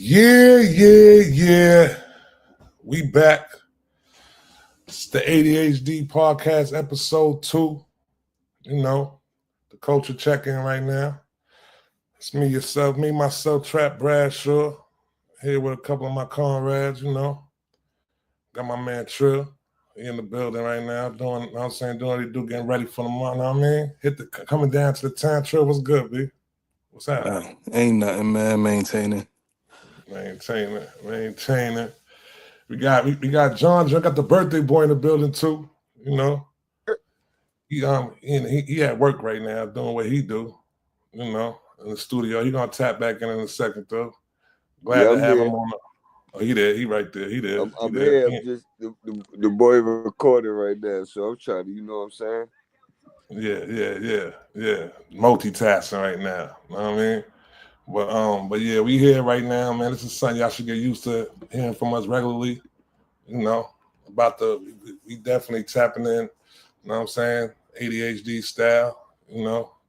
Yeah. We back. It's the ADHD Podcast, episode 2. You know, the culture check-in right now. It's myself, Trap Bradshaw. Here with a couple of my comrades, Got my man Trill. He in the building right now, doing what he do, getting ready for the month, coming down to the town. Trill, what's good, B? What's happening? Ain't nothing, man. Maintaining. We got John. John got the birthday boy in the building too. He at work right now doing what he do. In the studio. He gonna tap back in a second though. Glad to have him on. He there. He right there. He there. I'm here. I'm just the boy recording right now, so I'm trying to. You know what I'm saying? Yeah. Multitasking right now. You know what I mean? But yeah, we here right now, man. This is something y'all should get used to hearing from us regularly. We definitely tapping in, ADHD style,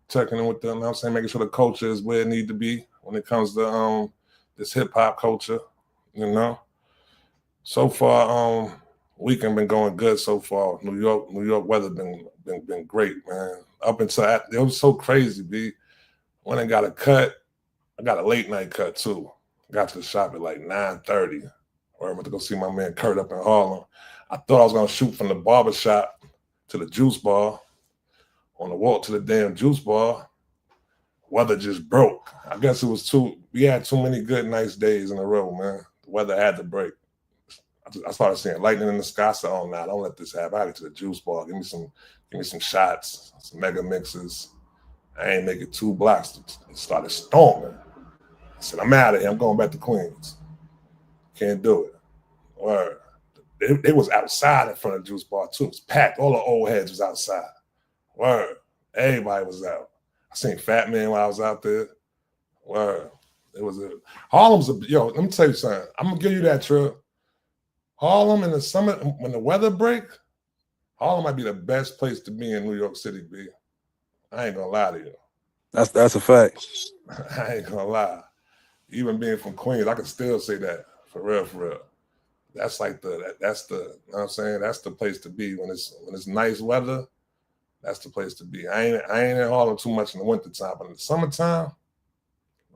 checking in with them, making sure the culture is where it need to be when it comes to this hip hop culture, So far, weekend been going good so far. New York weather been great, man. Up until it was so crazy, B. When I got a cut. I got a late night cut too. Got to the shop at like 9:30. Or I went to go see my man Kurt up in Harlem. I thought I was gonna shoot from the barber shop to the juice bar. On the walk to the damn juice bar, weather just broke. I guess we had too many good nice days in a row, man. The weather had to break. I started seeing lightning in the sky. I said, oh nah, don't let this happen. I get to the juice bar, give me some shots, some mega mixes. I ain't make it 2 blocks. It started storming. I said, I'm out of here. I'm going back to Queens. Can't do it. Word. It was outside in front of the juice bar, too. It was packed. All the old heads was outside. Word. Everybody was out. I seen Fat Man while I was out there. Word. Harlem's let me tell you something. I'm going to give you that trip. Harlem in the summer, when the weather break, Harlem might be the best place to be in New York City, B. I ain't going to lie to you. That's a fact. I ain't going to lie. Even being from Queens, I can still say that for real. That's like you know what I'm saying? That's the place to be when it's nice weather. That's the place to be. I ain't in Harlem too much in the wintertime, but in the summertime,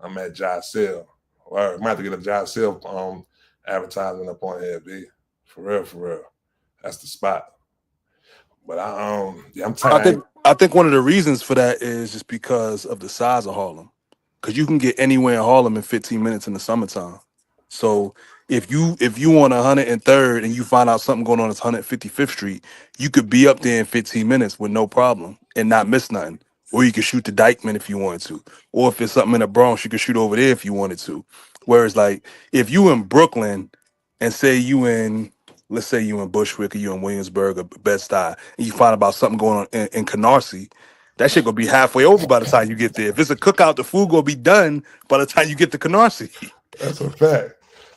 I'm at Jai Seal. I might have to get a Jai Seal advertisement up on here, B. For real. That's the spot. But I'm tired. I think one of the reasons for that is just because of the size of Harlem. Because you can get anywhere in Harlem in 15 minutes in the summertime. So if you on 103rd and you find out something going on at 155th Street, you could be up there in 15 minutes with no problem and not miss nothing. Or you could shoot the Dykeman if you wanted to. Or if it's something in the Bronx, you could shoot over there if you wanted to. Whereas like if you in Brooklyn and let's say you in Bushwick or you in Williamsburg or Bed-Stuy and you find about something going on in Canarsie, that shit gonna be halfway over by the time you get there. If it's a cookout, the food gonna be done by the time you get to Canarsie. That's a fact.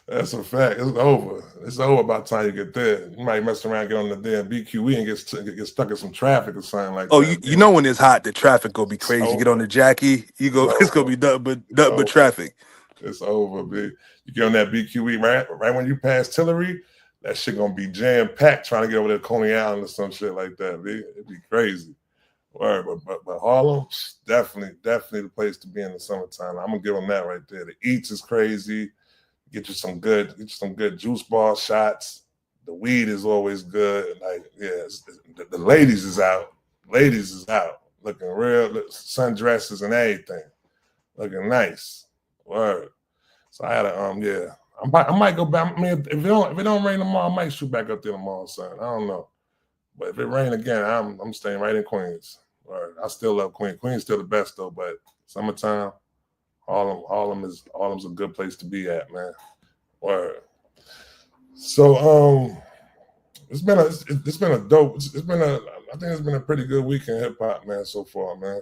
It's over. It's over by the time you get there. You might mess around, get on the damn BQE and get stuck in some traffic or something like that. Oh, you know when it's hot, the traffic gonna be crazy. You get on the Jackie, it's gonna be nothing but traffic. It's over, B. You get on that BQE right when you pass Tillery, that shit gonna be jam packed trying to get over there to Coney Island or some shit like that, B. It'd be crazy. Word, but Harlem, definitely the place to be in the summertime. I'm gonna give them that right there. The eats is crazy. Get you some good juice bar shots. The weed is always good. Like, yeah, the ladies is out. Looking real, sundresses and everything. Looking nice. Word. So I had I might go back. I mean, if it don't rain tomorrow, I might shoot back up there tomorrow, son. I don't know. But if it rain again, I'm staying right in Queens. Word. I still love Queens. Queens still the best though, but summertime, Harlem's a good place to be at, man. Word. So I think it's been a pretty good week in hip hop, man, so far, man.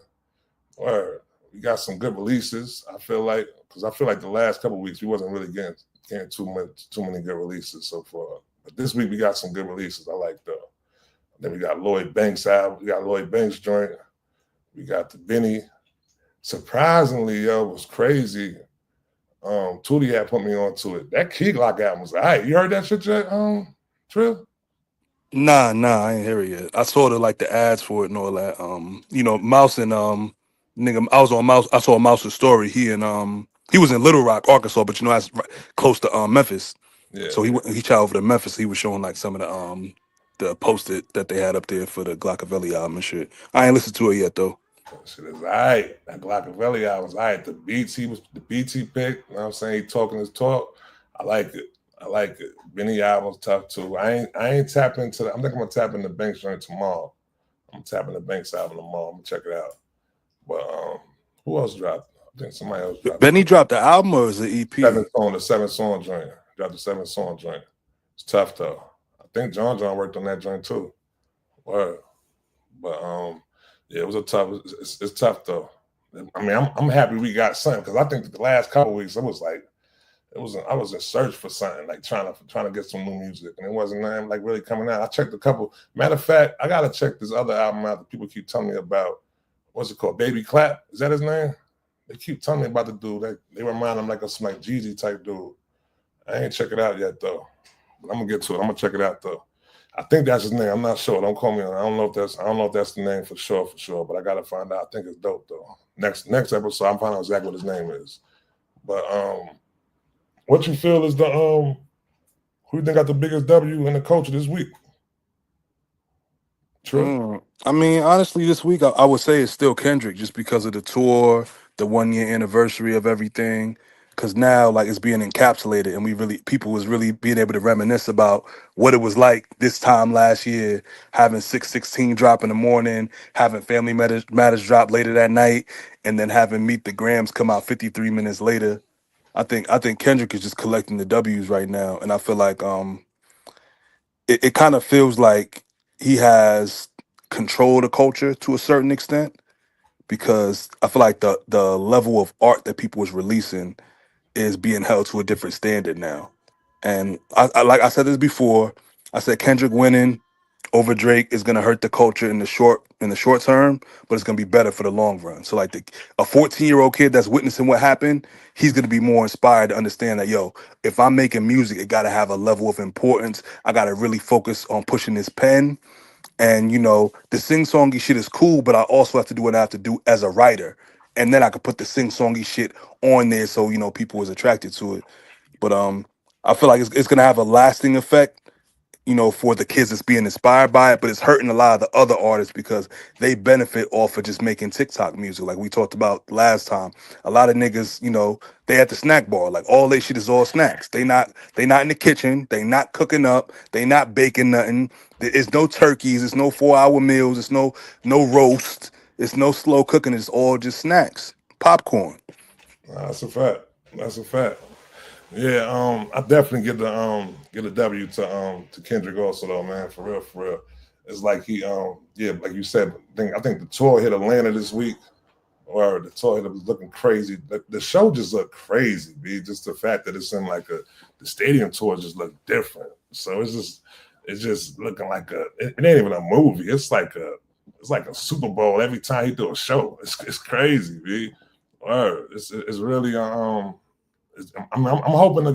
Word. We got some good releases. I feel like the last couple of weeks we wasn't really getting too many good releases so far. But this week we got some good releases. I like though. Then we got Lloyd Banks out. We got Lloyd Banks joint. We got the Benny. Surprisingly, it was crazy. Tootie had put me onto it. That Key Glock album was all right. You heard that shit yet, Trill? Nah, I ain't hear it yet. I saw the ads for it and all that. Mouse and nigga, I was on Mouse. I saw Mouse's story. He was in Little Rock, Arkansas, but that's close to Memphis. Yeah. So he traveled over to Memphis. He was showing like some of the posted that they had up there for the Glockavelli album and shit. I ain't listened to it yet though. That shit is all right. That Glockavelli album was all right. The beats he picked, you know what I'm saying? He talking his talk. I like it. Benny album's tough too. I ain't tapping into I think I'm gonna tap into Banks joint tomorrow. I'm tapping the Banks album tomorrow. I'm gonna check it out. But who else dropped? I think somebody else dropped. Benny dropped the album or is it EP? The 7-song joint. Dropped the 7-song joint. It's tough though. I think John worked on that joint too. Word. But yeah, it was a tough. It's tough though. I mean, I'm happy we got something because I think the last couple of weeks I was in search for something, like trying to get some new music, and it wasn't nothing like really coming out. I checked a couple. Matter of fact, I gotta check this other album out that people keep telling me about. What's it called? Baby Clap? Is that his name? They keep telling me about the dude. They remind him like a some like Jeezy type dude. I ain't check it out yet though. But I'm gonna get to it. I'm gonna check it out though. I think that's his name. I'm not sure. Don't call me on it. I don't know if that's the name for sure, but I gotta find out. I think it's dope though. Next episode, I'm finding out exactly what his name is. But what you feel is the who you think got the biggest W in the culture this week? True. I mean, honestly, this week I would say it's still Kendrick, just because of the tour, the 1-year anniversary of everything. Because now, like, it's being encapsulated, and people was really being able to reminisce about what it was like this time last year, having 616 drop in the morning, having Family Matters drop later that night, and then having Meet the Grams come out 53 minutes later. I think Kendrick is just collecting the W's right now, and I feel like it kind of feels like he has control of the culture to a certain extent, because I feel like the level of art that people was releasing is being held to a different standard now. And I like I said this before, I said Kendrick winning over Drake is gonna hurt the culture in the short term, but it's gonna be better for the long run. So like a 14-year-old kid that's witnessing what happened, he's gonna be more inspired to understand that, yo, if I'm making music, it gotta have a level of importance. I gotta really focus on pushing this pen. And the sing-songy shit is cool, but I also have to do what I have to do as a writer. And then I could put the sing-songy shit on there so people was attracted to it. But I feel like it's gonna have a lasting effect, for the kids that's being inspired by it, but it's hurting a lot of the other artists because they benefit off of just making TikTok music. Like we talked about last time, a lot of niggas, they at the snack bar, like all they shit is all snacks. They not in the kitchen, they not cooking up, they not baking nothing. There's no turkeys, it's no 4-hour meals, it's no roast, it's no slow cooking, it's all just snacks, popcorn. That's a fact. Yeah, I definitely get a W to Kendrick also though, man. For real. It's like he like you said, I think the tour hit Atlanta this week, or the tour hit was looking crazy. The show just looked crazy, B. Just the fact that it's in like the stadium tour just looked different. So it's just looking like it ain't even a movie. It's like a Super Bowl every time he do a show. It's crazy, B. Word. It's really I'm hoping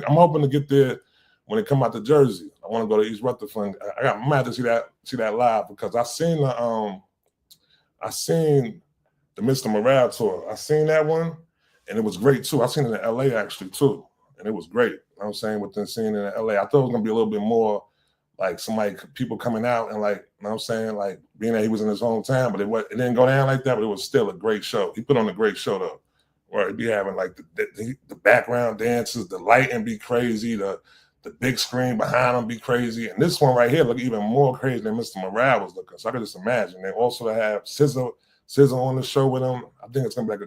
to get there when it come out to Jersey. I want to go to East Rutherford. I'm mad to see that live because I seen the Mr. Morale tour. I seen that one and it was great too. I seen it in LA actually too, and it was great. You know what I'm saying, within seeing it in LA, I thought it was gonna be a little bit more like people coming out and like, you know what I'm saying, like being that he was in his hometown, but it didn't go down like that. But it was still a great show. He put on a great show though. Where he'd be having like the background dances, the lighting be crazy, the big screen behind him be crazy, and this one right here look even more crazy than Mr. Morale was looking. So I could just imagine. They also have SZA on the show with him. I think it's gonna be like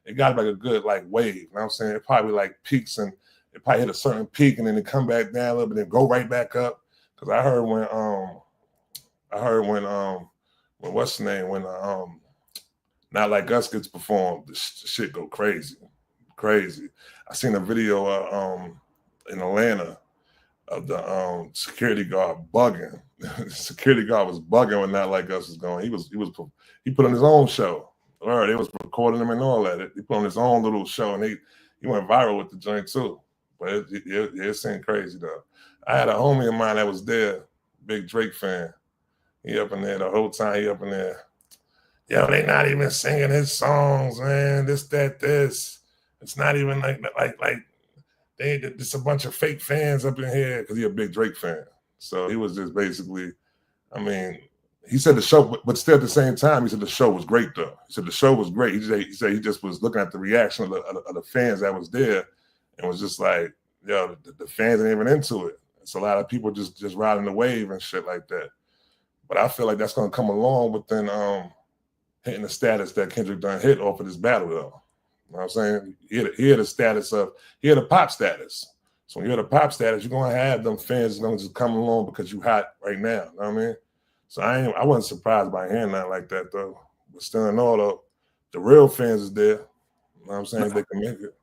it got to be like a good like wave. You know what I'm saying? It probably like peaks and it probably hit a certain peak and then it come back down a little bit and go right back up. Because I heard when what's the name when Not Like Us gets performed, the shit go crazy. I seen a video in Atlanta of the security guard bugging. The security guard was bugging when Not Like Us was going. He put on his own show. Or they was recording him and all that. He put on his own little show, and he went viral with the joint too. But it seemed crazy though. I had a homie of mine that was there, big Drake fan. He up in there the whole time. He up in there. Yo, they not even singing his songs, man. This, that, this. It's not even like they just a bunch of fake fans up in here because he a big Drake fan. So he was just basically, I mean, he said the show, but still at the same time, he said the show was great though. He said the show was great. He said he just was looking at the reaction of the fans that was there, and was just like, yo, the fans ain't even into it. It's a lot of people just riding the wave and shit like that. But I feel like that's gonna come along within hitting the status that Kendrick done hit off of this battle though. You know what I'm saying? He had a status of, he had a pop status. So when you had a pop status, you're gonna have them fans gonna just come along because you hot right now. You know what I mean? So I wasn't surprised by hearing nothing like that though. But still in all though, the real fans is there. You know what I'm saying? They can make it.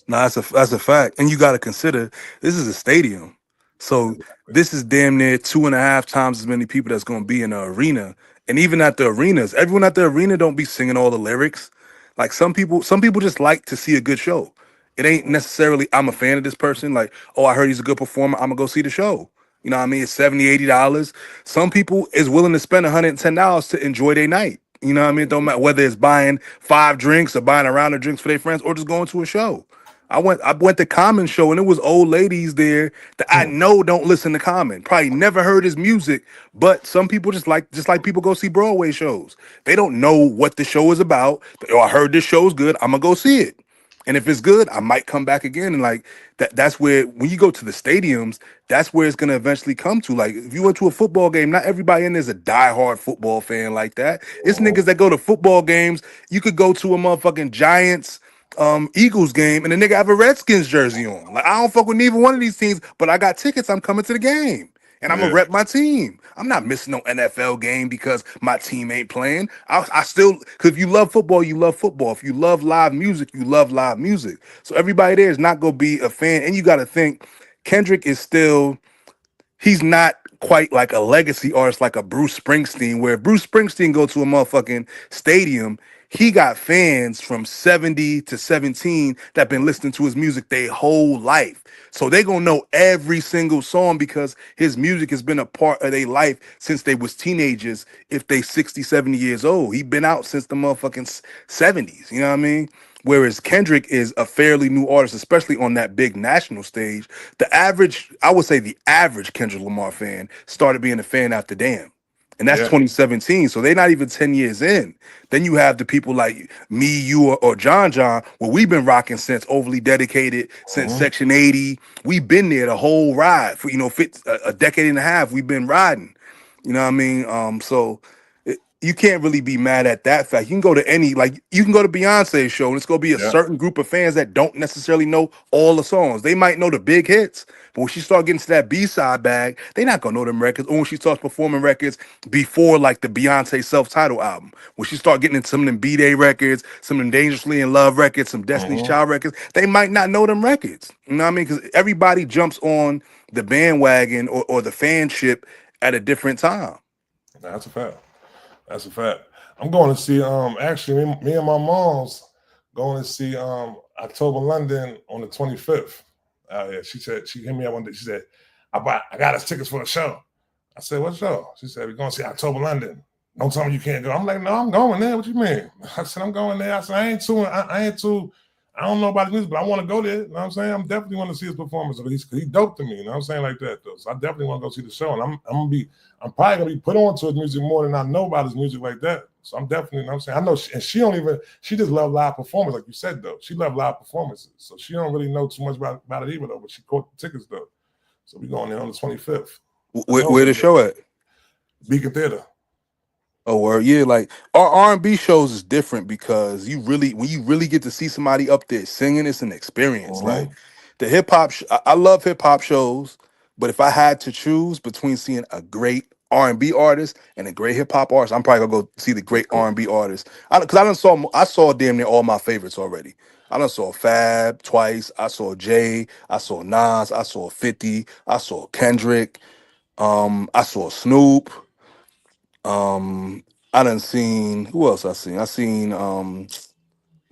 No, that's a fact. And you gotta consider this is a stadium. So this is damn near 2.5 times as many people that's gonna be in the arena. And even at the arenas, everyone at the arena don't be singing all the lyrics. Like some people just like to see a good show. It ain't necessarily I'm a fan of this person. Like, oh, I heard he's a good performer. I'm gonna go see the show. You know what I mean? It's $70, $80. Some people is willing to spend $110 to enjoy their night. You know what I mean? It don't matter whether it's buying 5 drinks or buying a round of drinks for their friends or just going to a show. I went to Common show and it was old ladies there that I know don't listen to Common. Probably never heard his music, but some people just like people go see Broadway shows. They don't know what the show is about. Oh, I heard this show's good. I'm gonna go see it. And if it's good, I might come back again. And like that's where when you go to the stadiums, that's where it's gonna eventually come to. Like if you went to a football game, not everybody in there is a diehard football fan like that. It's niggas that go to football games. You could go to a motherfucking Giants Eagles game and the nigga have a Redskins jersey on. Like I don't fuck with neither one of these teams, but I got tickets. I'm coming to the game. And I'm gonna rep my team. I'm not missing no NFL game because my team ain't playing. I still, because if you love football, you love football. If you love live music, you love live music. So everybody there is not gonna be a fan. And you got to think, Kendrick is still, he's not quite like a legacy artist like a Bruce Springsteen, where if Bruce Springsteen go to a motherfucking stadium, he got fans from 70 to 17 that been listening to his music their whole life. So they gonna know every single song because his music has been a part of their life since they was teenagers. If they 60, 70 years old, he been out since the motherfucking 70s. You know what I mean? Whereas Kendrick is a fairly new artist, especially on that big national stage. I would say the average Kendrick Lamar fan started being a fan after Damn. And that's 2017. So they're not even 10 years in. Then you have the people like me, you, or John, where we've been rocking since Overly Dedicated, since Section 80. We've been there the whole ride for, a decade and a half. We've been riding. You know what I mean? You can't really be mad at that fact. You can go to you can go to Beyonce's show and it's going to be a certain group of fans that don't necessarily know all the songs. They might know the big hits, but when she start getting to that B-side bag, they're not going to know them records. Or when she starts performing records before like the Beyonce self-titled album, when she start getting into some of them B-Day records, some of them Dangerously in Love records, some Destiny's Child records, they might not know them records. You know what I mean? Because everybody jumps on the bandwagon or the fanship at a different time. That's a fact. That's a fact. I'm going to see actually me and my mom's going to see October London on the 25th. Yeah, she hit me up one day. She said, I got us tickets for a show. I said, what show? She said, we're going to see October London. Don't tell me you can't go. I'm like, no, I'm going there. What you mean? I said, I'm going there. I said, I don't know about the music, but I want to go there. You know what I'm saying? I'm definitely want to see his performance. He dope to me. You know what I'm saying? Like that, though. So I definitely want to go see the show. And I'm probably going to be put on to his music more than I know about his music like that. So I'm definitely, you know what I'm saying? I know, she just love live performance, like you said, though. She love live performances. So she don't really know too much about it either, though. But she caught the tickets, though. So we going there on the 25th. Where the show at? Beacon Theater. Oh, yeah, like our R&B shows is different because when you really get to see somebody up there singing, it's an experience. Like the hip hop, I love hip hop shows, but if I had to choose between seeing a great R&B artist and a great hip hop artist, I'm probably gonna go see the great R&B artist. Because I saw damn near all my favorites already. I done saw Fab twice. I saw Jay. I saw Nas. I saw 50. I saw Kendrick. I saw Snoop. I done seen who else I seen? I seen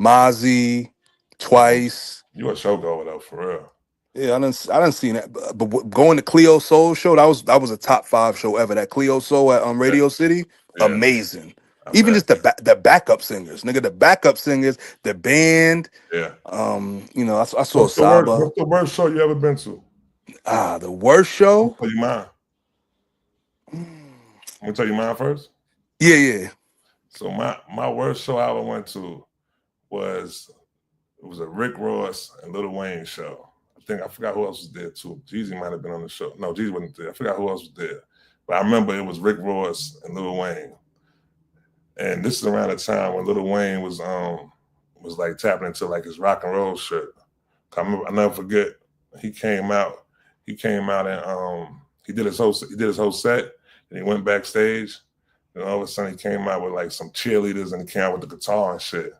Mozzie twice. You a showgoer though, for real. Yeah, I didn't see that. But going to Cleo Soul show, that was a top 5 show ever. That Cleo Soul at Yeah, Radio City, yeah, amazing. I Even bet. just the backup singers, nigga, the backup singers, the band. Yeah. I saw Saba. What's the worst show you ever been to? The worst I'm show. gonna tell you mine. I'm gonna tell you mine first. Yeah. So my worst show I ever went to was a Rick Ross and Lil Wayne show. I forgot who else was there too. Jeezy might have been on the show. No, Jeezy wasn't there. I forgot who else was there. But I remember it was Rick Ross and Lil Wayne. And this is around the time when Lil Wayne was like tapping into like his rock and roll shit. I never forget. He came out and he did his whole set and he went backstage and all of a sudden he came out with like some cheerleaders and he came out with the guitar and shit.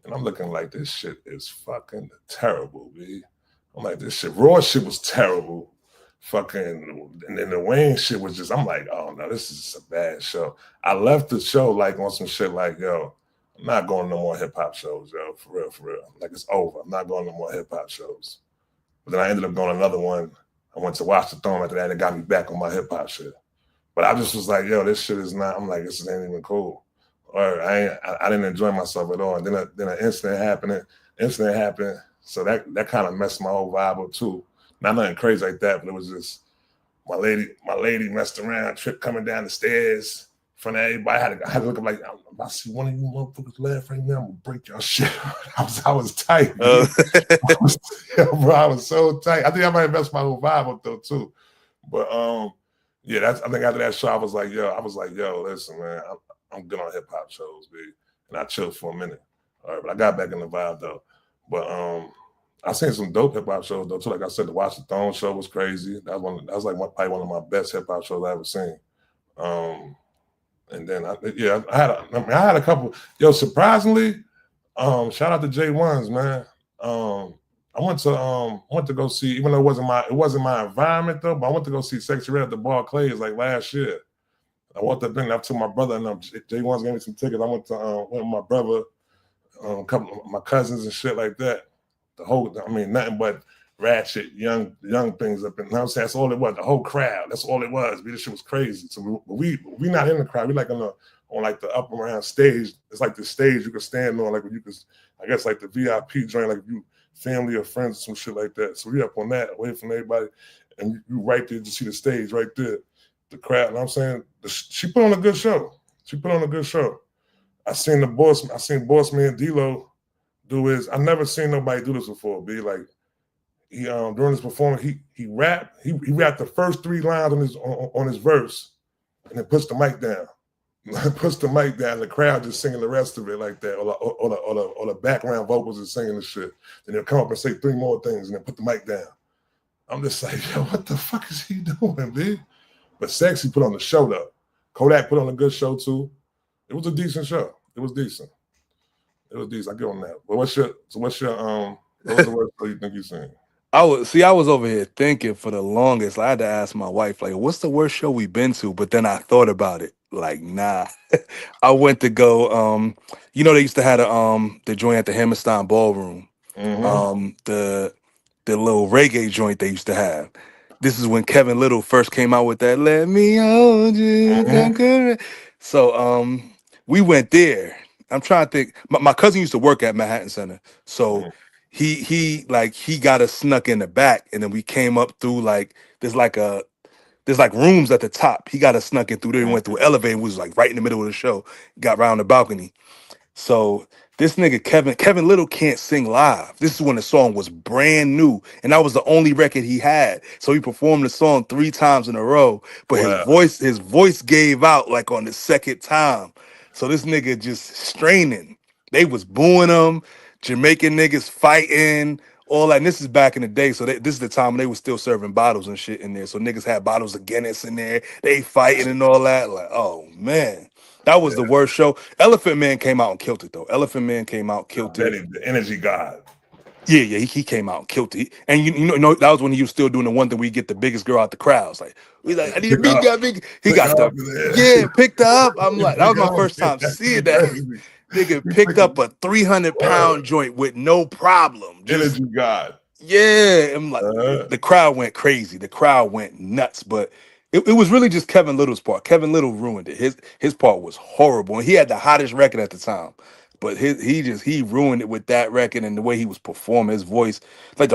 And I'm looking like this shit is fucking terrible, B. I'm like, this shit, Raw shit was terrible. Fucking, and then the Wayne shit was just, I'm like, oh no, this is just a bad show. I left the show like on some shit like, yo, I'm not going to no more hip hop shows, yo, for real. Like it's over. I'm not going to no more hip hop shows. But then I ended up going to another one. I went to Watch the Throne after that and it got me back on my hip hop shit. But I just was like, yo, this shit is not, I'm like, this ain't even cool. Or I didn't enjoy myself at all. And then an incident happened. So that kind of messed my whole vibe up too. Not nothing crazy like that, but it was just my lady messed around, tripped coming down the stairs in front of everybody. I had to look up like, if I see one of you motherfuckers laugh right now, I'm gonna break your shit. I was tight, bro. I was so tight. I think I might have messed my whole vibe up though too. But yeah, I think after that show, I was like, yo, listen, man, I'm good on hip hop shows, B. And I chilled for a minute. All right, but I got back in the vibe though. But I seen some dope hip hop shows though too. Like I said, the Watch the Throne show was crazy. That was like probably one of my best hip hop shows I ever seen. And then I had a couple. Yo, surprisingly, shout out to J1s, man. I went to go see, even though it wasn't my environment though, but I went to go see Sexy Red at the Barclays like last year. I went to bring that to my brother, and J1s gave me some tickets. I went with my brother, a couple of my cousins and shit like that. Nothing but ratchet young things up in. You know what I'm saying? That's all it was. The whole crowd. That's all it was. This shit was crazy. So we not in the crowd. We like on like the upper around stage. It's like the stage you can stand on, like when you could, I guess like the VIP joint, like if you family or friends or some shit like that. So we up on that, away from everybody, and you right there to see the stage right there, the crowd. You know what I'm saying? She put on a good show. I seen Boss Man D-Lo do his. I never seen nobody do this before. Be like, he during his performance, he rapped the first 3 lines on his verse, and then puts the mic down. The crowd just singing the rest of it like that, or the background vocals is singing the shit. Then they'll come up and say 3 more things, and then put the mic down. I'm just like, yo, what the fuck is he doing, B? But Sexy put on the show though. Kodak put on a good show too. It was a decent show. It was decent. I give him that. But what was the worst show you think you've seen? I was over here thinking for the longest. I had to ask my wife, like, what's the worst show we've been to? But then I thought about it. Like, nah. I went to go, they used to have the joint at the Hammerstein Ballroom. Mm-hmm. The little reggae joint they used to have. This is when Kevin Little first came out with that "Let Me Hold You." Mm-hmm. So we went there. I'm trying to think. My cousin used to work at Manhattan Center, so he got us snuck in the back, and then we came up through like there's like rooms at the top. He got us snuck in through there. We went through an elevator. We was like right in the middle of the show. Got around the balcony. So this nigga Kevin Little can't sing live. This is when the song was brand new, and that was the only record he had. So he performed the song 3 times in a row, but Wow. his voice gave out like on the 2nd time. So this nigga just straining. They was booing him, Jamaican niggas fighting, all that. And this is back in the day, so this is the time when they was still serving bottles and shit in there. So niggas had bottles of Guinness in there. They fighting and all that. Like, oh man. That was the worst show. Elephant Man came out and killed it though. The energy god. Yeah, he came out and killed it. And you know that was when he was still doing the one thing where you get the biggest girl out the crowds. Like we like I need a big guy, big. He got picked her up. I'm like, that was my first time seeing that. Nigga picked up a 300-pound joint with no problem. Just Energy God. yeah, I'm like, the crowd went crazy. The crowd went nuts, but it was really just Kevin Little's part. Kevin Little ruined it. His part was horrible, and he had the hottest record at the time. But he ruined it with that record and the way he was performing. His voice, like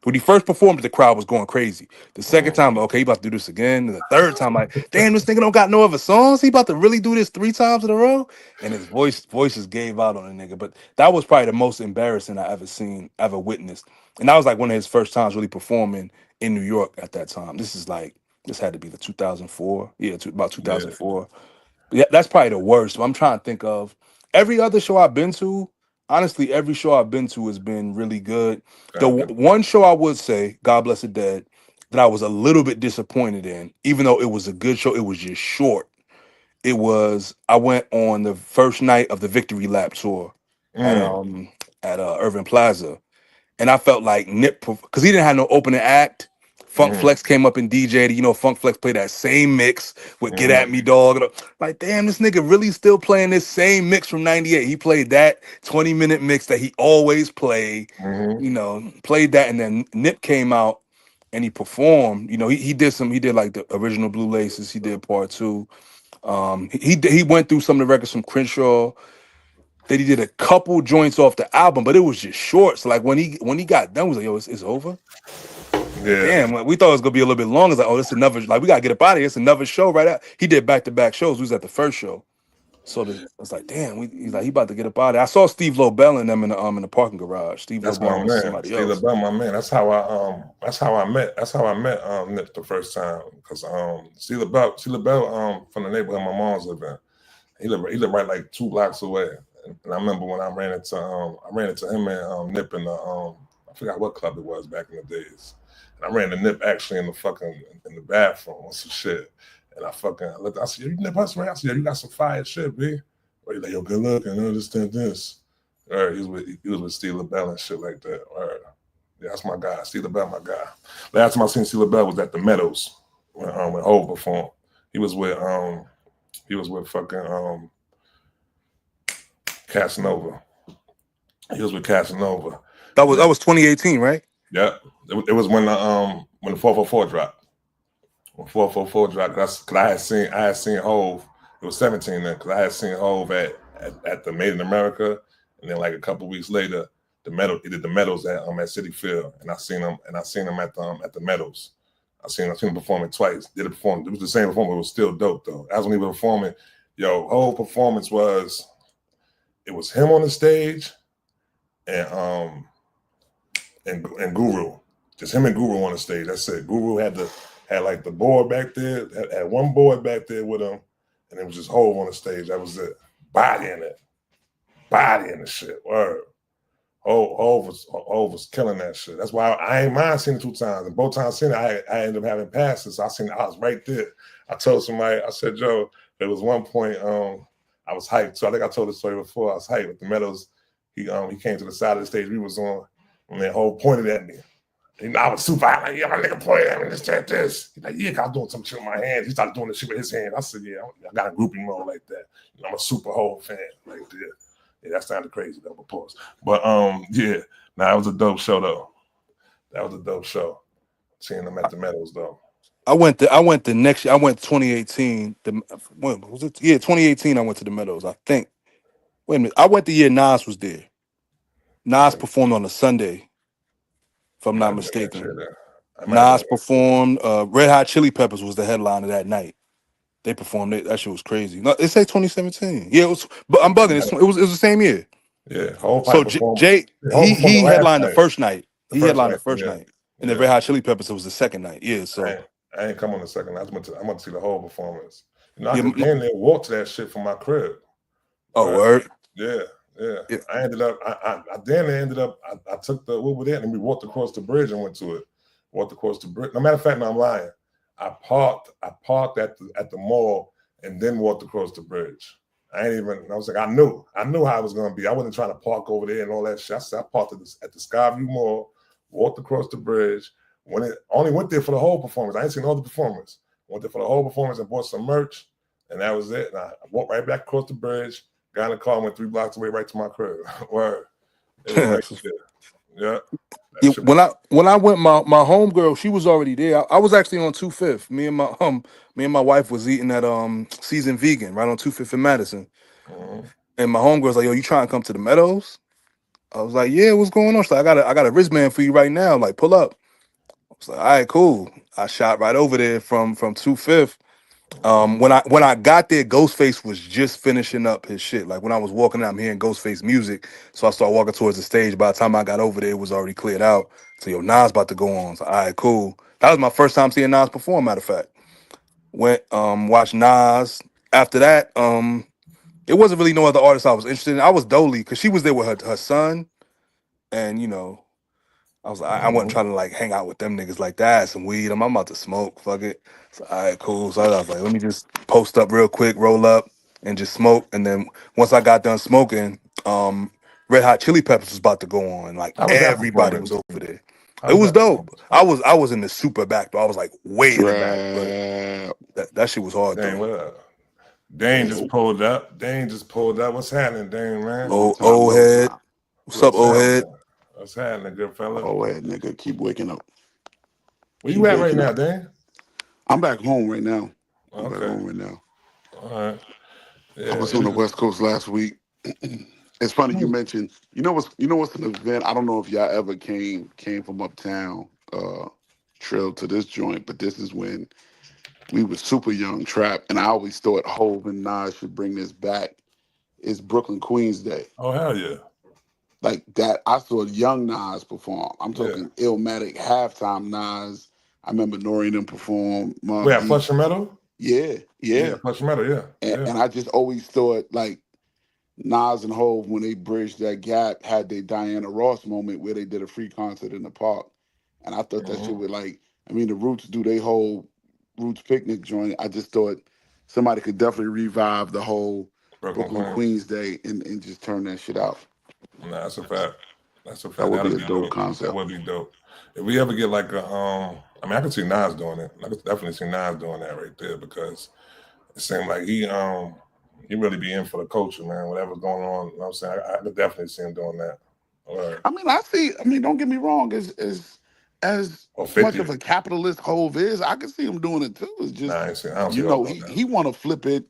when he first performed, the crowd was going crazy. The second time, okay, he about to do this again. And the third time, like, damn, this nigga don't got no other songs. He about to really do this 3 times in a row. And his voices gave out on the nigga. But that was probably the most embarrassing I ever witnessed. And that was like one of his first times really performing in New York at that time. This had to be the 2004. Yeah, about 2004. Yeah, that's probably the worst. I'm trying to think of every other show I've been to. Honestly, every show I've been to has been really good. One show I would say, God Bless the Dead, that I was a little bit disappointed in, even though it was a good show, it was just short. I went on the first night of the Victory Lap tour at Irving Plaza. And I felt like Nip, because he didn't have no opening act. Funk Flex came up and DJ'd. You know, Funk Flex played that same mix with Get At Me Dog. Like, damn, this nigga really still playing this same mix from 98. He played that 20-minute mix that he always played. You know, played that. And then Nip came out and he performed. You know, he did like the original Blue Laces. He did part 2. He went through some of the records from Crenshaw. That he did a couple joints off the album, but it was just short. So like when he got done, we was like, yo, it's over. Yeah. Damn, like, we thought it was gonna be a little bit longer. It's like, oh, it's another, like, we gotta get up out of here. It's another show right out. He did back-to-back shows. We was at the first show. So it's like, damn, he's like, he about to get up out of there. I saw Steve Lobel and them in the parking garage. Steve Lobel and somebody else. Steve Lobel, my man. That's how I met Nip the first time. Because Steve Lobel from the neighborhood my mom's lived in. He lived right like 2 blocks away. And I remember when I ran into him and Nip in the I forgot what club it was back in the days. And I ran into Nip actually in the bathroom or some shit. And I looked, I said, you Nip us right? I said, yeah, you got some fire shit, B. Or he's like, yo, good luck and understand this. Or he was with Steve LaBelle and shit like that. Or yeah, that's my guy. Steve LaBelle, my guy. Last time I seen Steve LaBelle was at the Meadows when Hov performed. He was with fucking Casanova. He was with Casanova. That was 2018, right? Yeah. It was when the 444 dropped. When 444 dropped, because I had seen Hov. It was 17 then, because I had seen Hov at the Made in America, and then like a couple weeks later, he did the Meadows at Citi Field, and I seen him at the Meadows. I seen him performing twice. It was the same performance. It was still dope though. As when he was performing, whole performance was. It was him on the stage, and Guru, just him and Guru on the stage. That's it. Guru had like the board back there, had one board back there with him, and it was just Hov on the stage. That was it. Body in the shit. Word. Hov was killing that shit. That's why I ain't mind seeing it 2 times, and both times I seen it, I ended up having passes. So I was right there. I told somebody, I said, Joe, there was one point. I was hyped. So I think I told the story before. I was hyped with the Meadows. He came to the side of the stage we was on, and then Hov pointed at me. And I was super high, like, yeah, my nigga pointed at me, this. He's like, yeah, I was doing some shit with my hands. He started doing the shit with his hands. I said, yeah, I got a grouping mode like that. I'm a super Hov fan right there. Yeah, that sounded crazy though, but pause. But yeah, it was a dope show though. That was a dope show. Seeing them at the Meadows though. I went the next year. I went 2018. When was it? Yeah, 2018. I went to the Meadows. I think. Wait a minute. I went the year Nas was there. Nas performed on a Sunday, if I'm not mistaken. Nas performed. Red Hot Chili Peppers was the headliner that night. They performed. That shit was crazy. No, it say 2017. Yeah, it was. But I'm bugging. It was the same year. Yeah. So Jay, he headlined the first night. He headlined the first night. And the Red Hot Chili Peppers, it was the second night. Yeah, so I ain't come on the second night. I went to see the whole performance. I could damn near walk to that shit from my crib. Oh, word? Yeah. I ended up. I damn near ended up. I took the Uber there and we walked across the bridge and went to it. Walked across the bridge. No matter of fact, no, I'm lying. I parked at the mall and then walked across the bridge. I was like, I knew how it was gonna be. I wasn't trying to park over there and all that shit. I parked at the Skyview Mall, walked across the bridge. Only went there for the whole performance. I ain't seen all the performance. Went there for the whole performance and bought some merch, and that was it. And I walked right back across the bridge, Got in the car, went 3 blocks away right to my crib. Word. It was right there. Yeah. Yeah, when I went, my homegirl, she was already there. I was actually on 25th. Me and my wife was eating at Seasoned Vegan right on 25th in Madison. Mm-hmm. And my homegirl's like, "Yo, you trying to come to the Meadows?" I was like, "Yeah, what's going on?" She's like, I got a wristband for you right now. Like, pull up. I was like, "All right, cool." I shot right over there from 25th. When I got there, Ghostface was just finishing up his shit. Like when I was walking out, I'm hearing Ghostface music. So I started walking towards the stage. By the time I got over there, it was already cleared out. So yo, Nas about to go on. So all right, cool. That was my first time seeing Nas perform, matter of fact. Went watched Nas. After that, it wasn't really no other artist I was interested in. I was Dolly because she was there with her son. And you know, I was like, I wasn't trying to like hang out with them niggas like that. Some weed. I'm about to smoke. Fuck it. So, all right, cool. So I was like, let me just post up real quick, roll up, and just smoke. And then once I got done smoking, Red Hot Chili Peppers was about to go on. Like How was that everybody was performance? over there. How It was was that dope. performance? I was in the super back though. I was like way in the back, Trap. but that shit was hard Dang, though. what up? Dane just Yo, pulled up. Dane just pulled up. What's happening, Dane, man? long time, Old no head. time. What's up, What's old happening? head? What's happening, good fella? Oh, hey, nigga, keep waking up. Where Keep you at right waking now, up. Dane? I'm back home right now. I'm back Okay. home right now. All right. Yeah, I was it on the was West Coast last week. It's funny you mentioned. You know what's an event? I don't know if y'all ever came from uptown, trail to this joint, but this is when we were super young, Trap, and I always thought Hov and Nas should bring this back. It's Brooklyn Queens Day. Oh hell yeah. Like that, I saw young Nas perform. I'm Yeah. talking Illmatic halftime Nas. I remember Nori and them perform. We Mobb had Deep. Flush Metal? Yeah, Yeah, yeah. Flush Metal, yeah. And, Yeah. and I just always thought like Nas and Hov, when they bridged that gap, had their Diana Ross moment where they did a free concert in the park. And I thought that shit Mhm. would like, I mean, the Roots do their whole Roots picnic joint. I just thought somebody could definitely revive the whole Brooklyn Brooklyn Queens. Queens Day and just turn that shit out. Nah, that's a fact. That's a That fact. would That'll be a be dope dope. That concept. would be dope. If we ever get like a I mean I could see Nas doing it. I could definitely see Nas doing that right there because it seemed like he really be in for the culture, man. Whatever's going on, you know what I'm saying? I could definitely see him doing that. Or Don't get me wrong, as or much 50. of a capitalist Hove is, I can see him doing it too. It's Nah, just, I don't see all doing that. he want to flip it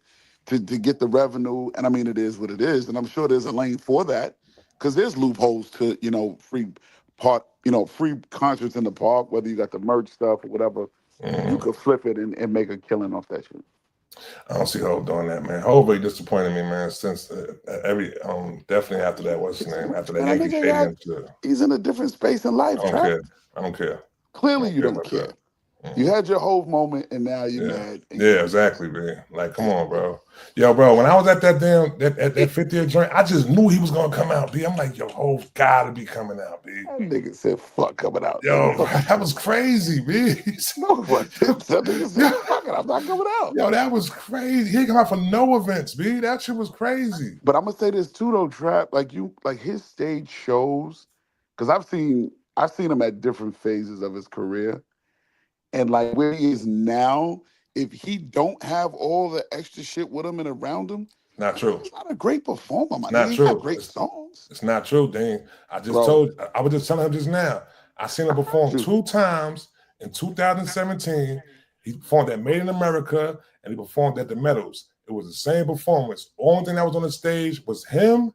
to get the revenue. And I mean, it is what it is. And I'm sure there's a lane for that because there's loopholes to, free concerts in the park, whether you got the merch stuff or whatever. You Mhm. could flip it and make a killing off that shit. I don't see Hov doing that, man. Hov really disappointed me, man. Since every definitely after that, what's his name? After that Man, that Yankee nigga got, Stadium shit. he's in a different space in I life, don't Trap. care. I don't care. I Clearly don't you care don't about care. that. You Mhm. had your Hove moment and now you're Yeah. mad. And Yeah, exactly, man. Like, come on, bro. Yo, bro, when I was at that at that 50th joint, I just knew he was gonna come out, B. I'm like, yo, Hov gotta be coming out, B. That nigga said, fuck coming out, nigga. Yo, Fuck you. that was crazy, B. No, but that nigga yo, said, fuck it, I'm not coming out. yo, that was crazy. He didn't come out for no events, B. That shit was crazy. But I'm gonna say this too though, Trap. Like his stage shows, because I've seen him at different phases of his career. And like where he is now, if he don't have all the extra shit with him and around him, Not true. he's not a great performer, my Not nigga. He got true. great songs. It's not true, Dean. Bro, I was just telling him just now. I seen him I heard perform you. 2 times in 2017. He performed at Made in America and he performed at the Meadows. It was the same performance. Only thing that was on the stage was him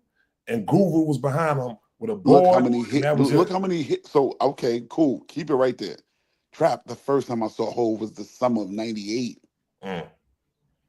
and Guru was behind him with a Look how board, many and hit that was look it. how many hit. So okay, cool. Keep it right there. Trap, the first time I saw Hove was the summer of '98. Mm.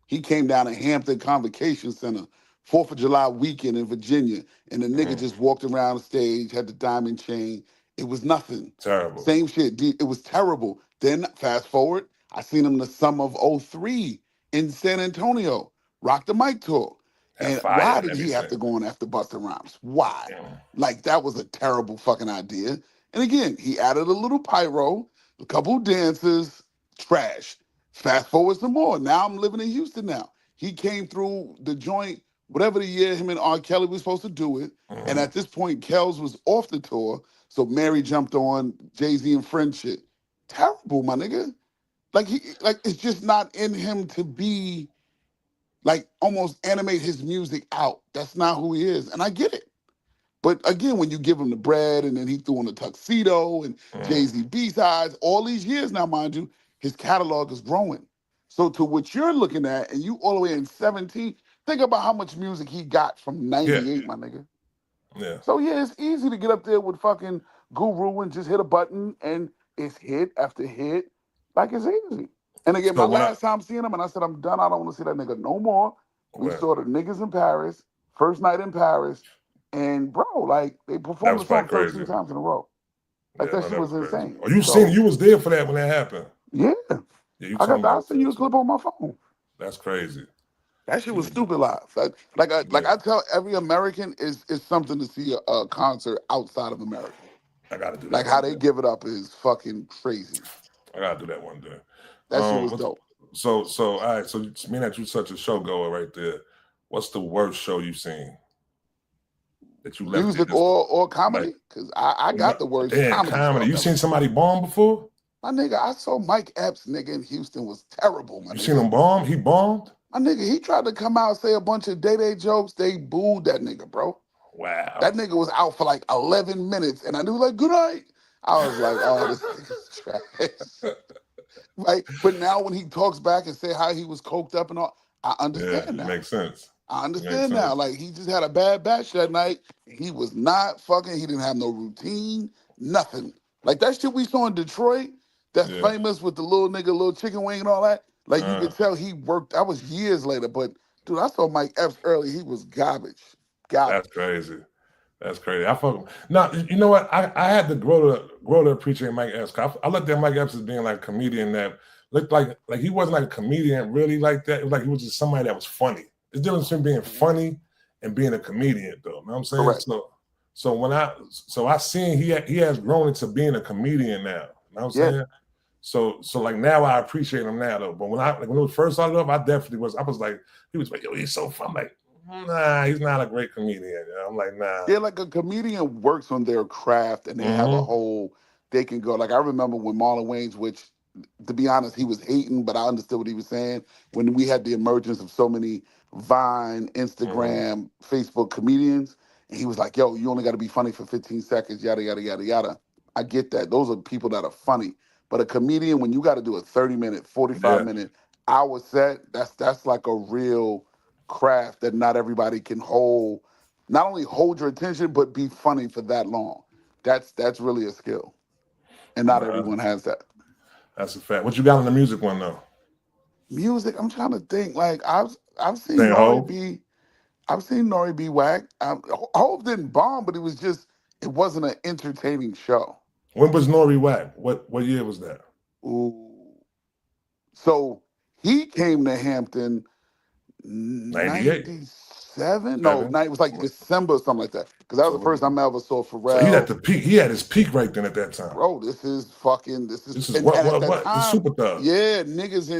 He came down to Hampton Convocation Center, 4th of July weekend in Virginia, and the nigga Mm. just walked around the stage, had the diamond chain. It was nothing. Terrible. Same shit. It was terrible. Then fast forward, I seen him the summer of '03 in San Antonio, Rock the Mic tour. Had And fire why and did he have to everything. go on after Busta Rhymes? Why? Mm. Like that was a terrible fucking idea. And again, he added a little pyro, a couple dances, trash. Fast forward some more. Now I'm living in Houston now. He came through the joint, whatever the year him and R. Kelly was supposed to do it. And Mhm. at this point, Kells was off the tour. So Mary jumped on Jay-Z and Friend shit. Terrible, my nigga. Like it's just not in him to be like almost animate his music out. That's not who he is, and I get it. But again, when you give him the bread and then he threw on the tuxedo and Jay-Z B-sides, all these years now, mind you, his catalog is growing. So to what you're looking at, and you all the way in 17, think about how much music he got from Yeah, 98, my nigga. yeah. So yeah, it's easy to get up there with fucking Guru and just hit a button and it's hit after hit. Like it's easy. And again, my So when I last time seeing him, and I said, I'm done. I don't want to see that nigga no more. We well, saw the niggas in Paris, first night in Paris. And bro, like they that performed was the song quite 13 crazy. times in a row. Like Yeah, that no, shit that was was crazy. insane. Oh, you So you was there for that when that happened. yeah, Yeah, you I told got me I'll about send you that a clip too. on my phone. That's crazy. That shit was Yeah, stupid live. Like I tell every American is something to see a concert outside of America. I gotta do that Like how one they day. give it up is fucking crazy. I gotta do that one day. That shit was What's, dope. so all right. So me that you such a show goer right there. What's the worst show you've seen that you left there Music just or like comedy? Because I got the worst damn comedy show comedy? I've You ever seen seen. somebody bomb before? My nigga, I saw Mike Epps, nigga, in Houston was terrible, my You seen nigga. him bomb? He bombed. My nigga, he tried to come out and say a bunch of day jokes. They booed that nigga, bro. That Wow. nigga was out for like 11 minutes, and I knew like, good night. I was like, oh, this nigga's trash. Right? But now when he talks back and say how he was coked up and all, I Yeah, understand now. makes sense. I Makes understand now. sense. Like he just had a bad batch that night. He was not fucking. He didn't have no routine. Nothing. Like that shit we saw in Detroit. That's Yeah. famous with the little nigga, little chicken wing and all that. Like you Uh, could tell he worked. That was years later. But dude, I saw Mike Epps early. He was garbage. Garbage. that's crazy. That's crazy. I fuck. Now you know what? I had to grow to appreciate Mike Epps. I looked at Mike Epps as being like a comedian that looked like he wasn't like a comedian really like that. It was like he was just somebody that was funny. There's a difference between being funny and being a comedian, though. You know what I'm saying? Correct. So when I seen he has grown into being a comedian now. You know what I'm Yeah. saying? So like now I appreciate him now though. But when it first started up, I was like, he was like, yo, he's so fun. I'm like, nah, he's not a great comedian. You know? I'm like, nah. Yeah, like a comedian works on their craft and they have a whole, they can go. Like I remember when Marlon Wayans, which to be honest, he was hating, but I understood what he was saying. When we had the emergence of so many Vine, Instagram, Facebook comedians, and he was like, yo, you only got to be funny for 15 seconds, yada, yada, yada, yada. I get that. Those are people that are funny. But a comedian, when you got to do a 30-minute, 45-minute, hour set, that's like a real craft that not everybody can hold. Not only hold your attention, but be funny for that long. That's really a skill, and not Nah, everyone has that. that's a fact. What you got on the music one though? Music, I'm trying to think. Like I've seen Saying Nori Hov? be, I've seen Nori be whack. Hov didn't bomb, but it wasn't an entertaining show. When was Nori whack? What year was that? Ooh, so he came to Hampton 98. 97. No, Seven. it was like December or something like that. Because that was the first So time I ever saw he's at Pharrell. the peak. He had his peak right then at that time. Bro, this is This is and at that what? The time, Super Thug. yeah, niggas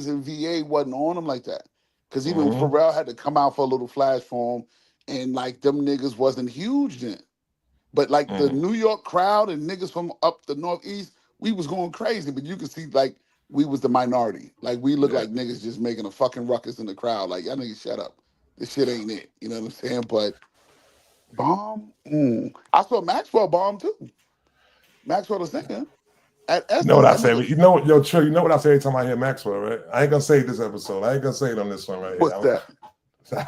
in VA wasn't on him like that. Cause even Mm-hmm. Pharrell had to come out for a little flash for him, and like them niggas wasn't huge then. But like the New York crowd and niggas from up the Northeast, we was going crazy. But you could see like we was the minority. Like we looked like niggas just making a fucking ruckus in the crowd. Like y'all niggas shut up. This shit ain't it. You know what I'm saying? But bomb. I saw Maxwell bomb too. Maxwell the singer. At You know what Essence, I that say? nigga. You know what, yo, Trill, you know what I say every time I hear Maxwell, right? I ain't gonna say it this episode. I ain't gonna say it on this one right What's here. that?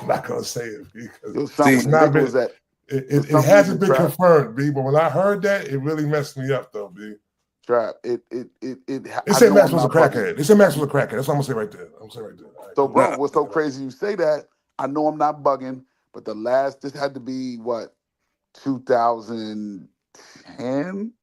I'm not gonna say it because It was something. it's The not nigga been. was at. It something hasn't in been Trap. confirmed, B. But when I heard that, it really messed me up, though, B. Trap. It. They I said know I'm Maxwell's a not bugging. crackhead. They said Maxwell's a crackhead. That's what I'm gonna say right there. I'm gonna say right there. All right, So, cool. bro, Nah, what's so crazy you say that? I know I'm not bugging, but this had to be what 2010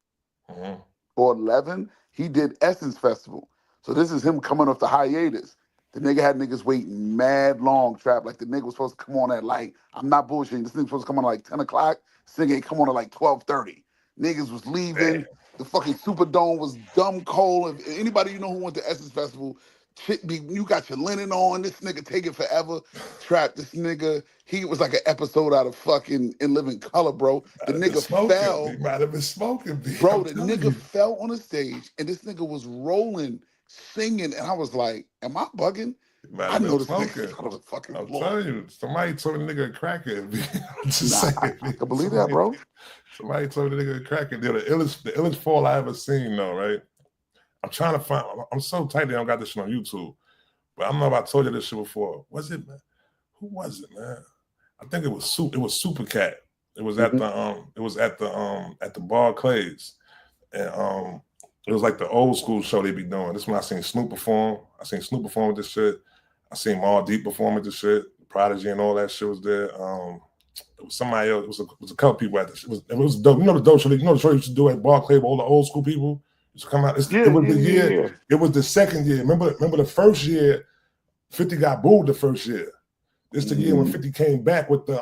Mhm. or 11. He did Essence Festival. So this is him coming off the hiatus. The nigga had niggas waiting mad long, Trap. Like the nigga was supposed to come on at like, I'm not bullshitting. This nigga was supposed to come on at like 10 o'clock. This nigga ain't come on at like 12:30. Niggas was leaving. Damn. The fucking Superdome was dumb cold. If anybody you know who went to Essence Festival, you got your linen on. This nigga take it forever. Trap, this nigga, he was like an episode out of fucking In Living Color, bro. The Might have been nigga smoking. fell. He might have been smoking, B. Bro, I'm the telling nigga you. fell on the stage and this nigga was rolling, singing, and I was like, am I bugging? He might I have know been this nigga smoking. out of the fucking I'm floor. telling you, somebody told the nigga a crackhead. I'm just Nah, saying. I can believe that, bro. Somebody told the nigga a crackhead. They're the illest fall I ever seen, though, right? I'm trying to find. I'm so tight that I don't got this shit on YouTube. But I don't know if I told you this shit before. Was it, man? Who was it, man? I think it was Super Cat. It was at the Bar Clays. And it was like the old school show they be doing. This one I seen Snoop perform. I seen Snoop perform with this shit. I seen Maul Deep perform with this shit. Prodigy and all that shit was there. It was somebody else. It was a couple people at this. It was dope. You know the dope show. You know the show you used to do at Barclay, all the old school people used to come out. It was the year. It was the second year. Remember the first year, 50 got booed the first year. This the year when 50 came back with the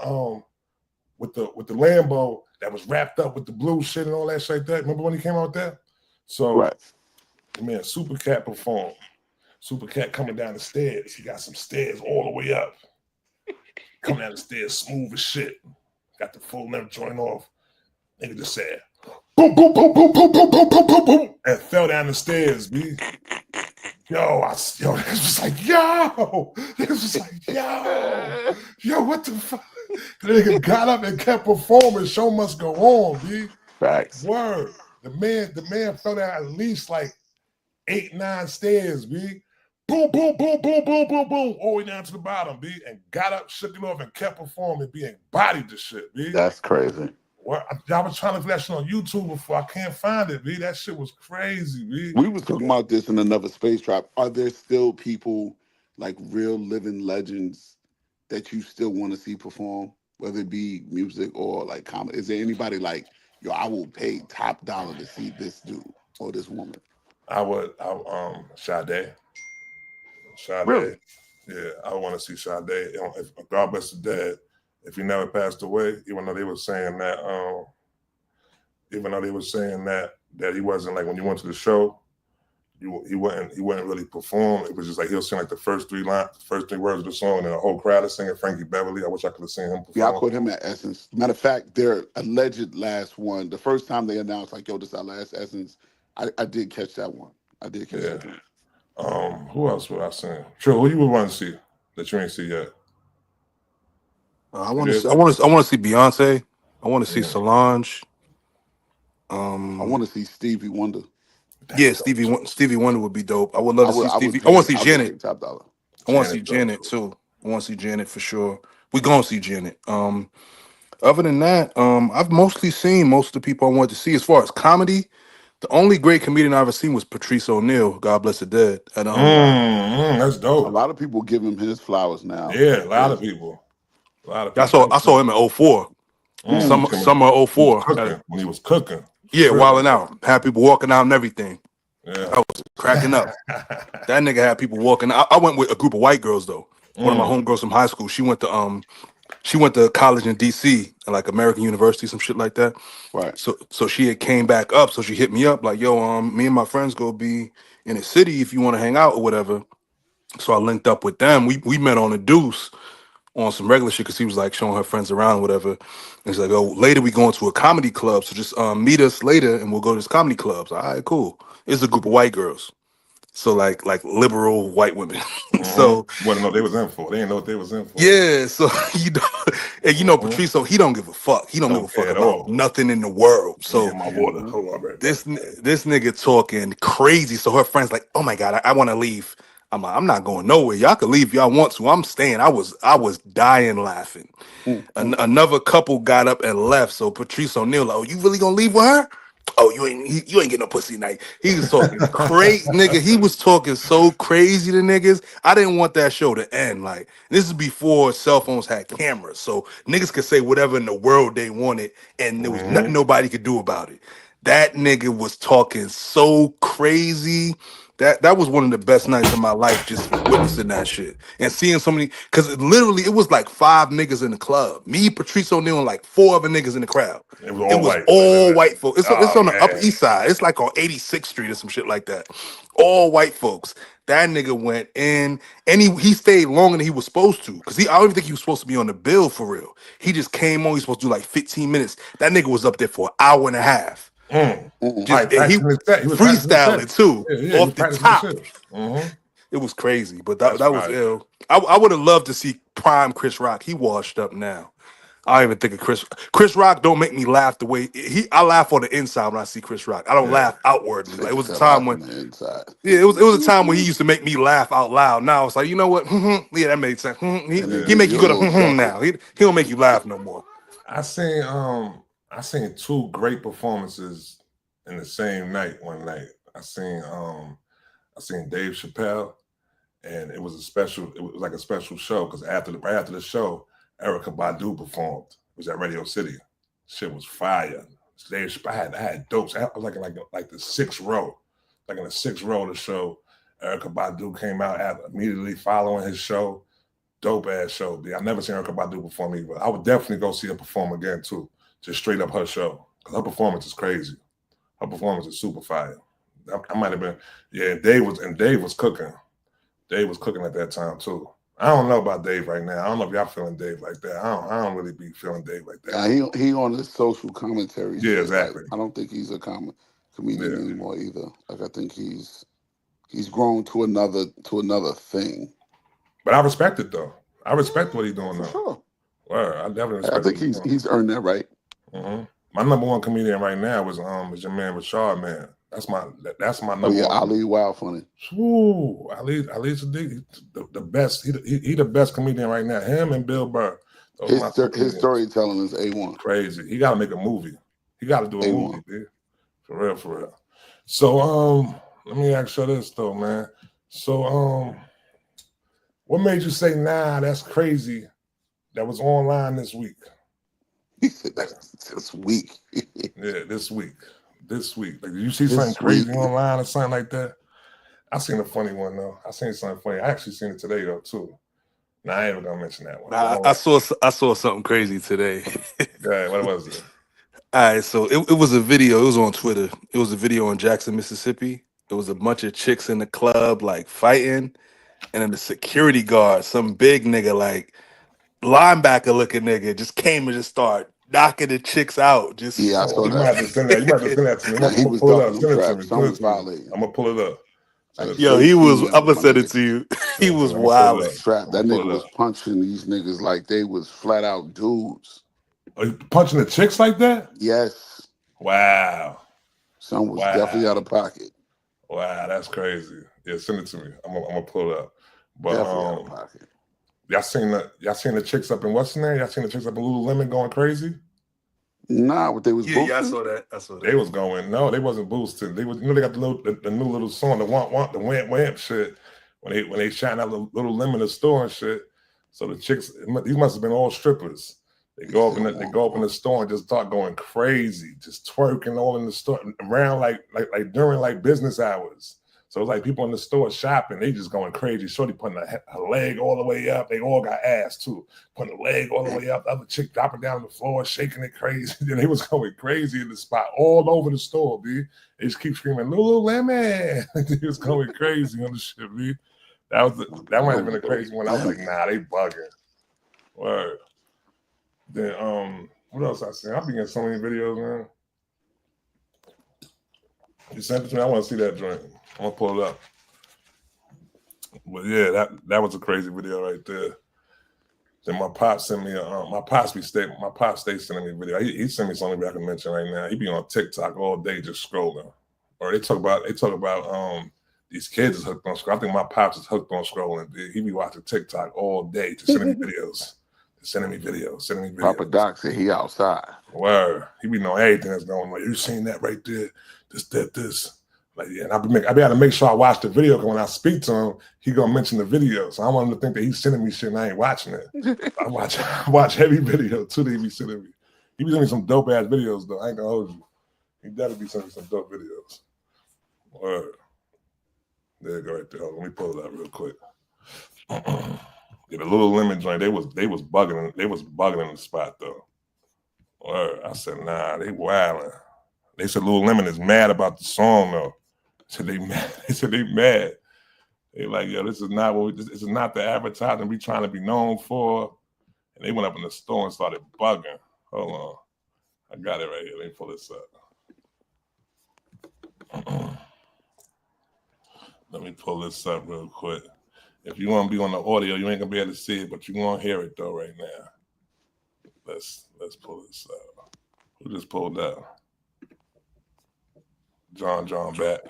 Lambo that was wrapped up with the blue shit and all that shit like that. Remember when he came out there? So man, Super Cat performed. Super Cat coming down the stairs. He got some stairs all the way up. Coming down the stairs, smooth as shit. Got the full length joint off. Nigga just said, boom, boom, boom, boom, boom, boom, boom, boom, boom, boom, and fell down the stairs, B. It was like, yo. It was like, yo, what the fuck? The nigga got up and kept performing. Show must go on, B. Facts. Word. The man fell down at least like 8, 9 stairs, B. Boom, boom, boom, boom, boom, boom, boom, all the way down to the bottom, B. And got up, shook it off, and kept performing, B. And bodied the shit, B. That's crazy. I was trying to look that shit on YouTube before. I can't find it, B. That shit was crazy, B. We was talking about this in another space trap. Are there still people, like real living legends, that you still want to see perform, whether it be music or like comedy? Is there anybody like, yo, I will pay top dollar to see this dude or this woman? Sade. Really? Yeah, I want to see Sade. If God bless the dead, if he never passed away, even though they were saying that, that he wasn't like when you went to the show, he wouldn't really perform. It was just like he'll sing like the first three words of the song, and then the whole crowd is singing Frankie Beverly. I wish I could have seen him perform. Yeah, I caught him at Essence. Matter of fact, their alleged last one, the first time they announced like, yo, this is our last Essence, I did catch that one. I did catch that one. Who else would I sing? Trill, who you would want to see that you ain't see yet? I want to see Beyonce. I want to see Solange. I want to see Stevie Wonder. Stevie Wonder would be dope. I would love to see Stevie. I want to see Janet. Top dollar. I want to see Janet too. I want to see Janet for sure. We gonna see Janet. Other than that, I've mostly seen most of the people I wanted to see. As far as comedy, the only great comedian I ever seen was Patrice O'Neal. God bless the dead. And, that's dope. A lot of people give him his flowers now. Yeah, a lot of people. I saw him in 04. Summer 04. When he was cooking. Yeah, wilding out. Had people walking out and everything. Yeah. I was cracking up. That nigga had people walking out. I went with a group of white girls though. One of my homegirls from high school. She went to college in DC, like American University, some shit like that. Right. So she had came back up. So she hit me up like, yo, me and my friends go be in the city if you want to hang out or whatever. So I linked up with them. We met on the Deuce on some regular shit because he was like showing her friends around or whatever. And he's like, oh, later we going to a comedy club. So just meet us later and we'll go to this comedy club. So, all right, cool. It's a group of white girls. So like liberal white women. So what they was in for. They didn't know what they was in for. Yeah, so Patrice, so he don't give a fuck. He don't give a fuck about nothing in the world. So my water. Hold on, this nigga talking crazy. So her friend's like, oh my God, I want to leave. I'm like, I'm not going nowhere. Y'all can leave if y'all want to. I'm staying. I was dying laughing. Another couple got up and left. So Patrice O'Neal, like, oh, you really gonna leave with her? Oh, you ain't getting no pussy tonight. He was talking crazy, nigga. He was talking so crazy to niggas. I didn't want that show to end. Like, this is before cell phones had cameras, so niggas could say whatever in the world they wanted, and there was nothing nobody could do about it. That nigga was talking so crazy. That was one of the best nights of my life, just witnessing that shit and seeing so many. Because it was like 5 niggas in the club. Me, Patrice O'Neal, and like 4 other niggas in the crowd. It was all white folks. It's on the Upper East Side. It's like on 86th Street or some shit like that. All white folks. That nigga went in, and he stayed longer than he was supposed to. Because I don't even think he was supposed to be on the bill for real. He just came on. He was supposed to do like 15 minutes. That nigga was up there for an hour and a half. He was freestyling too, off the top. It was crazy, but That's that was right. ill. I would have loved to see prime Chris Rock. He washed up now. I don't even think of Chris Rock. Don't make me laugh the way I laugh on the inside when I see Chris Rock. I don't Yeah. laugh outwardly. Like, it Nigga was a said time laugh when on the inside. yeah, it was a time when he used to make me laugh out loud. Now it's like, you know what? Yeah, that made sense. He And then he give make you you a go to little chuckle. now. He don't make you laugh no more. I seen two great performances in the same night one night. I seen Dave Chappelle, and it was like a special show because right after the show, Erykah Badu performed. It was at Radio City. Shit was fire. Dave Chappelle, I had dopes. I was like the sixth row. Like in the sixth row of the show, Erykah Badu came out immediately following his show. Dope ass show, dude. I've never seen Erykah Badu perform either. I would definitely go see her perform again too. Just straight up her show. Because her performance is crazy. Her performance is super fire. I might have been, yeah, Dave was cooking. Dave was cooking at that time too. I don't know about Dave right now. I don't know if y'all feeling Dave like that. I don't really be feeling Dave like that. He on the social commentary. Yeah, shit. exactly. Like, I don't think he's a comedian Yeah. anymore either. Like, I think he's grown to another thing. But I respect it though. I respect what he's doing For now. sure. Well, I definitely respect I think what he's doing. he's earned that right. Mm-hmm. My number one comedian right now is your man Rashad, man. That's my number Oh yeah, one. Ali Wild funny. Ooh, Ali Sadiq, the best. He the best comedian right now. Him and Bill Burr. His storytelling is A1. Crazy. He got to make a movie. He got to do a A1. movie, dude. For real. So let me ask you this though, man. So what made you say, nah, that's crazy? That was online this week. He said that's this week. Yeah, this week. Like, did you see This something crazy week. online or something like that? I seen a funny one though. I seen something funny. I actually seen it today though too. Now I ain't even gonna mention that one. I saw something crazy today. Yeah, what was it? All right, so it was a video. It was on Twitter. It was a video in Jackson, Mississippi. It was a bunch of chicks in the club like fighting, and then the security guard, some big nigga, like linebacker looking nigga, just came and just started knocking the chicks out. Just Yeah, I saw You might have that. to send that. You might have to send that to me. Now, I'm he gonna was pull it up. ducking Send them it to traps. me. Some was violating. I'm gonna pull it up. Like, Send it yo, to me. he was. I'm gonna my send it nigga. to you. He Send it to was me. I'm gonna pull wild. it up. Trap. That I'm gonna nigga pull it was up. punching these niggas like they was flat out dudes. Are you punching the chicks like that? Yes. Wow. Some was definitely out of pocket. Wow, that's crazy. Yeah, send it to me. I'm gonna pull it up. But Definitely out of pocket. y'all seen the chicks up in what's the name? Y'all seen the chicks up in Lululemon going crazy? Nah, what they was Yeah, boosting? I saw that. I saw that. They was going, no, they wasn't boosting. They was, they got the new little song, the wamp shit. When they shine out the little lemon store and shit. So the chicks, these must have been all strippers. They go up in the store and just start going crazy, just twerking all in the store around like during like business hours. So it's like people in the store shopping, they just going crazy. Shorty putting her leg all the way up. They all got ass too. Putting the leg all the way up. The other chick dropping down on the floor, shaking it crazy. Then they was going crazy in the spot all over the store, B. They just keep screaming, Lululemon. They was going crazy on the shit, B. That might have been a crazy one. I was like, nah, they bugging. Word. Then what else I seen? I be getting so many videos, man. You sent it to me. I want to see that joint. I'm gonna pull it up. But yeah, that was a crazy video right there. Then my pop sent me my pop stay sending me a video. He sent me something I can mention right now. He be on TikTok all day just scrolling. Or they talk about these kids is hooked on scrolling. I think my pops is hooked on scrolling. Dude. He be watching TikTok all day, just sending me videos. Sending me videos. Papa Doc said he outside. Word. He be knowing everything that's going on. You seen that right there? This. Like, yeah, and I be able to make sure I watch the video, because when I speak to him, he gonna mention the video. So I want him to think that he's sending me shit and I ain't watching it. I watch every video too that he be sending me. He be sending me some dope ass videos though. I ain't gonna hold you. He definitely be sending me some dope videos. Word. There you go right there. Hold on, let me pull it up real quick. Yeah, the Lululemon joint, they was bugging. They was bugging in the spot though. Word. I said, nah, they wilding. They said Lululemon is mad about the song though. They said they mad. They like, yo, this is not the advertising we trying to be known for. And they went up in the store and started bugging. Hold on. I got it right here. Let me pull this up. Let me pull this up real quick. If you want to be on the audio, you ain't gonna be able to see it, but you gonna hear it though right now. Let's pull this up. Who just pulled up? John back.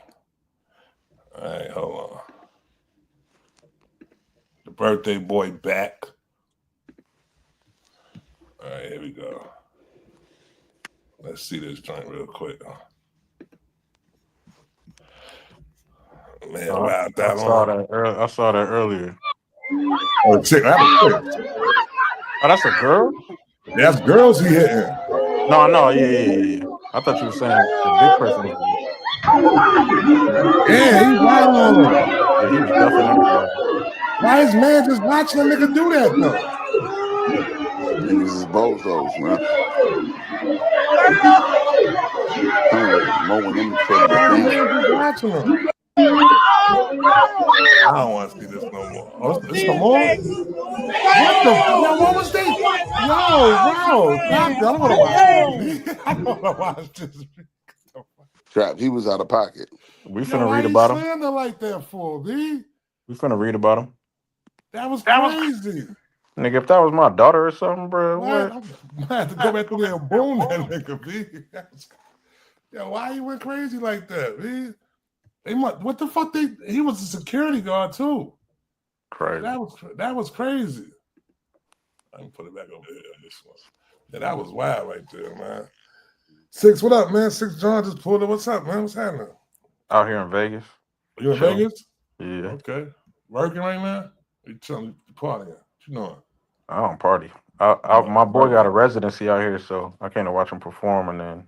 All right, hold on. The birthday boy back. All right, here we go. Let's see this joint real quick. Man, wow, I saw that earlier. Oh, chick, that's a chick. Oh, that's a girl? That's girls he hitting. No, yeah. I thought you were saying the big person was. Yeah, he wild on him. Yeah, he was duffing everybody. Why is man just watching a nigga do that though? Niggas is bozos, man. Mowing them trucks Why is down. man just watching him? I don't want to see this no more. Oh, it's no more? What the fuck? Yo, what was that? Yo, bro. Stop. I don't want to watch this. I don't want to watch this. Trap, he was out of pocket. We finna read about him. Slander like that for, B? We finna read about him. That was crazy. Nigga, if that was my daughter or something, bro, what? I'm gonna have to go back through there and boom that nigga, B. Yo, why he went crazy like that, B? What the fuck? He was a security guard too. Crazy. That was crazy. I can put it back over here on this one. Yeah, that was wild right there, man. Six, what up, man? Six John just pulled up. What's up, man? What's happening? Out here in Vegas. You in Vegas? Yeah. Okay. Working right now? You chilling, partying? What you doing? I don't party. My boy got a residency out here, so I came to watch him perform, and then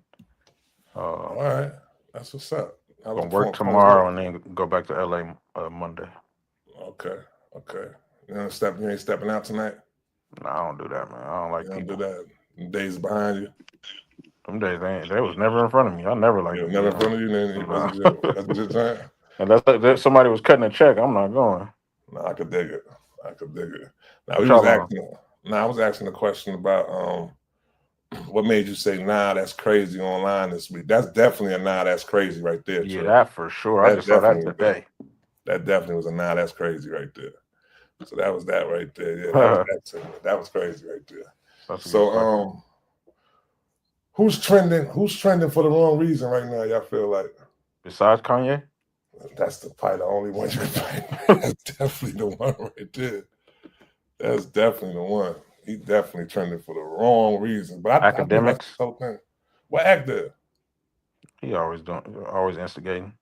all right, that's what's up. Gonna work tomorrow and then go back to LA Monday. Okay. You ain't stepping out tonight? No, I don't do that, man. I don't like people. Do that. Days behind you. Them days they was never in front of me. I never liked them. Never in front of you, then it wasn't your time. Unless somebody was cutting a check, I'm not going. No, I could dig it. Now I was asking a question about what made you say, nah, that's crazy online this week. That's definitely a nah, that's crazy right there. Yeah, that for sure. I just saw that today. That definitely was a nah, that's crazy right there. So that was that right there. Yeah, that was crazy right there. So who's trending for the wrong reason right now, y'all feel like? Besides Kanye? That's probably the only one you can find. That's definitely the one right there. That's definitely the one. He definitely trending for the wrong reason. But academics. What actor? He always instigating.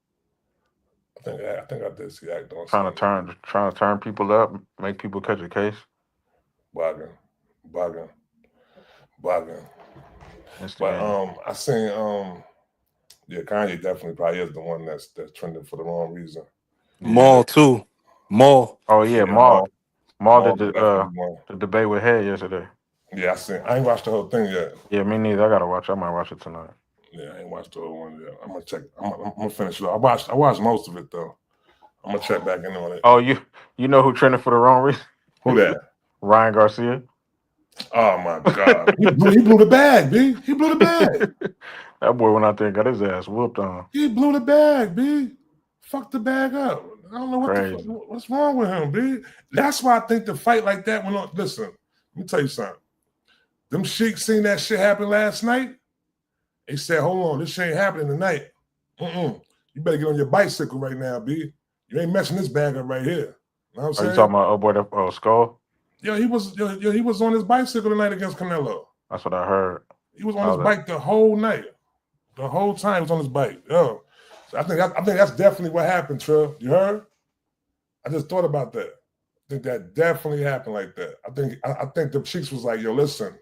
I think I did see actor. Trying to turn people up, make people catch a case. Bugging. But I seen Kanye definitely probably is the one that's trending for the wrong reason. Maul too. Maul. Oh yeah, Maul. Maul did the debate with Head yesterday. Yeah, I ain't watched the whole thing yet. Yeah, me neither. I gotta watch. I might watch it tonight. Yeah, I ain't watched the whole one yet. I'm gonna check. I'm gonna finish it. I watched most of it though. I'm gonna check back in on it. Oh, you know who trended for the wrong reason? Who that? Ryan Garcia. Oh my God, he blew the bag, B. He blew the bag. That boy went out there and got his ass whooped on. He blew the bag, B. Fucked the bag up. I don't know what's wrong with him, B. That's why I think the fight like that went on. Listen, let me tell you something. Them sheiks seen that shit happen last night. They said, hold on, this shit ain't happening tonight. You better get on your bicycle right now, B. You ain't messing this bag up right here. You know what I'm saying? You talking about Skull? Yo, he was on his bicycle tonight against Canelo. That's what I heard. He was on his bike the whole night. The whole time he was on his bike. Yo. So I think that's definitely what happened, Trill. You heard? I just thought about that. I think that definitely happened like that. I think the chicks was like, yo, listen,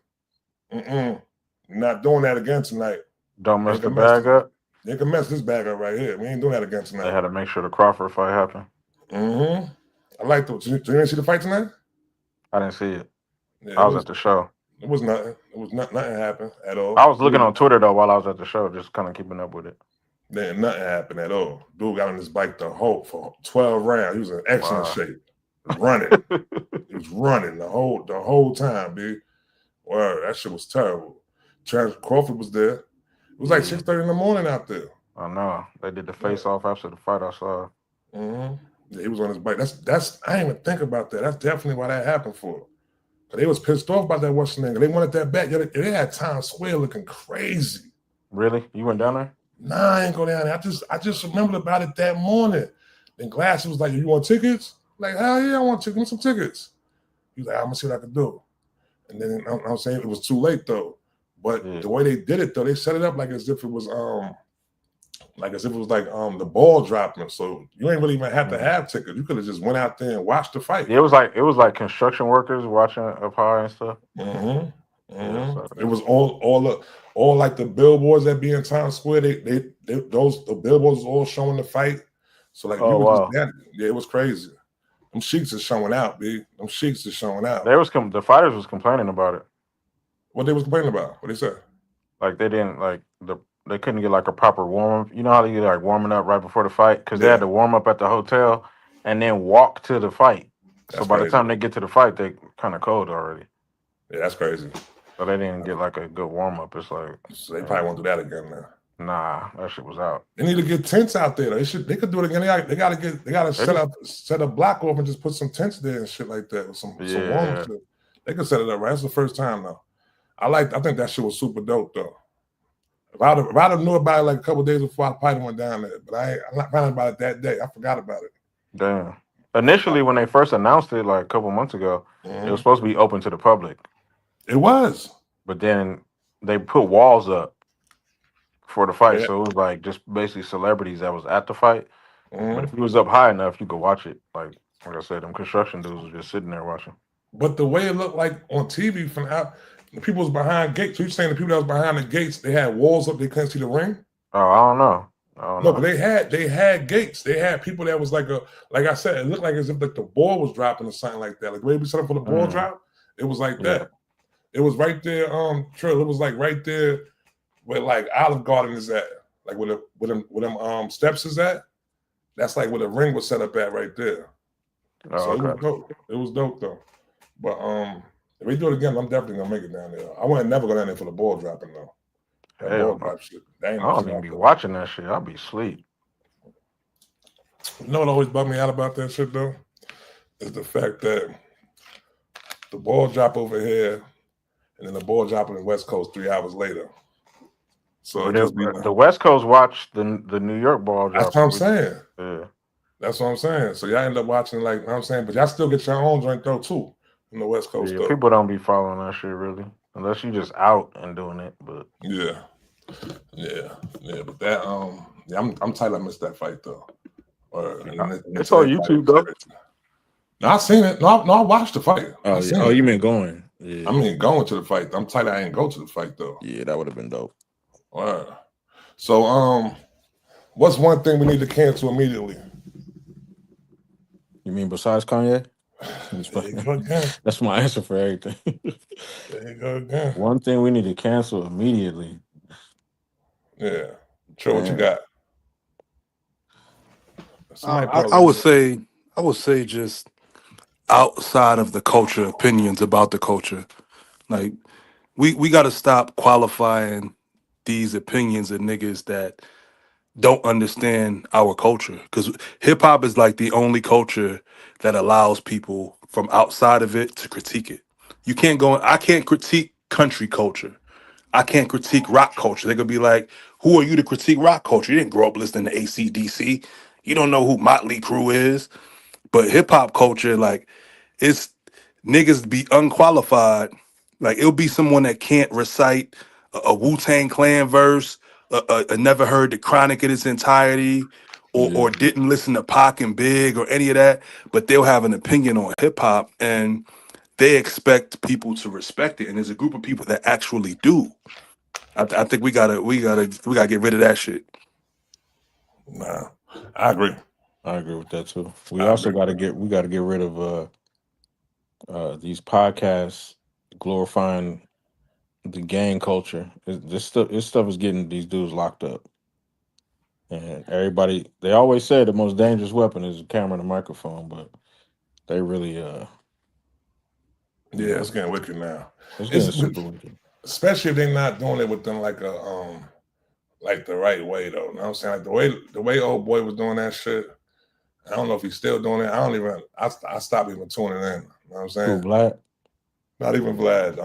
you're not doing that again tonight. Don't mess the bag up. They can mess this bag up right here. We ain't doing that again tonight. They had to make sure the Crawford fight happened. I like those. You didn't see the fight tonight? I didn't see it. Yeah, I was at the show. It was nothing. It was nothing happened at all. I was looking on Twitter though while I was at the show, just kind of keeping up with it. Then nothing happened at all. Dude got on his bike for 12 rounds. He was in excellent shape. Running. He was running the whole time, B. Word, that shit was terrible. Charles Crawford was there. It was like 6:30 in the morning out there. I know. They did the face off after the fight I saw. Yeah, he was on his bike. That's I didn't even think about that. That's definitely why that happened for him. But they was pissed off about that Western nigga. They wanted that back. They had Times Square looking crazy. Really? You went down there? Nah, I ain't go down there. I just remembered about it that morning. Then Glass was like, "You want tickets?" Like, hell yeah, I want tickets. Give me some tickets. He was like, "I'm gonna see what I can do." And then I'm saying it was too late though. But the way they did it though, they set it up like as if it was the ball dropping. So you ain't really even have to have tickets. You could have just went out there and watched the fight. Yeah, it was like construction workers watching up high and stuff. Yeah, so it was all like the billboards that be in Times Square. The billboards was all showing the fight. So like it was crazy. Them sheiks is showing out, B. Them sheiks is showing out. The fighters was complaining about it. What they was complaining about? What they said? Like they didn't they couldn't get like a proper warm up. You know how they get like warming up right before the fight? Because they had to warm up at the hotel and then walk to the fight. So by the time they get to the fight, they kind of cold already. Yeah, that's crazy. So they didn't get like a good warm up. It's like so they probably won't do that again now. Nah, that shit was out. They need to get tents out there. They could do it again. They gotta set a block off and just put some tents there and shit like that with some warm shit. They could set it up right. That's the first time though. I think that shit was super dope though. If I'd have knew about it like a couple of days before, I probably went down there. But I'm not finding about it that day. I forgot about it. Damn. Initially, when they first announced it like a couple months ago, it was supposed to be open to the public. It was. But then they put walls up for the fight. So it was like just basically celebrities that was at the fight. But if it was up high enough, you could watch it. Like I said, them construction dudes was just sitting there watching. But the way it looked like on TV from out, the people was behind gates. So you're saying the people that was behind the gates, they had walls up, they couldn't see the ring? Oh, I don't know. No, but they had gates. They had people that was like I said, it looked like as if like the ball was dropping or something like that. Like the way we set up for the ball drop, it was like that. It was right there, Trill. It was like right there where like Olive Garden is at, like where them steps is at. That's like where the ring was set up at right there. So it was dope. It was dope though. But if we do it again, I'm definitely gonna make it down there. I want to never go down there for the ball dropping though. That ball drop shit. I don't even be watching that shit. I'll be asleep. You know what always bugged me out about that shit though? Is the fact that the ball drop over here and then the ball drop on the West Coast 3 hours later. So the West Coast watched the New York ball drop. That's what I'm saying. Yeah. That's what I'm saying. So y'all end up watching like, you know what I'm saying, but y'all still get your own joint though too in the West Coast. Yeah, people don't be following that shit really, unless you just out and doing it. But yeah. But that I'm tight. I missed that fight though. It's on YouTube though. No, I seen it. No, I watched the fight. Oh, you mean going? Yeah. I mean going to the fight. I'm tight. I ain't go to the fight though. Yeah, that would have been dope. All right. So what's one thing we need to cancel immediately? You mean besides Kanye? That's my answer for everything. There you go again. One thing we need to cancel immediately. Yeah. Sure, what you got? I would say just outside of the culture, opinions about the culture. Like we got to stop qualifying these opinions of niggas that don't understand our culture, because hip hop is like the only culture that allows people from outside of it to critique it. You can't go. I can't critique country culture. I can't critique rock culture. They're gonna be like, "Who are you to critique rock culture? You didn't grow up listening to AC/DC. You don't know who Motley Crue is." But hip hop culture, like, it's niggas be unqualified. Like, it'll be someone that can't recite a Wu-Tang Clan verse, never heard the Chronic in its entirety, or didn't listen to Pac and Big or any of that, but they'll have an opinion on hip hop and they expect people to respect it. And there's a group of people that actually do. I think we gotta get rid of that shit. Nah, I agree. I agree with that too. We also got to get rid of these podcasts glorifying the gang culture. This stuff is getting these dudes locked up. And everybody, they always say the most dangerous weapon is a camera and a microphone, but they really it's getting wicked now. It's getting super wicked. Especially if they're not doing it within like like the right way though. You know what I'm saying? Like the way old boy was doing that shit, I don't know if he's still doing it. I stopped even tuning in. You know what I'm Who, saying? Vlad? Not even Vlad.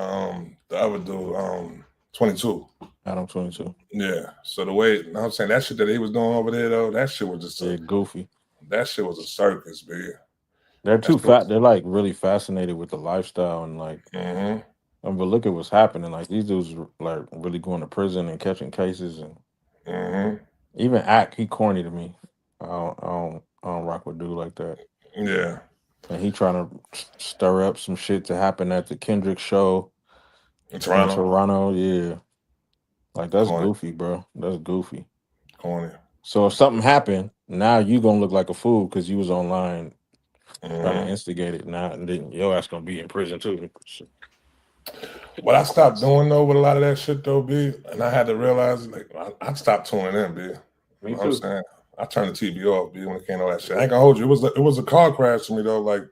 The other dude, 22. Adam 22. Yeah. So the way, you know what I'm saying, that shit that he was doing over there though, that shit was just Yeah, goofy. that shit was a circus, man. They're too That's fat. They're like really fascinated with the lifestyle and like. But look at what's happening. Like these dudes like really going to prison and catching cases and even Act. He corny to me. I don't rock with dude like that. Yeah. And he trying to stir up some shit to happen at the Kendrick show in Toronto. Yeah. Like that's Corny. goofy, bro. That's goofy. Corny. So if something happened, now you gonna look like a fool because you was online trying to instigate it. Now then your ass gonna be in prison too. What I stopped doing though with a lot of that shit though, B, and I had to realize like I stopped tuning in, B. Me you know too. what I'm saying? I turned the TV off, B, when it came to that shit. I ain't gonna hold you. It was a car crash for me though. Like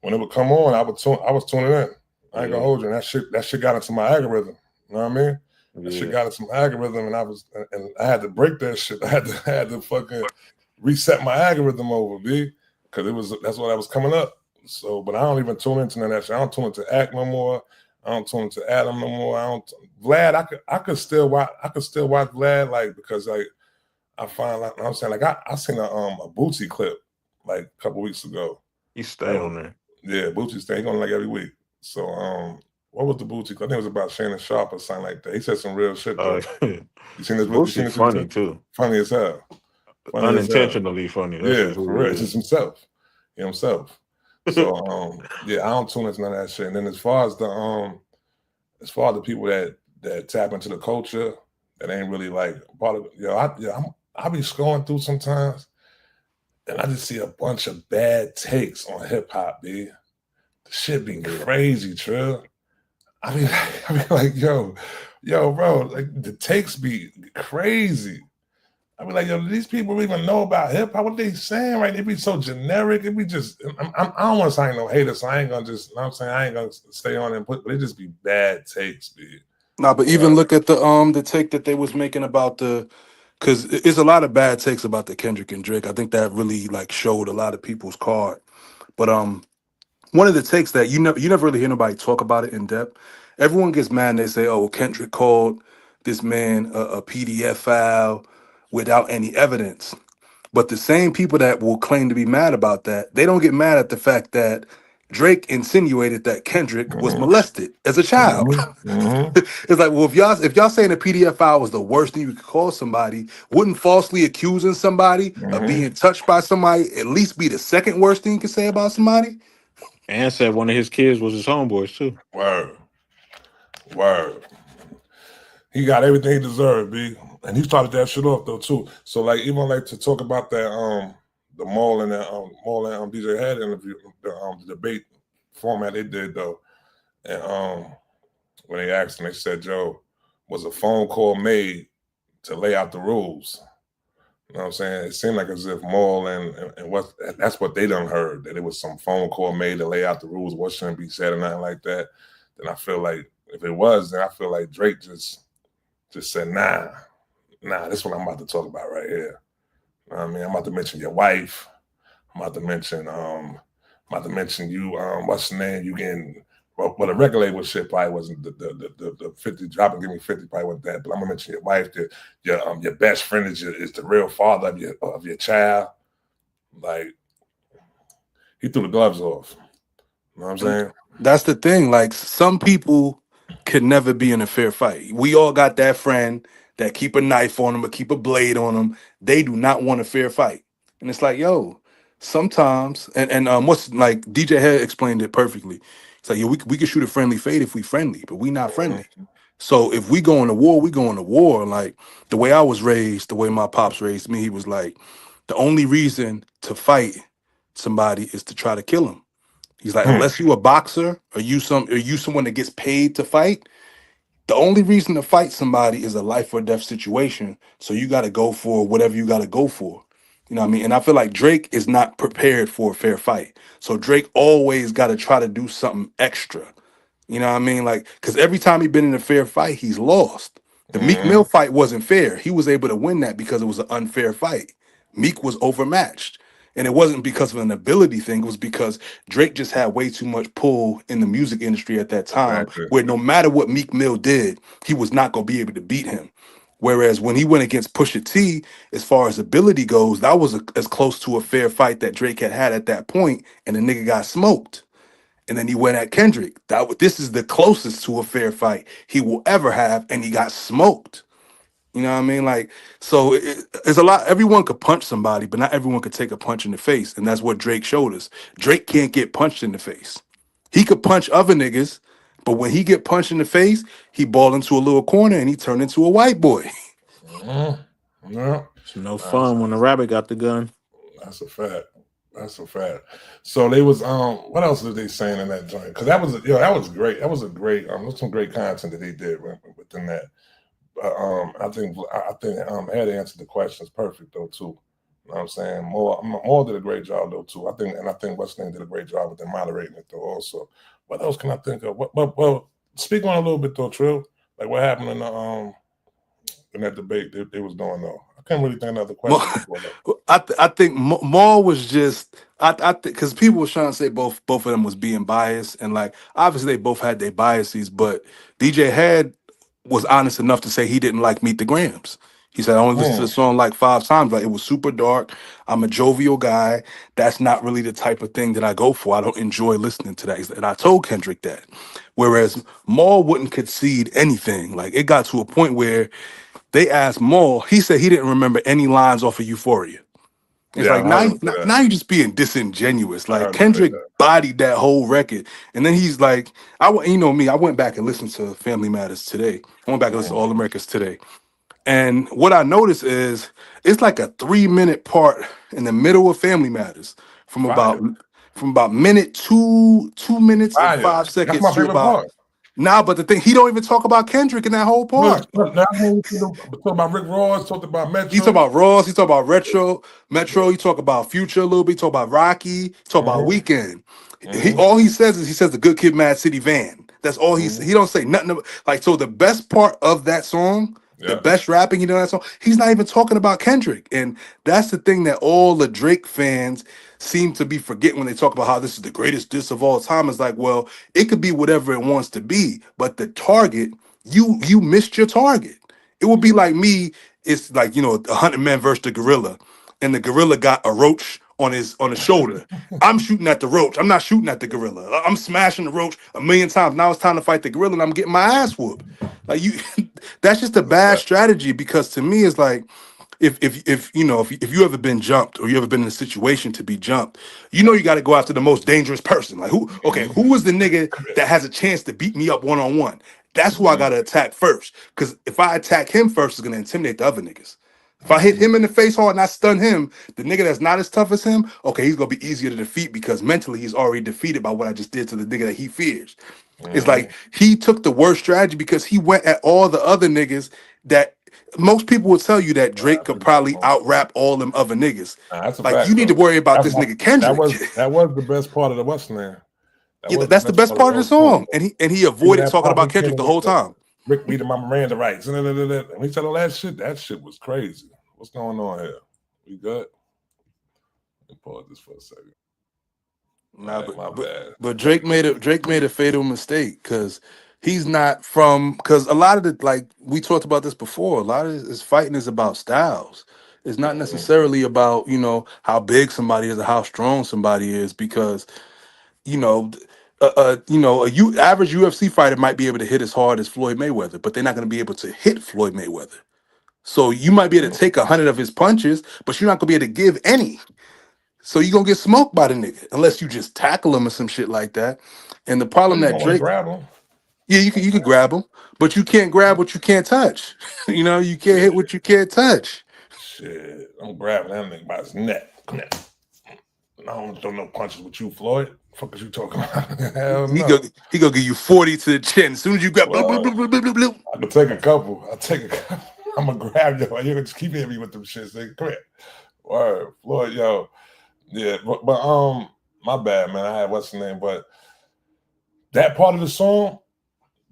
when it would come on, I was tuning in. I ain't gonna hold you. And that shit got into my algorithm. You know what I mean? That shit got into my algorithm, and I had to break that shit. I had to fucking reset my algorithm over, B, because that's what I was coming up. So, but I don't even tune into none of that shit. I don't tune into Act no more. I don't tune into Adam no more. Vlad. I could still watch Vlad, like, because like I find like I'm saying, like I seen a Bootsy clip like a couple weeks ago. He stay on there. Yeah, Bootsy stay. He going like every week. So what was the Bootsy clip? I think it was about Shannon Sharp or something like that. He said some real shit though. You seen this? Bootsy funny too. Funny as hell. Unintentionally funny. Yeah, for real. It's just himself. Himself. So yeah, I don't tune into none of that shit. And then as far as the people that tap into the culture that ain't really like part of I be scrolling through sometimes and I just see a bunch of bad takes on hip hop, B. The shit be crazy, Trill. I mean like, yo, bro, like the takes be crazy. I mean, like, yo, do these people even know about hip hop? What they saying, right? It be so generic. It be just, I don't want to say no haters, so I ain't gonna just, you know what I'm saying, I ain't gonna stay on and put, but it just be bad takes, B. Nah, but even look at the take that they was making about because it's a lot of bad takes about the Kendrick and Drake. I think that really like showed a lot of people's card. But one of the takes that you never really hear nobody talk about it in depth. Everyone gets mad and they say, "Oh, Kendrick called this man a PDF file without any evidence." But the same people that will claim to be mad about that, they don't get mad at the fact that Drake insinuated that Kendrick was molested as a child. It's like, well, if y'all saying a PDF file was the worst thing you could call somebody, wouldn't falsely accusing somebody of being touched by somebody at least be the second worst thing you could say about somebody? And said one of his kids was his homeboys too. Word. He got everything he deserved, B. And he started that shit off though too. So like even like to talk about that the Maul and DJ Head interview, the debate format they did though. And when they asked him, they said, "Joe, was a phone call made to lay out the rules?" You know what I'm saying? It seemed like as if Maul and that's what they done heard, that it was some phone call made to lay out the rules, what shouldn't be said or nothing like that. Then I feel like if it was, then I feel like Drake just said, nah, this is what I'm about to talk about right here. You know what I mean? I'm about to mention your wife. I'm about to mention you, what's the name? You getting, well, the record label shit probably wasn't the 50 drop and give me 50 probably wasn't that, but I'm gonna mention your wife, your best friend is the real father of your child. Like he threw the gloves off. You know what I'm saying? That's the thing. Like some people could never be in a fair fight. We all got that friend that keep a knife on them or keep a blade on them. They do not want a fair fight. And it's like, yo, sometimes, and what's like DJ Head explained it perfectly. It's like, yo, we can shoot a friendly fade if we friendly, but we not friendly. So if we go into war, we go into war. Like the way I was raised, the way my pops raised me, he was like, the only reason to fight somebody is to try to kill him. He's like, unless you a boxer or you someone that gets paid to fight, the only reason to fight somebody is a life or death situation. So you got to go for whatever you got to go for. You know what I mean? And I feel like Drake is not prepared for a fair fight. So Drake always got to try to do something extra. You know what I mean? Like, because every time he's been in a fair fight, he's lost. The Meek Mill fight wasn't fair. He was able to win that because it was an unfair fight. Meek was overmatched. And it wasn't because of an ability thing. It was because Drake just had way too much pull in the music industry at that time, Exactly. where no matter what Meek Mill did, he was not going to be able to beat him. Whereas when he went against Pusha T, as far as ability goes, that was as close to a fair fight that Drake had at that point, and the nigga got smoked. And then he went at Kendrick. This is the closest to a fair fight he will ever have, and he got smoked. You know what I mean? Like, so it's a lot. Everyone could punch somebody, but not everyone could take a punch in the face. And that's what Drake showed us. Drake can't get punched in the face. He could punch other niggas, but when he get punched in the face, he balled into a little corner and he turned into a white boy. Yeah. It's no fun when the rabbit got the gun. That's a fact. That's a fact. So they was what else did they saying in that joint? Because that was that was great. That was a great there's some great content that they did within that. I think Ed answered the questions perfect though too. You know what I'm saying? More did a great job though too. I think West End did a great job with them moderating it though also. What else can I think of? Well, speak on a little bit though, Trill. Like what happened in that debate they was doing though. I can't really think of another question. I think Maul was just because people were trying to say both of them was being biased, and like obviously they both had their biases, but DJ Head was honest enough to say he didn't like Meet the Grams. He said I only listened to the song like 5 times. Like it was super dark. I'm a jovial guy. That's not really the type of thing that I go for. I don't enjoy listening to that. And I told Kendrick that. Whereas Maul wouldn't concede anything. Like it got to a point where they asked Maul, he said he didn't remember any lines off of Euphoria. It's like now you're just being disingenuous. Like Kendrick bodied that whole record, and then he's like, you know me, I went back and listened to Family Matters today. I went back and listened to All Americans today, and what I noticed is it's like a 3-minute part in the middle of Family Matters from about minute 2 minutes and 5 seconds That's my to about. part. Nah, but the thing, he don't even talk about Kendrick in that whole part. No, talk about Rick Ross, talked about Metro. He talk about Ross, he talk about Metro, he talk about Future a little bit, he talk about Rocky, talk about Weekend. All he says is the Good Kid, Mad City Van. That's all he don't say nothing like. So the best part of that song, the best rapping he done that song, he's not even talking about Kendrick. And that's the thing that all the Drake fans seem to be forgetting when they talk about how this is the greatest diss of all time. It's like, well, it could be whatever it wants to be, but the target, you missed your target. It would be like me, it's like, 100 men versus the gorilla, and the gorilla got a roach on his shoulder. I'm shooting at the roach. I'm not shooting at the gorilla. I'm smashing the roach 1,000,000 times. Now it's time to fight the gorilla, and I'm getting my ass whooped. Like that's just a bad strategy, because to me it's like, if you ever been jumped or you ever been in a situation to be jumped, you got to go after the most dangerous person. Like who is the nigga that has a chance to beat me up one-on-one? That's who I got to attack first. Because if I attack him first, it's going to intimidate the other niggas. If I hit him in the face hard and I stun him, the nigga that's not as tough as him, okay, he's going to be easier to defeat because mentally he's already defeated by what I just did to the nigga that he fears. It's like he took the worst strategy because he went at all the other niggas that most people will tell you that Drake could probably out-rap all them other niggas. That's a like fact, you need to worry about this nigga Kendrick. That was the best part of the West End. That's the best part of the song. And he avoided talking about Kendrick the whole time. Rick reading my Miranda rights. And we said all that shit. That shit was crazy. What's going on here? We good? Let me pause this for a second. Nah, but Drake made a fatal mistake because he's not because a lot of the, like we talked about this before, a lot of his fighting is about styles. It's not necessarily about, how big somebody is or how strong somebody is, because average UFC fighter might be able to hit as hard as Floyd Mayweather, but they're not going to be able to hit Floyd Mayweather. So you might be able to take 100 of his punches, but you're not going to be able to give any. So you're going to get smoked by the nigga unless you just tackle him or some shit like that. And the problem that Drake... grab him. Yeah, you can grab him, but you can't grab what you can't touch. You can't hit what you can't touch. Shit, I'm grabbing that nigga by his neck. Come here. I don't throw no punches with you, Floyd. The fuck is you talking about? Hell no. He gonna give you 40 to the chin. As soon as you grab, I can take a couple. I'm gonna grab you. You're gonna just keep hitting me with them shits. Come here. Word, Floyd, yo. Yeah, but my bad, man. I had what's the name, but that part of the song,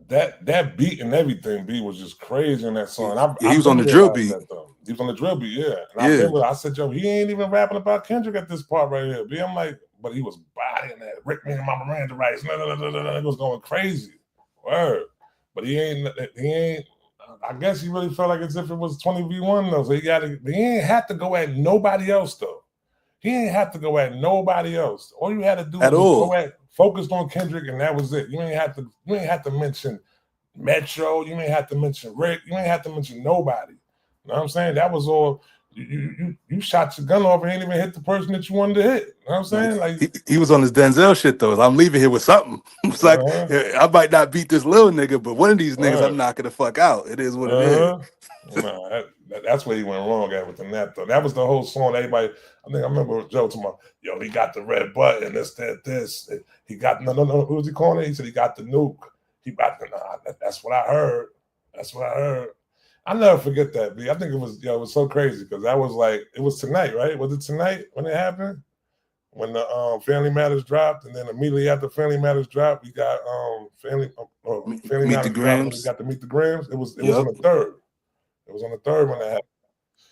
that beat and everything, B, was just crazy in that song. He I've was on been the drill realizing beat. that though. He was on the drill beat, yeah. And Yeah. I said, yo, he ain't even rapping about Kendrick at this part right here. B, I'm like, but he was bodying that Rick me and Mama Miranda rights. It was going crazy. Word. But he ain't. I guess he really felt like as if it was 20v1 though. So he ain't had to go at nobody else though. He ain't have to go at nobody else. All you had to do was focused on Kendrick, and that was it. You ain't have to mention Metro. You ain't have to mention Rick. You ain't have to mention nobody. You know what I'm saying? That was all. You shot your gun off and ain't even hit the person that you wanted to hit. You know what I'm saying? Like he was on his Denzel shit though. I'm leaving here with something. It's like I might not beat this little nigga, but one of these niggas I'm knocking the fuck out. It is what it is. No, that's where he went wrong at with that though. That was the whole song. Everybody, I remember Joe talking about, yo, he got the red button. This. He got no. What was he calling it? He said he got the nuke. He got the. That's what I heard. That's what I heard. I'll never forget that, B. I think it was so crazy because that was like, it was tonight, right? Was it tonight when it happened? When the Family Matters dropped, and then immediately after Family Matters dropped, we got Family Matters dropped. We got to Meet the Grams. It was on the 3rd. It was on the 3rd when that happened.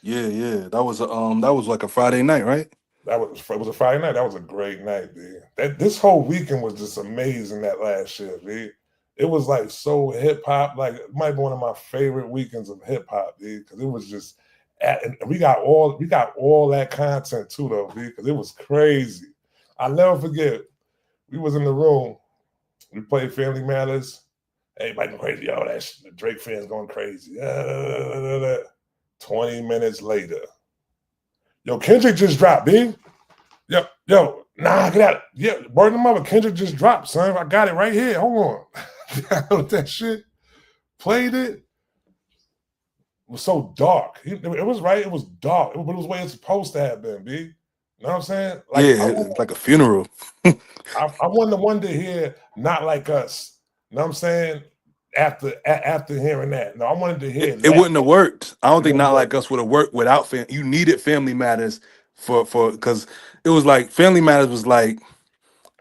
Yeah. That was like a Friday night, right? It was a Friday night. That was a great night, B. This whole weekend was just amazing. That last shit, B. It was like so hip hop. Like it might be one of my favorite weekends of hip hop, B. Because it was just, and we got all that content too, though, B. Because it was crazy. I'll never forget. We was in the room. We played Family Matters. Everybody going crazy. Yo, the Drake fans going crazy. 20 minutes later. Yo, Kendrick just dropped, B. Yo, nah, get out. Yeah, word of mother, Kendrick just dropped, son. I got it right here. Hold on. That shit. Played it. It was so dark. It was right. It was dark. But it was the way it's supposed to have been, B. You know what I'm saying? Like, it's like a funeral. I wanted the one to hear Not Like Us. You know what I'm saying? After hearing that. No, I wanted to hear it wouldn't have worked. I don't think Not Like Us would have worked without you needed Family Matters for because it was like Family Matters was like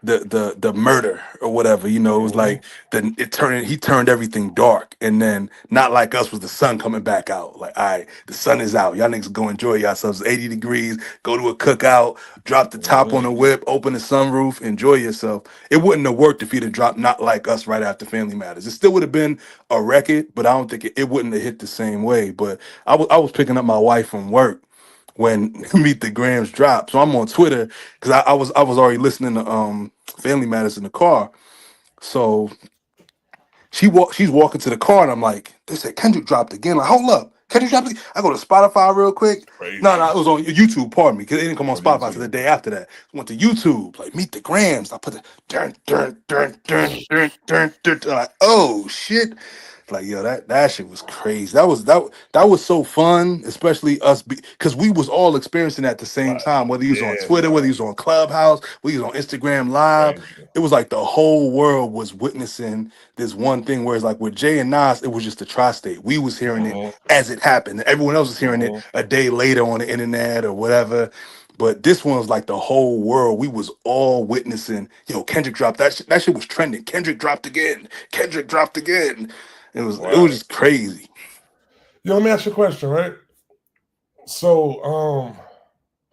the murder or whatever, you know. It was like he turned everything dark, and then Not Like Us was the sun coming back out. Like, all right, the sun is out. Y'all niggas go enjoy yourselves. 80 degrees, go to a cookout, drop the top on a whip, open the sunroof, enjoy yourself. It wouldn't have worked if he'd have dropped Not Like Us right after Family Matters. It still would have been a record, but I don't think it wouldn't have hit the same way. But I was picking up my wife from work when Meet the Grams dropped. So I'm on Twitter because I was already listening to Family Matters in the car. So she's walking to the car and I'm like, they said Kendrick dropped again. Like, hold up. Kendrick dropped again. I go to Spotify real quick. No, it was on YouTube, pardon me, because it didn't come on Spotify until the day after that. Went to YouTube, like Meet the Grams. I put the like, oh shit. Like, yo, that shit was crazy. That was so fun, especially us, because we was all experiencing that at the same time. Whether he was on Twitter, whether he was on Clubhouse, whether he was on Instagram Live, it was like the whole world was witnessing this one thing. Whereas, like with Jay and Nas, it was just the tri-state. We was hearing it as it happened. Everyone else was hearing it a day later on the internet or whatever. But this one was like the whole world. We was all witnessing. Yo, Kendrick dropped that shit. That shit was trending. Kendrick dropped again. Kendrick dropped again. It was just crazy. Yo, let me ask you a question, right? So,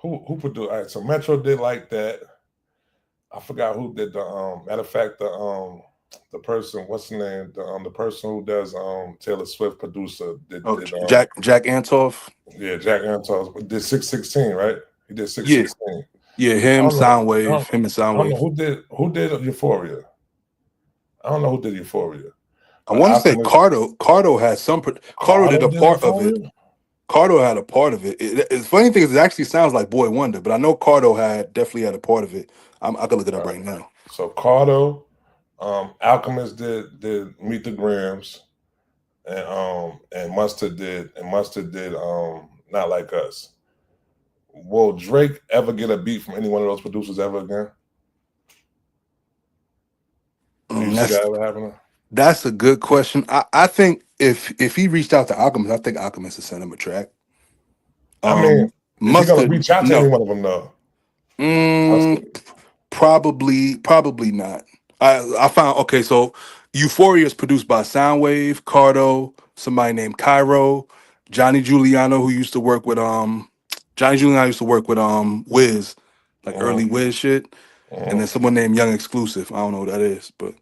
who produced? All right, so Metro did like that. I forgot who did the matter of fact, the person, what's the name? The person who does Taylor Swift producer did Jack Antoff. Yeah, Jack Antoff did 616, right? He did 616. Yeah, him and Soundwave. I don't know who did Euphoria. I don't know who did Euphoria. I want to say Cardo had some. Cardo did a part of it. Cardo had a part of it. It's funny thing is, it actually sounds like Boy Wonder, but I know Cardo definitely had a part of it. I can look it up right now. So Cardo, Alchemist did Meet the Grams, and Mustard did Not Like Us. Will Drake ever get a beat from any one of those producers ever again? Do you see that ever happening? That's a good question. I think if he reached out to Alchemist, I think Alchemist would send him a track. I mean, is he gonna reach out to any one of them though? Probably not. I found so Euphoria is produced by Soundwave, Cardo, somebody named Cairo, Johnny Giuliano, who used to work with Wiz, like early Wiz shit, and then someone named Young Exclusive. I don't know who that is, but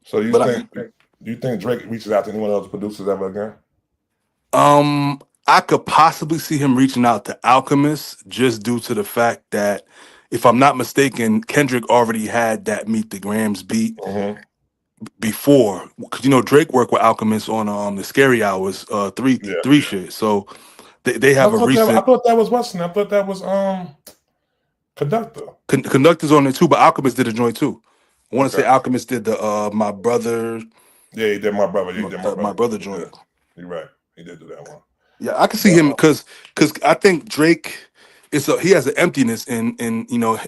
So do but you think Drake reaches out to anyone else producers ever again? I could possibly see him reaching out to Alchemist just due to the fact that, if I'm not mistaken, Kendrick already had that Meet the Grams beat before, because Drake worked with Alchemist on the Scary Hours three shit. So they have a recent. I thought that was Weston. I thought that was Conductor. Conductor's on it too, but Alchemist did a joint too. I want to say Alchemist did the My Brother. Yeah, he did My Brother. He did My Brother joint. Yeah. You're right. He did do that one. Yeah, I can see him because I think Drake he has an emptiness in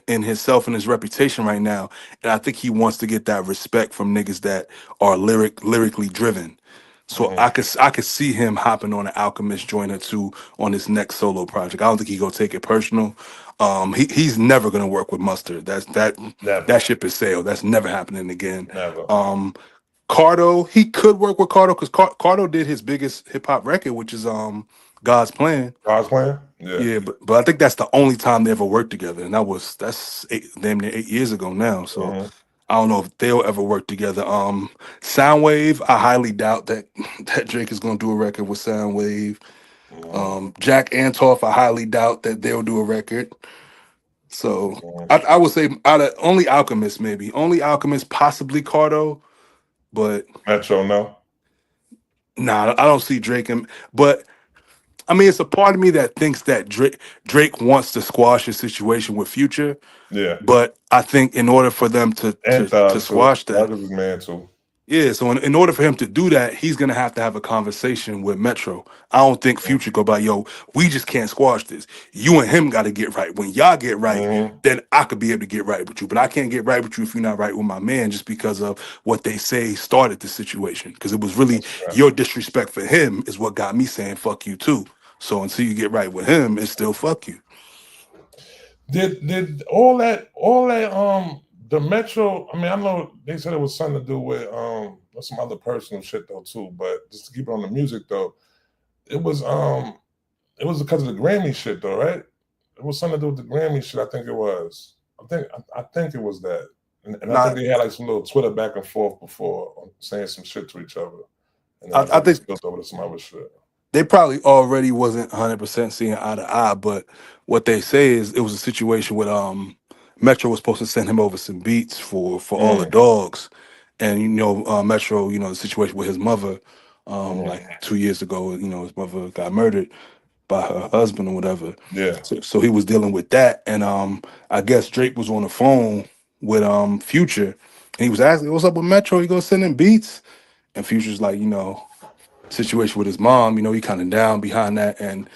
himself and his reputation right now, and I think he wants to get that respect from niggas that are lyrically driven. So I could see him hopping on an Alchemist joint or two on his next solo project. I don't think he gonna take it personal. He's never gonna work with Mustard. That ship is sailed. That's never happening again. Never. Cardo, he could work with Cardo because Cardo did his biggest hip hop record, which is God's Plan. God's Plan? Yeah, but I think that's the only time they ever worked together, and that's damn near 8 years ago now. So I don't know if they'll ever work together. Soundwave, I highly doubt that Drake is gonna do a record with Soundwave. Jack Antoff, I highly doubt that they'll do a record. So I would say out of only Alchemist, possibly Cardo. But Metro, no. Nah, I don't see Drake. But I mean, it's a part of me that thinks that Drake wants to squash his situation with Future. Yeah. But I think in order for them to squash that, his man too. Yeah, so in order for him to do that, he's gonna have to have a conversation with Metro. I don't think Future go by, yo, we just can't squash this. You and him got to get right. When y'all get right, then I could be able to get right with you. But I can't get right with you if you're not right with my man, just because of what they say started the situation. Because it was really your disrespect for him is what got me saying fuck you too. So until you get right with him, it's still fuck you. Did all that the Metro, I mean, I know they said it was something to do with some other personal shit though too, but just to keep it on the music though, it was because of the Grammy shit though, right? It was something to do with the Grammy shit, I think it was. I think it was that. And I think they had like some little Twitter back and forth before saying some shit to each other. And I think spilled over to some other shit. They probably already wasn't 100% seeing eye to eye, but what they say is it was a situation with Metro was supposed to send him over some beats for all the dogs, and Metro, the situation with his mother, like 2 years ago, his mother got murdered by her husband or whatever. Yeah. So he was dealing with that, and I guess Drake was on the phone with Future, and he was asking, "What's up with Metro? You gonna send him beats?" And Future's like, situation with his mom, he kind of down behind that, and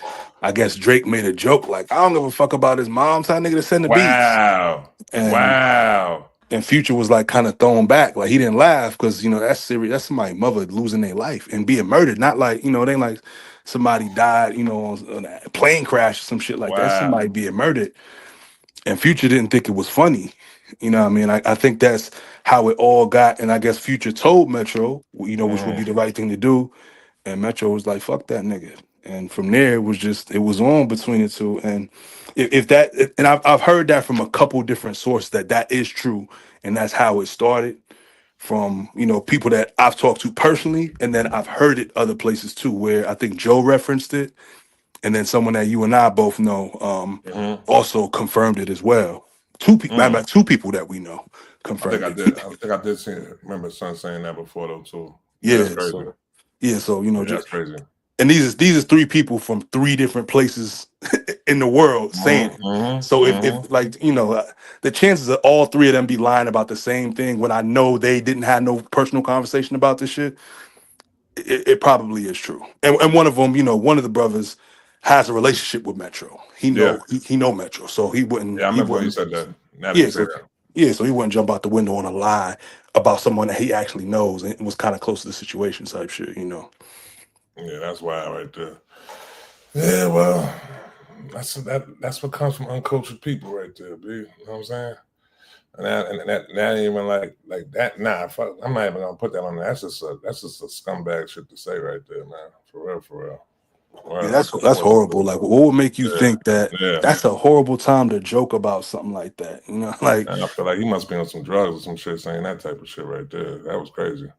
I guess Drake made a joke like, "I don't give a fuck about his mom, tell that nigga to send the beats." And Future was like kind of thrown back, like he didn't laugh because that's serious. That's somebody's mother losing their life and being murdered, not like it ain't like somebody died, on a plane crash or some shit like that. Somebody being murdered, and Future didn't think it was funny. What I mean? I think that's how it all got, and I guess Future told Metro, which would be the right thing to do. And Metro was like, "Fuck that nigga," and from there it was on between the two. And if that, and I've heard that from a couple different sources that is true, and that's how it started from people that I've talked to personally, and then I've heard it other places too, where I think Joe referenced it, and then someone that you and I both know also confirmed it as well. Two people that we know confirmed. I think I did remember son saying that before though too. Yeah, that's crazy. So That's crazy. And these are three people from three different places in the world saying it. So if like the chances of all three of them be lying about the same thing when I know they didn't have no personal conversation about this shit, it probably is true. And one of them, one of the brothers has a relationship with Metro. He know Metro, so he wouldn't. Yeah, I remember when you said that. So he wouldn't jump out the window on a lie about someone that he actually knows and was kind of close to the situation type shit, Yeah, that's wild right there. Yeah, well, that's what comes from uncultured people right there, B. You know what I'm saying? And that ain't even like that. Nah, fuck, I'm not even gonna put that on there. That's just a scumbag shit to say right there, man. For real, for real. Yeah, Word. that's horrible. Like, what would make you Yeah, think that yeah. that's a horrible time to joke about something like that? You know, like, And I feel like he must be on some drugs or some shit saying that type of shit right there. That was crazy.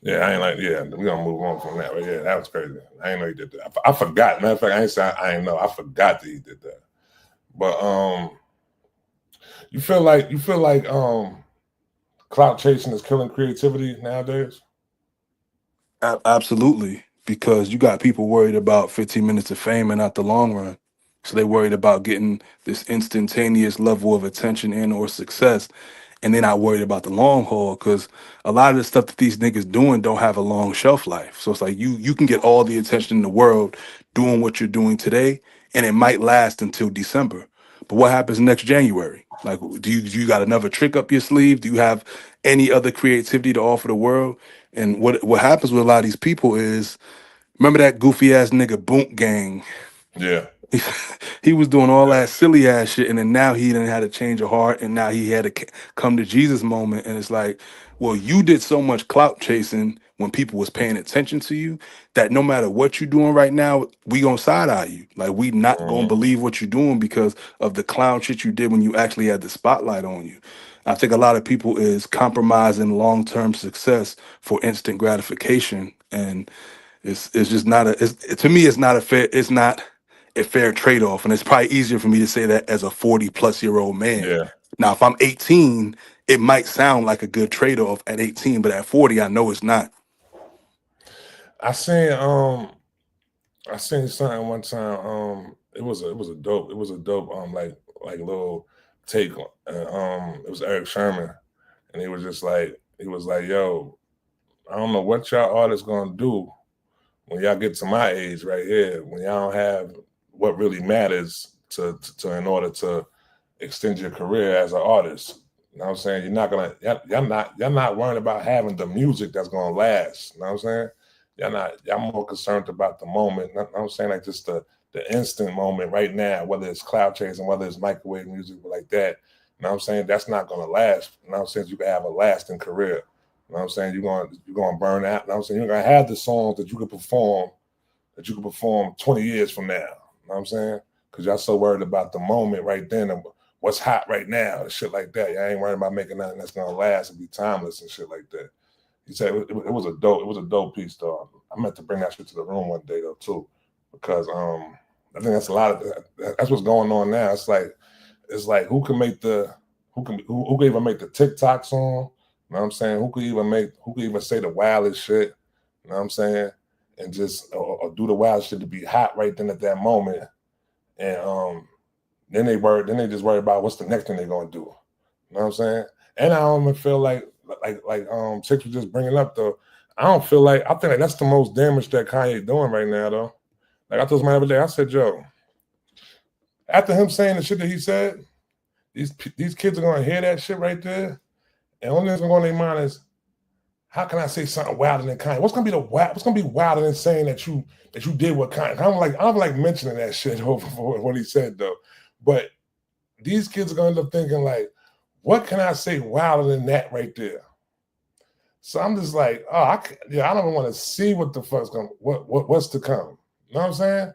Yeah, I ain't like, yeah, we're gonna move on from that. But yeah, that was crazy. I ain't know he did that. I forgot. Matter of fact, I ain't say I ain't know. I forgot that he did that. But you feel like clout chasing is killing creativity nowadays? absolutely, because you got people worried about 15 minutes of fame and not the long run. So they're worried about getting this instantaneous level of attention and or success, and they're not worried about the long haul because a lot of the stuff that these niggas doing don't have a long shelf life. So it's like you can get all the attention in the world doing what you're doing today, and it might last until December. But what happens next January? Like, do you got another trick up your sleeve? Do you have any other creativity to offer the world? And what happens with a lot of these people is, remember that goofy ass nigga Boont Gang? Yeah. He was doing all that silly ass shit, and then now he didn't had a change of heart, and now he had a come to Jesus moment. And it's like, well, you did so much clout chasing when people was paying attention to you that no matter what you're doing right now, we gonna side eye you. Like, we not gonna believe what you're doing because of the clown shit you did when you actually had the spotlight on you. I think a lot of people is compromising long term success for instant gratification, and it's just not to me it's not a fair trade off, and it's probably easier for me to say that as a 40-plus-year-old man. Yeah. Now, if I'm 18, it might sound like a good trade off at 18, but at 40, I know it's not. I seen something one time. It was a dope like little take on it was Eric Sherman, and he was like, yo, I don't know what y'all artists gonna do when y'all get to my age right here, when y'all don't have what really matters to in order to extend your career as an artist. You know what I'm saying? You're not gonna y'all not worrying about having the music that's gonna last. You know what I'm saying? Y'all more concerned about the moment. You know what I'm saying? Like just the instant moment right now, whether it's cloud chasing, whether it's microwave music like that. You know what I'm saying? That's not gonna last. You know what I'm saying? You can have a lasting career. You know what I'm saying? You're going to burn out. You know what I'm saying? You're going to have the songs that you could perform 20 years from now. You know what I'm saying? Because y'all so worried about the moment right then and what's hot right now and shit like that. Y'all ain't worried about making nothing that's going to last and be timeless and shit like that. He said it was a dope piece though. I meant to bring that shit to the room one day though too, because I think that's a lot of that's what's going on now. It's like who can even make the TikTok song? You know what I'm saying? Who could even say the wildest shit? You know what I'm saying? And just or do the wild shit to be hot right then at that moment. And then they just worry about what's the next thing they're gonna do. You know what I'm saying? And I don't even feel like Chicks was just bringing up though. I think like that's the most damage that Kanye doing right now though. Like I told somebody the other day, I said, yo, after him saying the shit that he said, these kids are gonna hear that shit right there. And only thing that's going to their mind is, how can I say something wilder than Kanye? What's gonna be wilder than saying that you did what Kanye? I don't like mentioning that shit over what he said though. But these kids are gonna end up thinking like, what can I say wilder than that right there? So I'm just like, I don't even want to see what the fuck's what's to come. You know what I'm saying?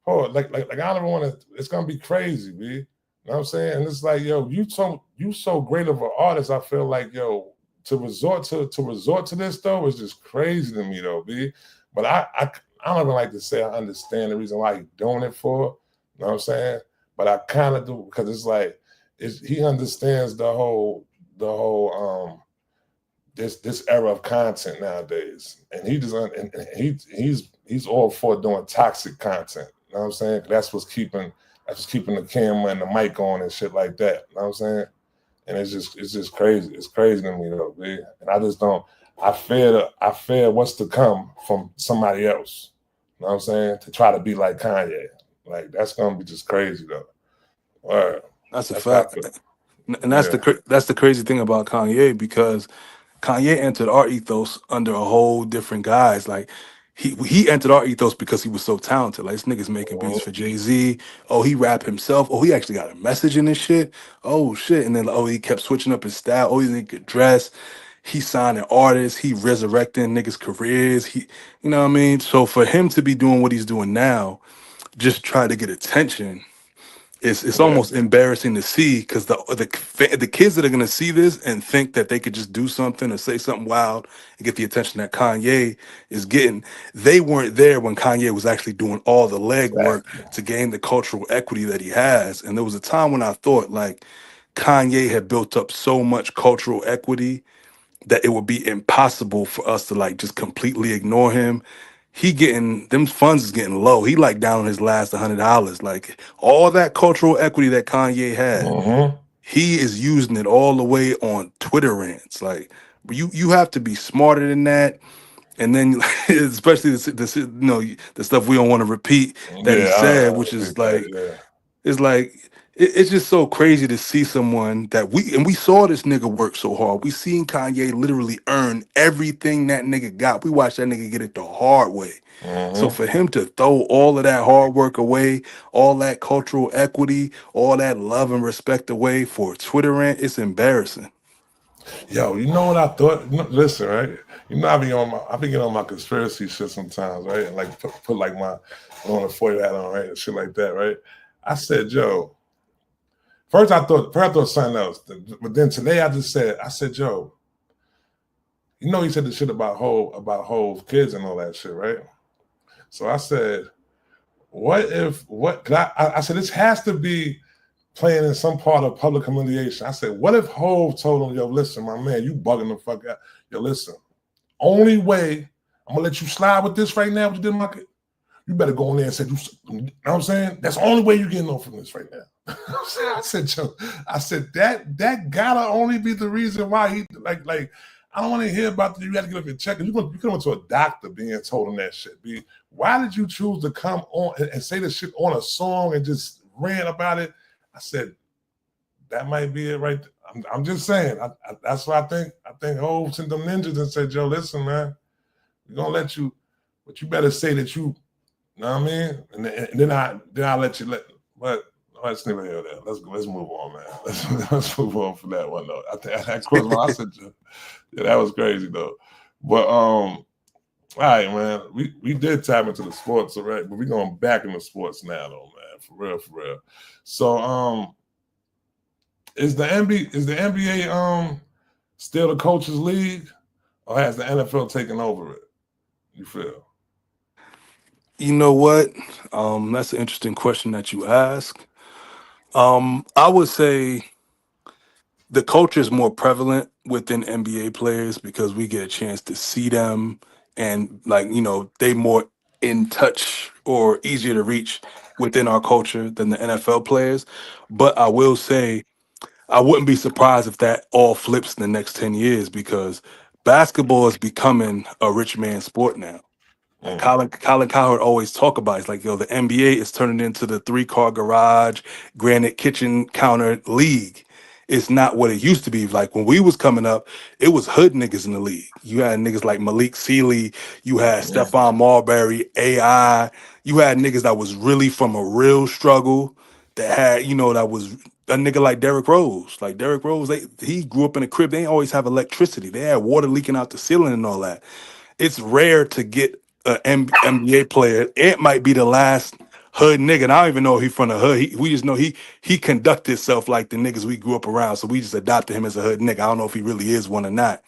Oh, like I don't even want to. It's gonna be crazy, B. You know what I'm saying? And it's like, yo, you so great of an artist. I feel like, yo, to resort to this though is just crazy to me though, B. But I don't even like to say I understand the reason why he's doing it for. You know what I'm saying? But I kind of do, because it's like he understands the whole this era of content nowadays, and he's all for doing toxic content. You know what I'm saying? That's what's keeping the camera and the mic on and shit like that. You know what I'm saying? And it's just crazy. It's crazy to me though, man. And I just don't. I fear what's to come from somebody else. You know what I'm saying? To try to be like Kanye. Like that's gonna be just crazy though. That's a fact. And that's the crazy thing about Kanye, because Kanye entered our ethos under a whole different guise. Like he entered our ethos because he was so talented. Like this nigga's making beats for Jay-Z. Oh, he rap himself. Oh, he actually got a message in this shit. Oh shit. And then he kept switching up his style. Oh, he could dress. He signing artists. He resurrecting niggas' careers. You know what I mean? So for him to be doing what he's doing now, just try to get attention. It's Yeah. almost embarrassing to see because the kids that are gonna see this and think that they could just do something or say something wild and get the attention that Kanye is getting, they weren't there when Kanye was actually doing all the legwork Exactly. to gain the cultural equity that he has. And there was a time when I thought like Kanye had built up so much cultural equity that it would be impossible for us to like just completely ignore him. He getting them funds is getting low. He like down on his last $100. Like all that cultural equity that Kanye had, Mm-hmm. he is using it all the way on Twitter rants. Like you have to be smarter than that. And then especially the stuff we don't want to repeat that he Yeah, said, I which repeat is that. like Yeah. it's like it's just so crazy to see someone that we saw this nigga work so hard. We seen Kanye literally earn everything that nigga got. We watched that nigga get it the hard way. So Mm-hmm. for him to throw all of that hard work away, all that cultural equity, all that love and respect away for a Twitter rant, it's embarrassing. Yo, you know what I thought? Listen, right? You know, I be getting on my conspiracy shit sometimes, right? And like put like my on the foil hat on, right? And shit like that, right? I said, Joe. First I thought something else, but then today I said, Joe. You know, he said the shit about Hove's kids and all that shit, right? So I said, I said this has to be playing in some part of public humiliation. I said, what if Hove told him, yo, listen, my man, you bugging the fuck out. Yo, listen, only way I'm gonna let you slide with this right now, what you did, Market, you better go in there and say, you know what I'm saying? That's the only way you're getting off from this right now. I said, Joe, that gotta only be the reason why he like I don't want to hear about you got to get up and check. You could have went to a doctor being told him that shit. Why did you choose to come on and say this shit on a song and just rant about it? I said, that might be it right there. I'm just saying. That's what I think. I think Hov sent them ninjas and said, Joe, listen, man, we're going to let you, but you better say that you know what I mean? And then I'll let you but let's never hear that. Let's move on, man. Let's move on from that one though. I think that crossed my I said, yeah, that was crazy though. But all right, man. We did tap into the sports, all right, but we're going back into sports now though, man. For real. So is the NBA still the coaches league, or has the NFL taken over it? You feel? You know what? That's an interesting question that you ask. I would say the culture is more prevalent within NBA players because we get a chance to see them and they more in touch or easier to reach within our culture than the NFL players. But I will say I wouldn't be surprised if that all flips in the next 10 years because basketball is becoming a rich man sport now. Like Colin Cowherd always talk about it. It's like, yo, the NBA is turning into the 3-car garage, granite kitchen counter league. It's not what it used to be. Like when we was coming up, it was hood niggas in the league. You had niggas like Malik Sealy, you had Stephon Marbury, AI. You had niggas that was really from a real struggle that had, that was a nigga like Derrick Rose. Like Derrick Rose, he grew up in a crib. They ain't always have electricity. They had water leaking out the ceiling and all that. It's rare to get an NBA player. It might be the last hood nigga. And I don't even know if he from the hood. We just know he conducted himself like the niggas we grew up around. So we just adopted him as a hood nigga. I don't know if he really is one or not.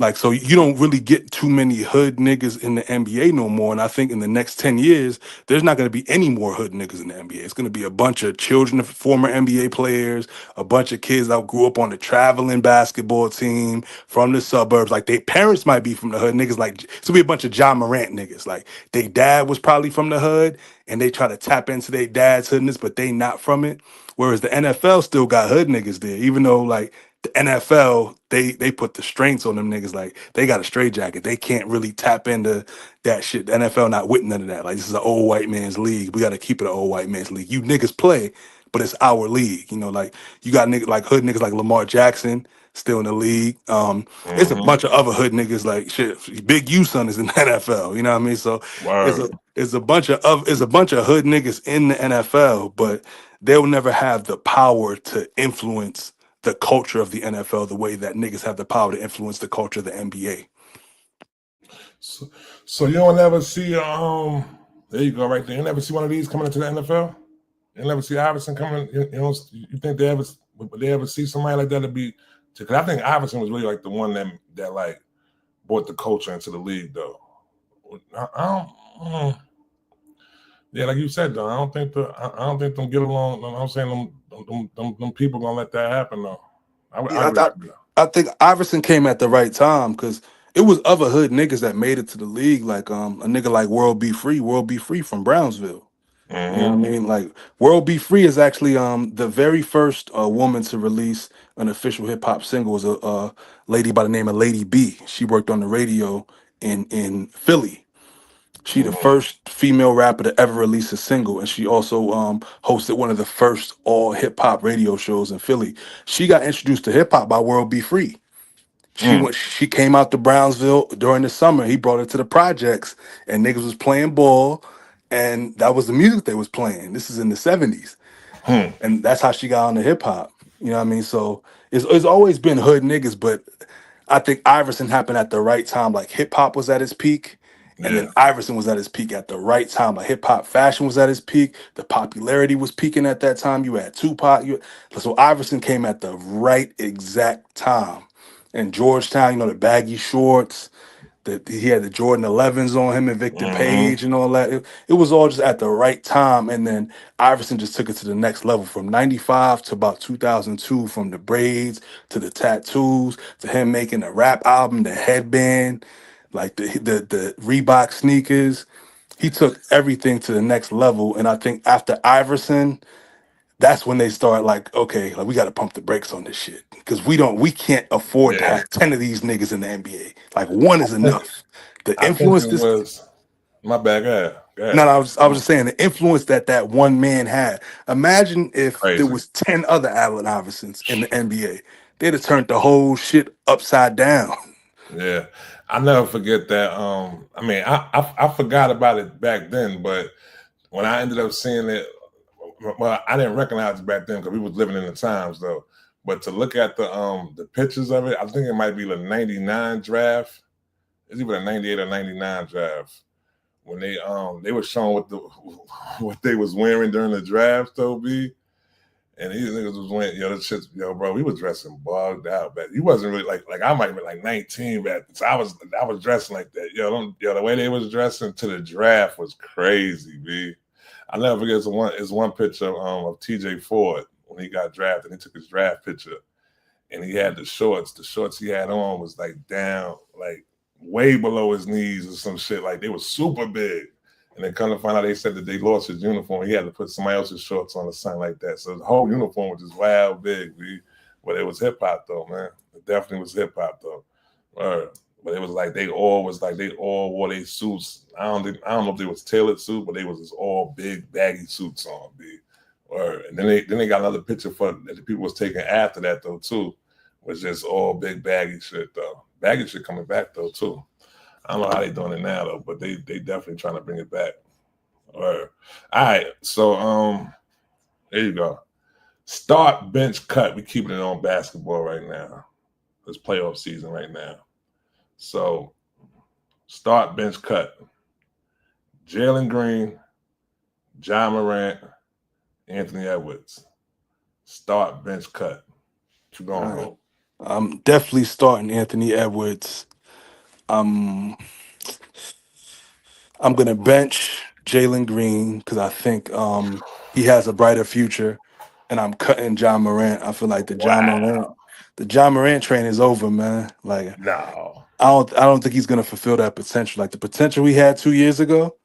Like, so you don't really get too many hood niggas in the NBA no more. And I think in the next 10 years, there's not going to be any more hood niggas in the NBA. It's going to be a bunch of children of former NBA players, a bunch of kids that grew up on the traveling basketball team from the suburbs. Like, their parents might be from the hood. Niggas like, it's going to be a bunch of John Morant niggas. Like, their dad was probably from the hood, and they try to tap into their dad's hoodness, but they not from it. Whereas the NFL still got hood niggas there, even though, like, the NFL, they put the strengths on them niggas. Like they got a straight jacket. They can't really tap into that shit. The NFL not with none of that. Like this is an old white man's league. We got to keep it an old white man's league. You niggas play, but it's our league. Like you got niggas like hood niggas like Lamar Jackson. still in the league. It's a bunch of other hood niggas like shit. Big U son is in the NFL. You know what I mean? So Word. it's a bunch of hood niggas in the NFL, but they'll never have the power to influence the culture of the NFL the way that niggas have the power to influence the culture of the NBA. So you don't ever see there you go right there. You never see one of these coming into the NFL? You never see Iverson coming, you think they ever see somebody like that to be, because I think Iverson was really like the one that like brought the culture into the league though. I don't yeah, like you said though, I don't think them get along. I'm saying them people gonna let that happen though. I think Iverson came at the right time because it was other hood niggas that made it to the league, like a nigga like World Be Free from Brownsville. You know what I mean? Like World Be Free is actually the very first woman to release an official hip hop single was a lady by the name of Lady B. She worked on the radio in Philly. She the first female rapper to ever release a single, and she also hosted one of the first all hip hop radio shows in Philly. She got introduced to hip hop by World Be Free. She came out to Brownsville during the summer. He brought her to the projects, and niggas was playing ball, and that was the music they was playing. This is in the 70s, and that's how she got into hip hop. You know what I mean? So it's always been hood niggas, but I think Iverson happened at the right time. Like hip hop was at its peak. And then Iverson was at his peak at the right time. Like hip hop fashion was at its peak. The popularity was peaking at that time. You had Tupac. So Iverson came at the right exact time. And Georgetown, the baggy shorts, he had the Jordan 11s on him and Victor Page and all that. It was all just at the right time. And then Iverson just took it to the next level from 95 to about 2002, from the braids to the tattoos to him making a rap album, the headband, like the Reebok sneakers. He took everything to the next level. And I think after Iverson, that's when they start like, okay, like we got to pump the brakes on this shit because we can't afford to have 10 of these niggas in the NBA. Like one is enough. The influence I think it was my bad. Go ahead. No, I was just saying the influence that one man had. Imagine if there was 10 other Allen Iversons in the NBA. They'd have turned the whole shit upside down. Yeah, I never forget that. I mean, I forgot about it back then, but when I ended up seeing it, well, I didn't recognize it back then because we was living in the times though. But to look at the pictures of it, I think it might be the '99 draft. It's either a '98 or '99 draft when they were showing what they was wearing during the draft though, B. And these niggas was wearing, the shit, bro, we was dressing bugged out, but he wasn't really like I might have been like 19 back then. So I was dressing like that. The way they was dressing to the draft was crazy, B. I'll never forget it's one picture of TJ Ford when he got drafted. He took his draft picture and he had the shorts. The shorts he had on was like down, like way below his knees or some shit. Like they were super big. And then come to find out, they said that they lost his uniform. He had to put somebody else's shorts on or something like that. So the whole uniform was just wild big, but it was hip hop though, man. It definitely was hip hop though. But it was like they all wore their suits. I don't know if they was tailored suits, but they was just all big baggy suits on, B. And then they got another picture that the people was taking after that though too, was just all big baggy shit though. Baggy shit coming back though too. I don't know how they doing it now though, but they definitely trying to bring it back. All right, so there you go. Start, bench, cut. We keeping it on basketball right now. It's playoff season right now. So start, bench, cut. Jalen Green, John Morant, Anthony Edwards. Start, bench, cut. What you going for? I'm definitely starting Anthony Edwards. I'm gonna bench Jalen Green because I think he has a brighter future, and I'm cutting John Morant. I feel like the John Morant train is over, man. Like no, I don't think he's gonna fulfill that potential. Like the potential he had 2 years ago,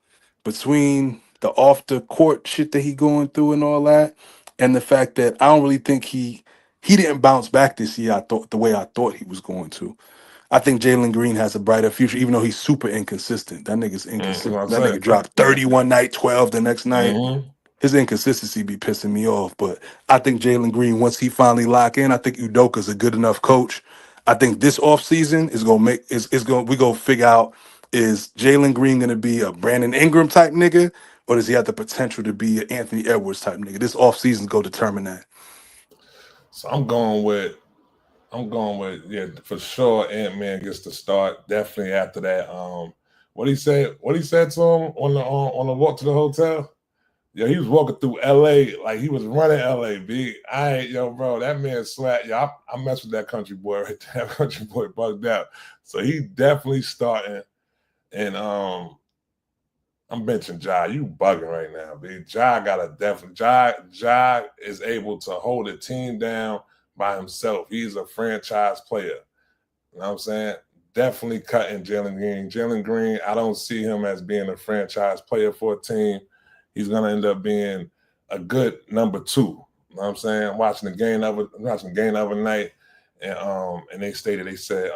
between the off the court shit that he going through and all that, and the fact that I don't really think he didn't bounce back this year. I thought the way I thought he was going to. I think Jalen Green has a brighter future, even though he's super inconsistent. That nigga's inconsistent. That nigga dropped 30 one night, 12 the next night. his inconsistency be pissing me off. But I think Jalen Green, once he finally lock in, I think Udoka's a good enough coach. I think this offseason is gonna make is gonna we gonna figure out, is Jalen Green gonna be a Brandon Ingram type nigga, or does he have the potential to be an Anthony Edwards type nigga? This offseason go determine that. So I'm going with yeah, for sure. Ant-Man gets to start definitely after that. What he said to him on the walk to the hotel. Yo, he was walking through LA like he was running LA, B. Bro, that man slapped. Yo, I mess with that country boy right there. That country boy bugged out. So he definitely starting. And I'm benching Ja. You bugging right now, B. Ja is able to hold a team down by himself. He's a franchise player. You know what I'm saying? Definitely cutting Jalen Green. Jalen Green, I don't see him as being a franchise player for a team. He's gonna end up being a good number 2. You know what I'm saying? I'm watching the game the other night, and they said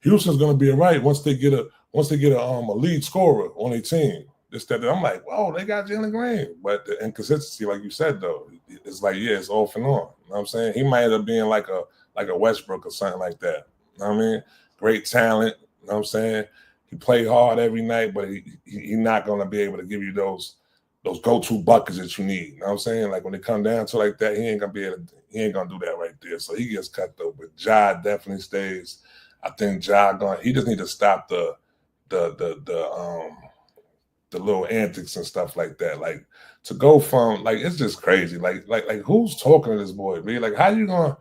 Houston's gonna be all right once they get a lead scorer on their team. I'm like, whoa, they got Jalen Green. But the inconsistency, like you said, though, it's like, yeah, it's off and on. You know what I'm saying? He might end up being like a Westbrook or something like that. You know what I mean? Great talent. You know what I'm saying? He played hard every night, but he's not gonna be able to give you those go-to buckets that you need. You know what I'm saying? Like when it come down to like that, he ain't gonna do that right there. So he gets cut though. But Ja definitely stays. I think he just need to stop the little antics and stuff like that. Like to go from like, it's just crazy. Like who's talking to this boy, B? Like how you gonna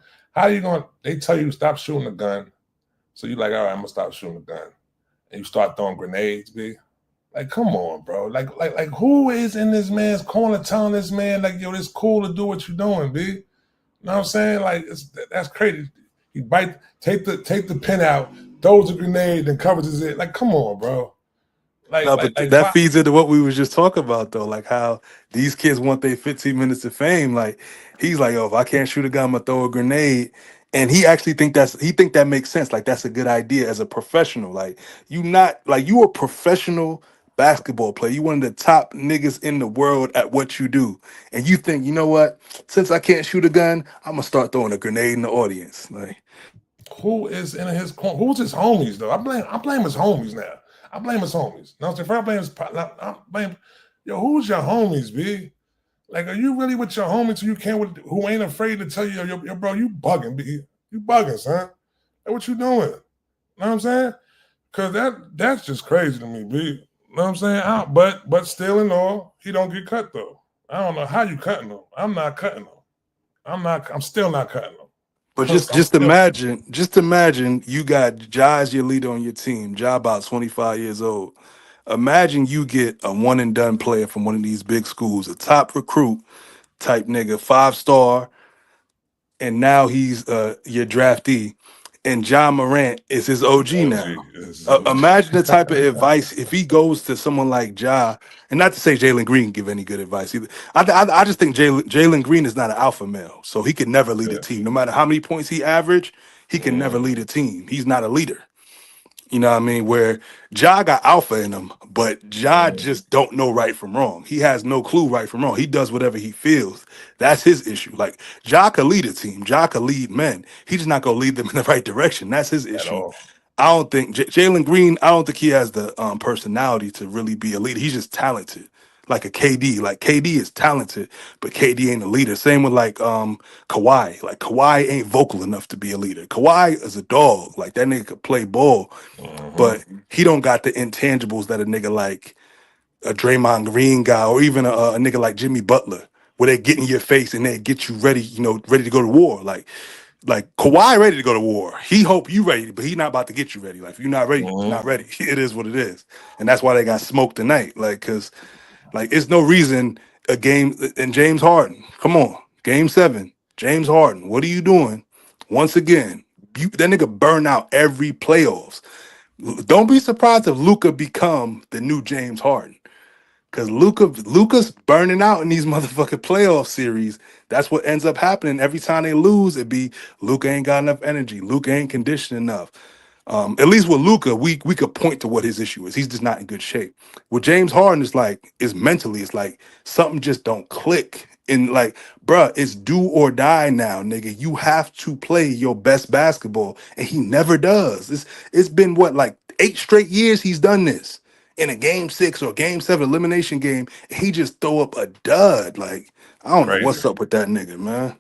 they tell you stop shooting the gun. So you like, all right, I'm gonna stop shooting the gun. And you start throwing grenades, B. Like, come on, bro. Like, who is in this man's corner telling this man, like, yo, it's cool to do what you're doing, B? You know what I'm saying? Like, that's crazy. He take the pin out, throws a grenade, and covers his head. Like, come on, bro. That feeds into what we was just talking about, though. Like how these kids want their 15 minutes of fame. Like, he's like, oh, if I can't shoot a gun, I'm gonna throw a grenade. And he actually think that makes sense. Like, that's a good idea as a professional. Like, you a professional basketball player. You one of the top niggas in the world at what you do. And you think, you know what? Since I can't shoot a gun, I'm gonna start throwing a grenade in the audience. Like, who is in his corner? Who's his homies though? I blame his homies now. I blame his homies. Now, if I blame who's your homies, B? Like, are you really with your homies who ain't afraid to tell you, yo, bro, you bugging, B? You bugging, son? Like, what you doing? You know what I'm saying? Because that's just crazy to me, B. You know what I'm saying? But still in all, he don't get cut though. I don't know how you cutting him. I'm not cutting him. I'm still not cutting him. but just imagine you got Ja as your leader on your team. Ja about 25 years old. Imagine you get a one and done player from one of these big schools, a top recruit type nigga, 5-star, and now he's your draftee. And John Morant is his OG now. Imagine the type of advice if he goes to someone like Ja, and not to say Jalen Green give any good advice either. I just think Jalen Green is not an alpha male, so he could never lead a team. No matter how many points he average, he can never lead a team. He's not a leader. You know what I mean? Where Ja got alpha in him, but Ja just don't know right from wrong. He has no clue right from wrong. He does whatever he feels. That's his issue. Like, Ja could lead a team. Ja could lead men. He's just not going to lead them in the right direction. That's his issue. I don't think Jalen Green, I don't think he has the personality to really be a leader. He's just talented. Like a KD. Like, KD is talented, but KD ain't a leader. Same with like Kawhi. Like, Kawhi ain't vocal enough to be a leader. Kawhi is a dog. Like, that nigga could play ball, but he don't got the intangibles that a nigga like a Draymond Green guy or even a nigga like Jimmy Butler, where they get in your face and they get you ready, ready to go to war. Like Kawhi ready to go to war. He hope you ready, but he not about to get you ready. Like, if you're not ready, you're not ready. It is what it is. And that's why they got smoked tonight. Like, cause like it's no reason a game and James Harden. Come on. Game 7. James Harden. What are you doing? Once again, that nigga burn out every playoffs. Don't be surprised if Luka become the new James Harden. Because Luka's burning out in these motherfucking playoff series. That's what ends up happening. Every time they lose, it be Luka ain't got enough energy. Luka ain't conditioned enough. At least with Luka, we could point to what his issue is. He's just not in good shape. With James Harden, is mentally, it's like something just don't click. And like, bruh, it's do or die now, nigga. You have to play your best basketball, and he never does. It's been what, like 8 straight years he's done this. In a game 6 or game 7 elimination game, he just throw up a dud. Like, I don't know what's up with that nigga, man.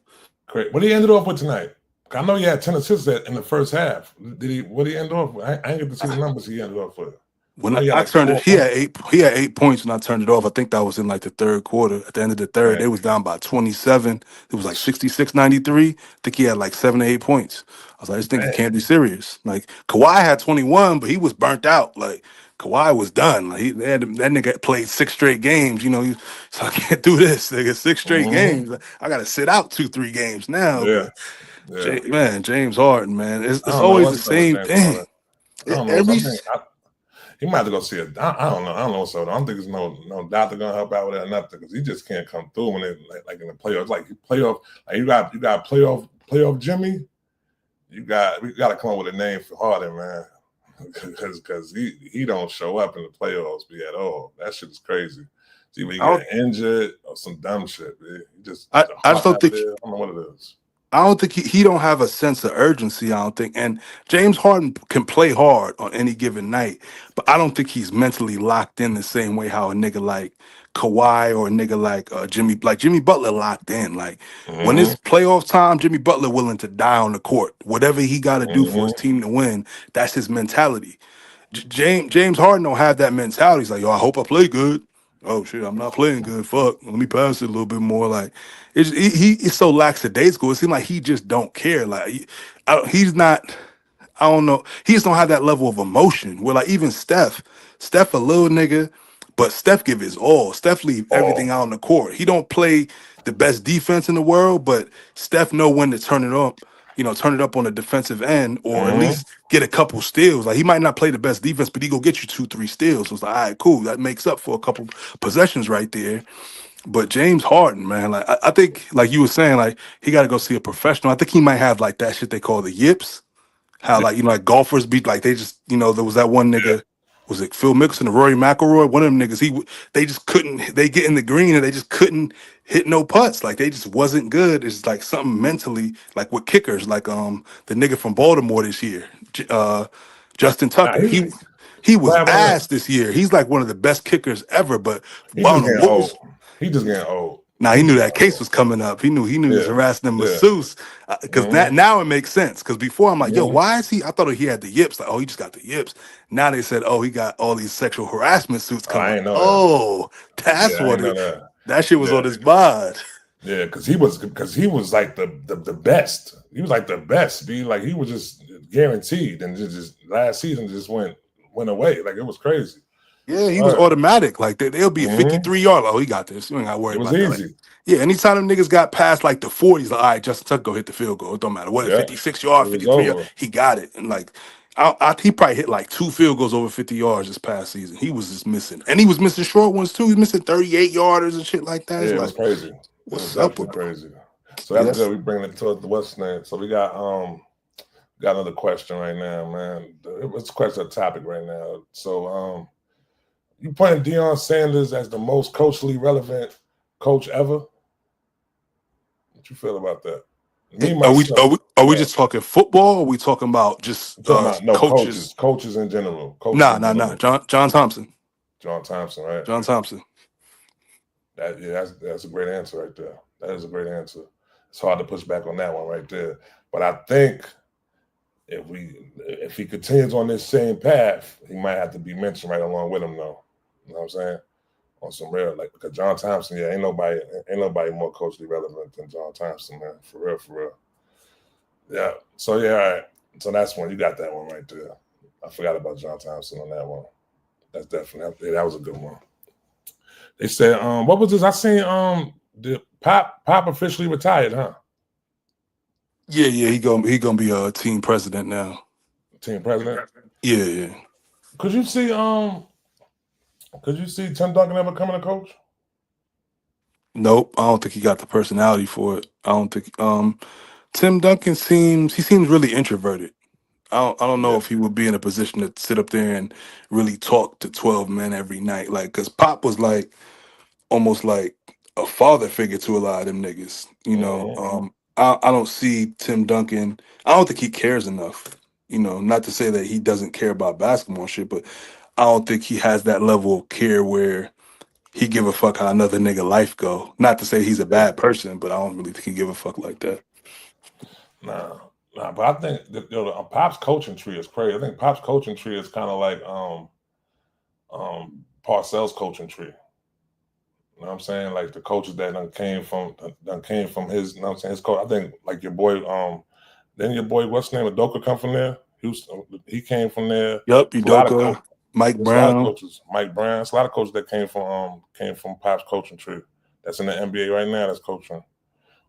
Great. What did he end it off with tonight? I know he had 10 assists in the first half. What did he end off with? I ain't get to see the numbers he ended off with. When I turned it, he had 8 points and I turned it off. I think that was in like the third quarter. At the end of the third, they was down by 27. It was like 66-93. I think he had like 7 or 8 points. I was like, this nigga can't be serious. Like Kawhi had 21, but he was burnt out. Like Kawhi was done. Like that nigga played 6 straight games. You know, so I can't do this. Nigga, 6 straight games. I gotta sit out 2-3 games now. Yeah. Man, James Harden, man, it's always the same thing. He might have to go see it. I don't know. I don't know. So I don't think there's no doctor gonna help out with that or nothing because he just can't come through when it like in the playoffs. Like playoff, like you got playoff Jimmy. We got to come up with a name for Harden, man, because he don't show up in the playoffs at all. That shit is crazy. See, when he get injured or some dumb shit, man. I just don't think. I don't know what it is. I don't think he don't have a sense of urgency. I don't think, and James Harden can play hard on any given night, but I don't think he's mentally locked in the same way how a nigga like Kawhi or a nigga like Jimmy Butler locked in. Like when it's playoff time, Jimmy Butler willing to die on the court. Whatever he got to do for his team to win, that's his mentality. James Harden don't have that mentality. He's like, yo, I hope I play good. Oh shit, I'm not playing good. Fuck, let me pass it a little bit more. Like he's so lackadaisical. It seems like he just don't care. Like he's not. I don't know. He just don't have that level of emotion. Where like even Steph a little nigga, but Steph give his all. Steph leave everything out on the court. He don't play the best defense in the world, but Steph know when to turn it up. You know, turn it up on the defensive end, or at least get a couple steals. Like he might not play the best defense, but he go get you 2-3 steals. So it's like, all right, cool. That makes up for a couple possessions right there. But James Harden, man, like I think, like you were saying, like he got to go see a professional. I think he might have like that shit they call the yips. How like like golfers beat like they just there was that one nigga. Was it Phil Mickelson or Rory McIlroy? One of them niggas, they just couldn't. They get in the green and they just couldn't hit no putts. Like they just wasn't good. It's like something mentally, like with kickers, like the nigga from Baltimore this year, Justin Tucker. He was ass this year. He's like one of the best kickers ever. But he just getting old. Now he knew that case was coming up. He knew he was harassing them masseuse. Because now it makes sense. Because before I'm like, yo, why is he? I thought he had the yips. Like, oh, he just got the yips. Now they said, oh, he got all these sexual harassment suits coming. I ain't know that. That's what that shit was on his mind. Yeah, because he was like the best. He was like the best. Like he was just guaranteed, and just last season just went away. Like it was crazy. Yeah, he was automatic. Like they'll be 53 yards. Oh, he got this. You ain't got to worry about that. It was easy. Like, yeah, anytime them niggas got past like the 40s, like, all right, Justin Tucker go hit the field goal. It don't matter what, 56 yards, 53 yards, he got it. And like, he probably hit like 2 field goals over 50 yards this past season. He was just missing, and he was missing short ones too. He was missing 38 yarders and shit like that. Yeah, it was crazy. What's up with crazy? So that's good. We bring it towards the West end. So we got another question right now, man. It's a question, a topic right now. So you putting Deion Sanders as the most culturally relevant coach ever? What you feel about that? Are we just talking football? Or are we talking about just coaches? Coaches in general. Nah. John Thompson. John Thompson, right? John Thompson. That's a great answer right there. That is a great answer. It's hard to push back on that one right there. But I think if he continues on this same path, he might have to be mentioned right along with him, though. You know what I'm saying? On some real, like, because John Thompson, ain't nobody more culturally relevant than John Thompson, man. For real. Yeah. So all right. So that's one. You got that one right there. I forgot about John Thompson on that one. That's definitely that was a good one. They said, what was this? I seen the Pop officially retired, huh? Yeah, he gonna be a team president now. Team president? Yeah. Could you see Tim Duncan ever coming a coach? Nope, I don't think he got the personality for it. I don't think Tim Duncan seems really introverted. I don't know Yeah. if he would be in a position to sit up there and really talk to 12 men every night. Like, cause Pop was like almost like a father figure to a lot of them niggas. You know, Mm-hmm. I don't see Tim Duncan. I don't think he cares enough. You know, not to say that he doesn't care about basketball and shit, but I don't think he has that level of care where he give a fuck how another nigga life go. Not to say he's a Yeah. bad person, but I don't really think he give a fuck like that. Nah, nah. But I think Pop's coaching tree is crazy. I think Pop's coaching tree is kind of like Parcells' coaching tree. You know what I'm saying? Like the coaches that done came from his, you know what I'm saying, his coach. I think like your boy, then your boy, what's his name, Adoka come from there? He came from there. Yup, There's a lot of Udoka, Mike there's a lot of Brown. coaches. Mike Brown. There's a lot of coaches that came from Pop's coaching tree. That's in the NBA right now. That's coaching,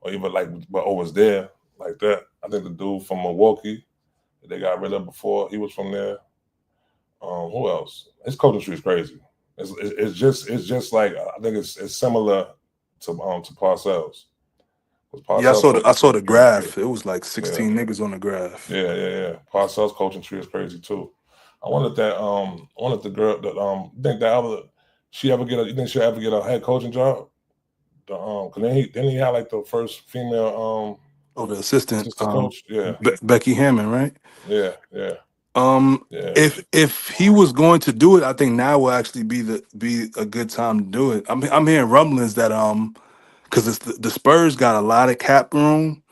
or even like, but was there like that. I think the dude from Milwaukee that they got rid of before, he was from there. Who else? His coaching tree is crazy. It's just like I think it's similar to Parcells. Yeah, Parcells I coaching saw tree the is crazy too. graph. It was like Yeah, 16 niggas on the graph. yeah. Parcells coaching tree is crazy too. I wanted the girl that think that other you think she'll ever get a head coaching job? Cause then he had like the first female Oh, the assistant, assistant coach. Yeah, Becky Hammond, right? yeah. Yeah. If he was going to do it, I think now will actually be a good time to do it. I'm hearing rumblings that because it's the Spurs got a lot of cap room,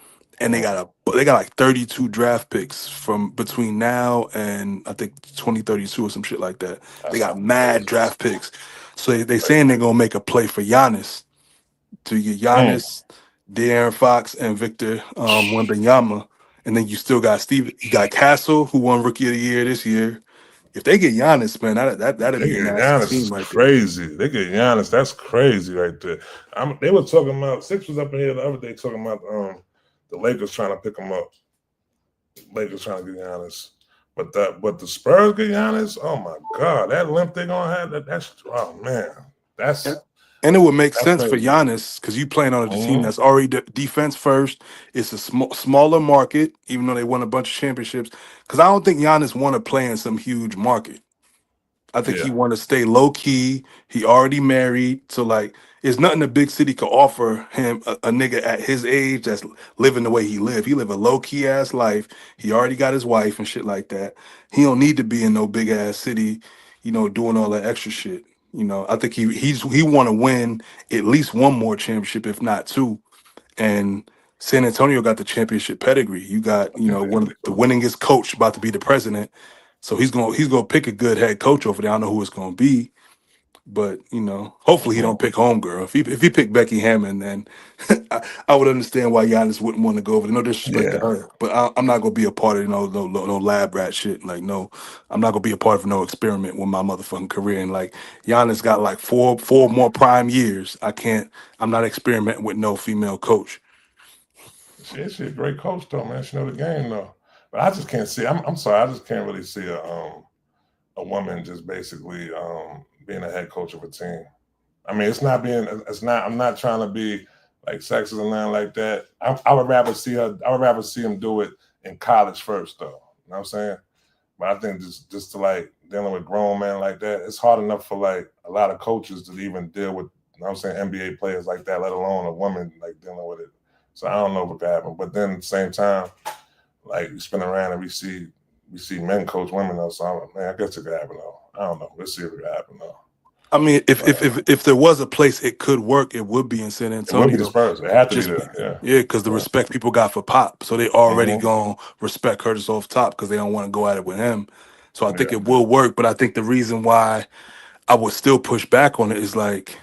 and Mhm. they got like 32 draft picks from between now and I think 2032 or some shit like that. They That's got mad crazy. draft picks, so they saying Crazy. they're gonna make a play for Giannis to get Mm. Giannis, De'Aaron Fox, and Victor Wembanyama, and then you still got you got Castle who won Rookie of the Year this year. If they get Giannis, man, that'd They be a get nasty Giannis is team right there. crazy. They get Giannis. That's crazy right there. They were talking about Six was up in here the other day talking about the Lakers trying to pick him up. Lakers trying to get Giannis. But the Spurs get Giannis. Oh my God, that limp they're gonna have. That's oh man, And, that's and it would make sense for crazy. Giannis because you playing on a team Mm-hmm. that's already defense first. It's a smaller market, even though they won a bunch of championships. Because I don't think Giannis want to play in some huge market. I think he Yeah, want to stay low key. He already married, so like, there's nothing a big city could offer him. A nigga at his age that's living the way he live. He live a low key ass life. He already got his wife and shit like that. He don't need to be in no big ass city, doing all that extra shit. I think he want to win at least one more championship, if not two. And San Antonio got the championship pedigree. You got, I think they one do of the too. winningest coach about to be the president. So he's gonna pick a good head coach over there. I don't know who it's gonna be, but hopefully he Mm-hmm. don't pick homegirl. If he picked Becky Hammond, then I would understand why Giannis wouldn't want to go over there. No disrespect to Yeah, her, but I'm not gonna be a part of no lab rat shit. Like no, I'm not gonna be a part of no experiment with my motherfucking career. And like Giannis got like four more prime years. I can't. I'm not experimenting with no female coach. she a great coach though, man. She know the game though. But I just can't see. I'm sorry. I just can't really see a woman just basically being a head coach of a team. I mean, it's not. I'm not trying to be like sexist or nothing like that. I would rather see her. I would rather see him do it in college first, though. You know what I'm saying? But I think just to like dealing with grown men like that, it's hard enough for like a lot of coaches to even deal with. You know what I'm saying, NBA players like that, let alone a woman like dealing with it. So I don't know what could happen. But then at the same time, like we spin around and we see men coach women though. So man, I guess it could happen though. I don't know. Let's see if it could happen though. I mean, if But if if if there was a place it could work, it would be in San it would be the Antonio. Spurs. It had to be Just there. Yeah. yeah, because the Yeah. respect people got for Pop, so they already Mm-hmm. gonna respect Curtis off top because they don't want to go at it with him. So I think Yeah. it will work, but I think the reason why I would still push back on it is like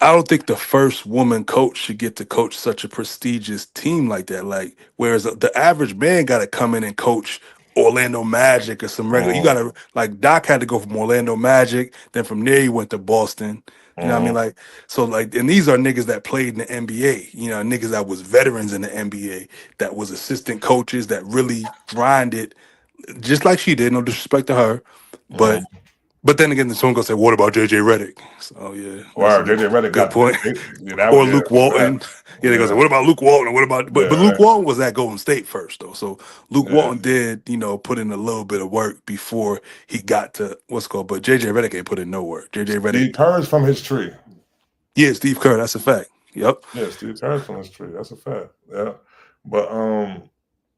I don't think the first woman coach should get to coach such a prestigious team like that. Like, whereas the average man got to come in and coach Orlando Magic or some regular. You got Mm-hmm. to like Doc had to go from Orlando Magic, then from there he went to Boston. You know what I mean? Mm-hmm. Like, so like, and these are niggas that played in the NBA. Niggas that was veterans in the NBA, that was assistant coaches that really grinded, just like she did. No disrespect to her, but Mm-hmm. But then again, someone gonna say, "What about JJ Redick?" So yeah, that's a Wow, JJ Redick good got point. Or Luke Walton. Yeah, they gonna say, "What about Luke Walton?" What about? But Luke Walton was at Golden State first, though. So Luke Walton did, put in a little bit of work before he got to what's called. But JJ Redick ain't put in no work. JJ Redick. Steve Kerr's from his tree. Yeah, Steve Kerr. That's a fact. Yep. Yeah, Steve Kerr's from his tree. That's a fact. Yeah, but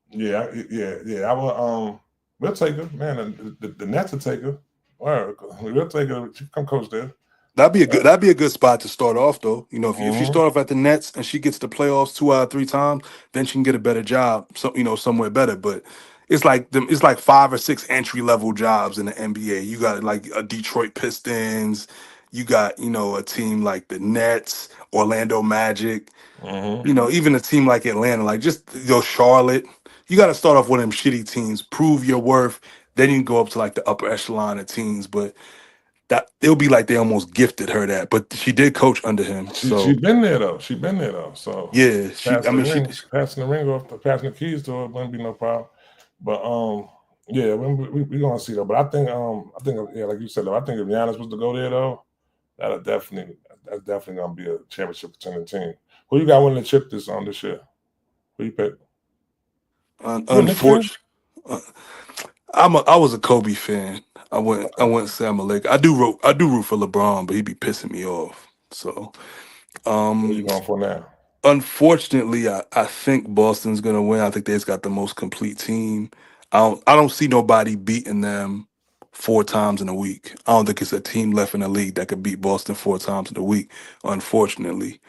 yeah. I will. We'll take her, man. The Nets will take her. Wow, we'll take her. She come coach there. That'd be a good spot to start off, though. If you start off at the Nets and she gets the playoffs 2 out of 3 times, then she can get a better job, somewhere better. But it's like 5 or 6 entry level jobs in the NBA. You got like a Detroit Pistons, you got a team like the Nets, Orlando Magic, even a team like Atlanta, like just Charlotte. You got to start off with them shitty teams, prove your worth, then you can go up to like the upper echelon of teams, but. That it'll be like they almost gifted her that, but she did coach under him. She been there though. So yeah, passing the ring off, passing the keys to her wouldn't be no problem. But yeah, we gonna see though. But I think like you said though, I think if Giannis was to go there though, that's definitely gonna be a championship contending team. Who you got winning the chip this year? Who you pick? Unfortunately, I was a Kobe fan. I wouldn't say I'm a Laker. I do root for LeBron, but he be pissing me off. So, what are you going for now? Unfortunately, I think Boston's gonna win. I think they just got the most complete team. I don't see nobody beating them 4 times in a week. I don't think it's a team left in the league that could beat Boston 4 times in a week. Unfortunately,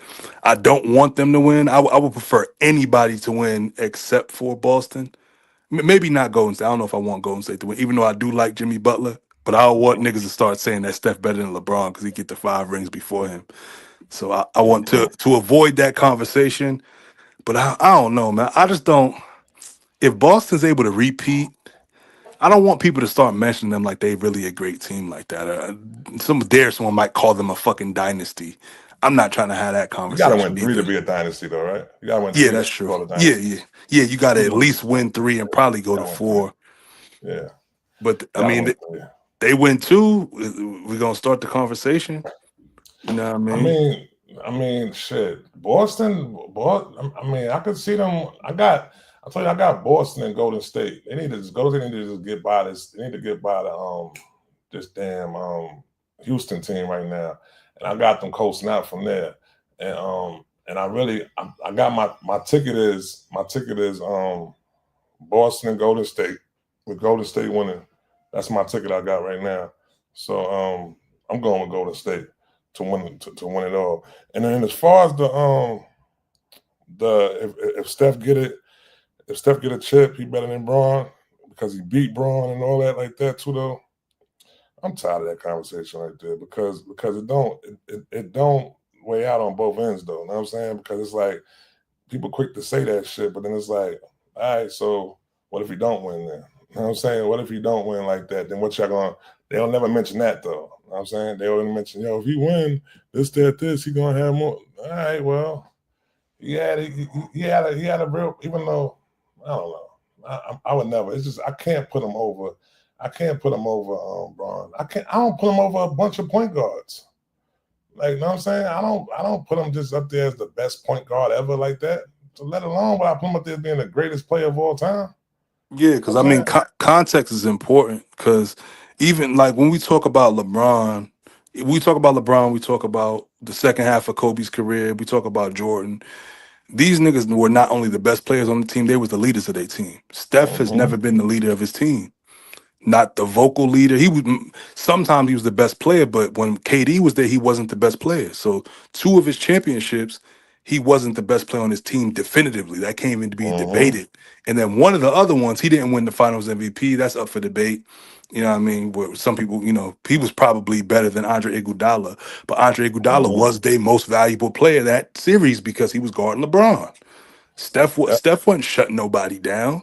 I don't want them to win. I would prefer anybody to win except for Boston. Maybe not Golden State. I don't know if I want Golden State to win, even though I do like Jimmy Butler. But I want niggas to start saying that Steph better than LeBron because he get the 5 rings before him. So I want to avoid that conversation. But I don't know, man. I just don't. If Boston's able to repeat, I don't want people to start mentioning them like they really a great team like that. Someone might call them a fucking dynasty. I'm not trying to have that conversation. You gotta win 3 to be a dynasty, though, right? You gotta win 3. Yeah, that's true. Yeah. You gotta at least win 3 and probably go to 4. Yeah, but I mean, they win 2. We're gonna start the conversation. You know what I mean? I mean, shit. Boston. I mean, I could see them. I got Boston and Golden State. They need to just get by this. They need to get by this damn Houston team right now. And I got them coasting out from there. And I got my ticket is Boston and Golden State. With Golden State winning, that's my ticket I got right now. So I'm going with Golden State to win it all. And then as far as if Steph get a chip, he better than Braun because he beat Braun and all that like that too though. I'm tired of that conversation right there because it don't weigh out on both ends though. You know what I'm saying? Because it's like people quick to say that shit, but then it's like, all right, so what if he don't win then? You know what I'm saying? What if he don't win like that? Then what y'all gonna? They'll never mention that though. You know what I'm saying? They only mention, if he win this, he gonna have more. All right, well, he had a real, even though I don't know. I would never. It's just I can't put him over. I can't put him over Braun. I don't put him over a bunch of point guards. Like, you know what I'm saying? I don't put him just up there as the best point guard ever like that. So let alone, but I put him up there being the greatest player of all time. Yeah, because I mean, context is important. Because even like when we talk about LeBron, we talk about the second half of Kobe's career. We talk about Jordan. These niggas were not only the best players on the team; they were the leaders of their team. Steph has never been the leader of his team. Not the vocal leader. Sometimes he was the best player, but when KD was there, he wasn't the best player. So 2 of his championships, he wasn't the best player on his team definitively. That came in to be debated. And then one of the other ones, he didn't win the Finals MVP. That's up for debate. You know what I mean? Where some people, he was probably better than Andre Iguodala, but Andre Iguodala was their most valuable player that series because he was guarding LeBron. Steph wasn't shutting nobody down.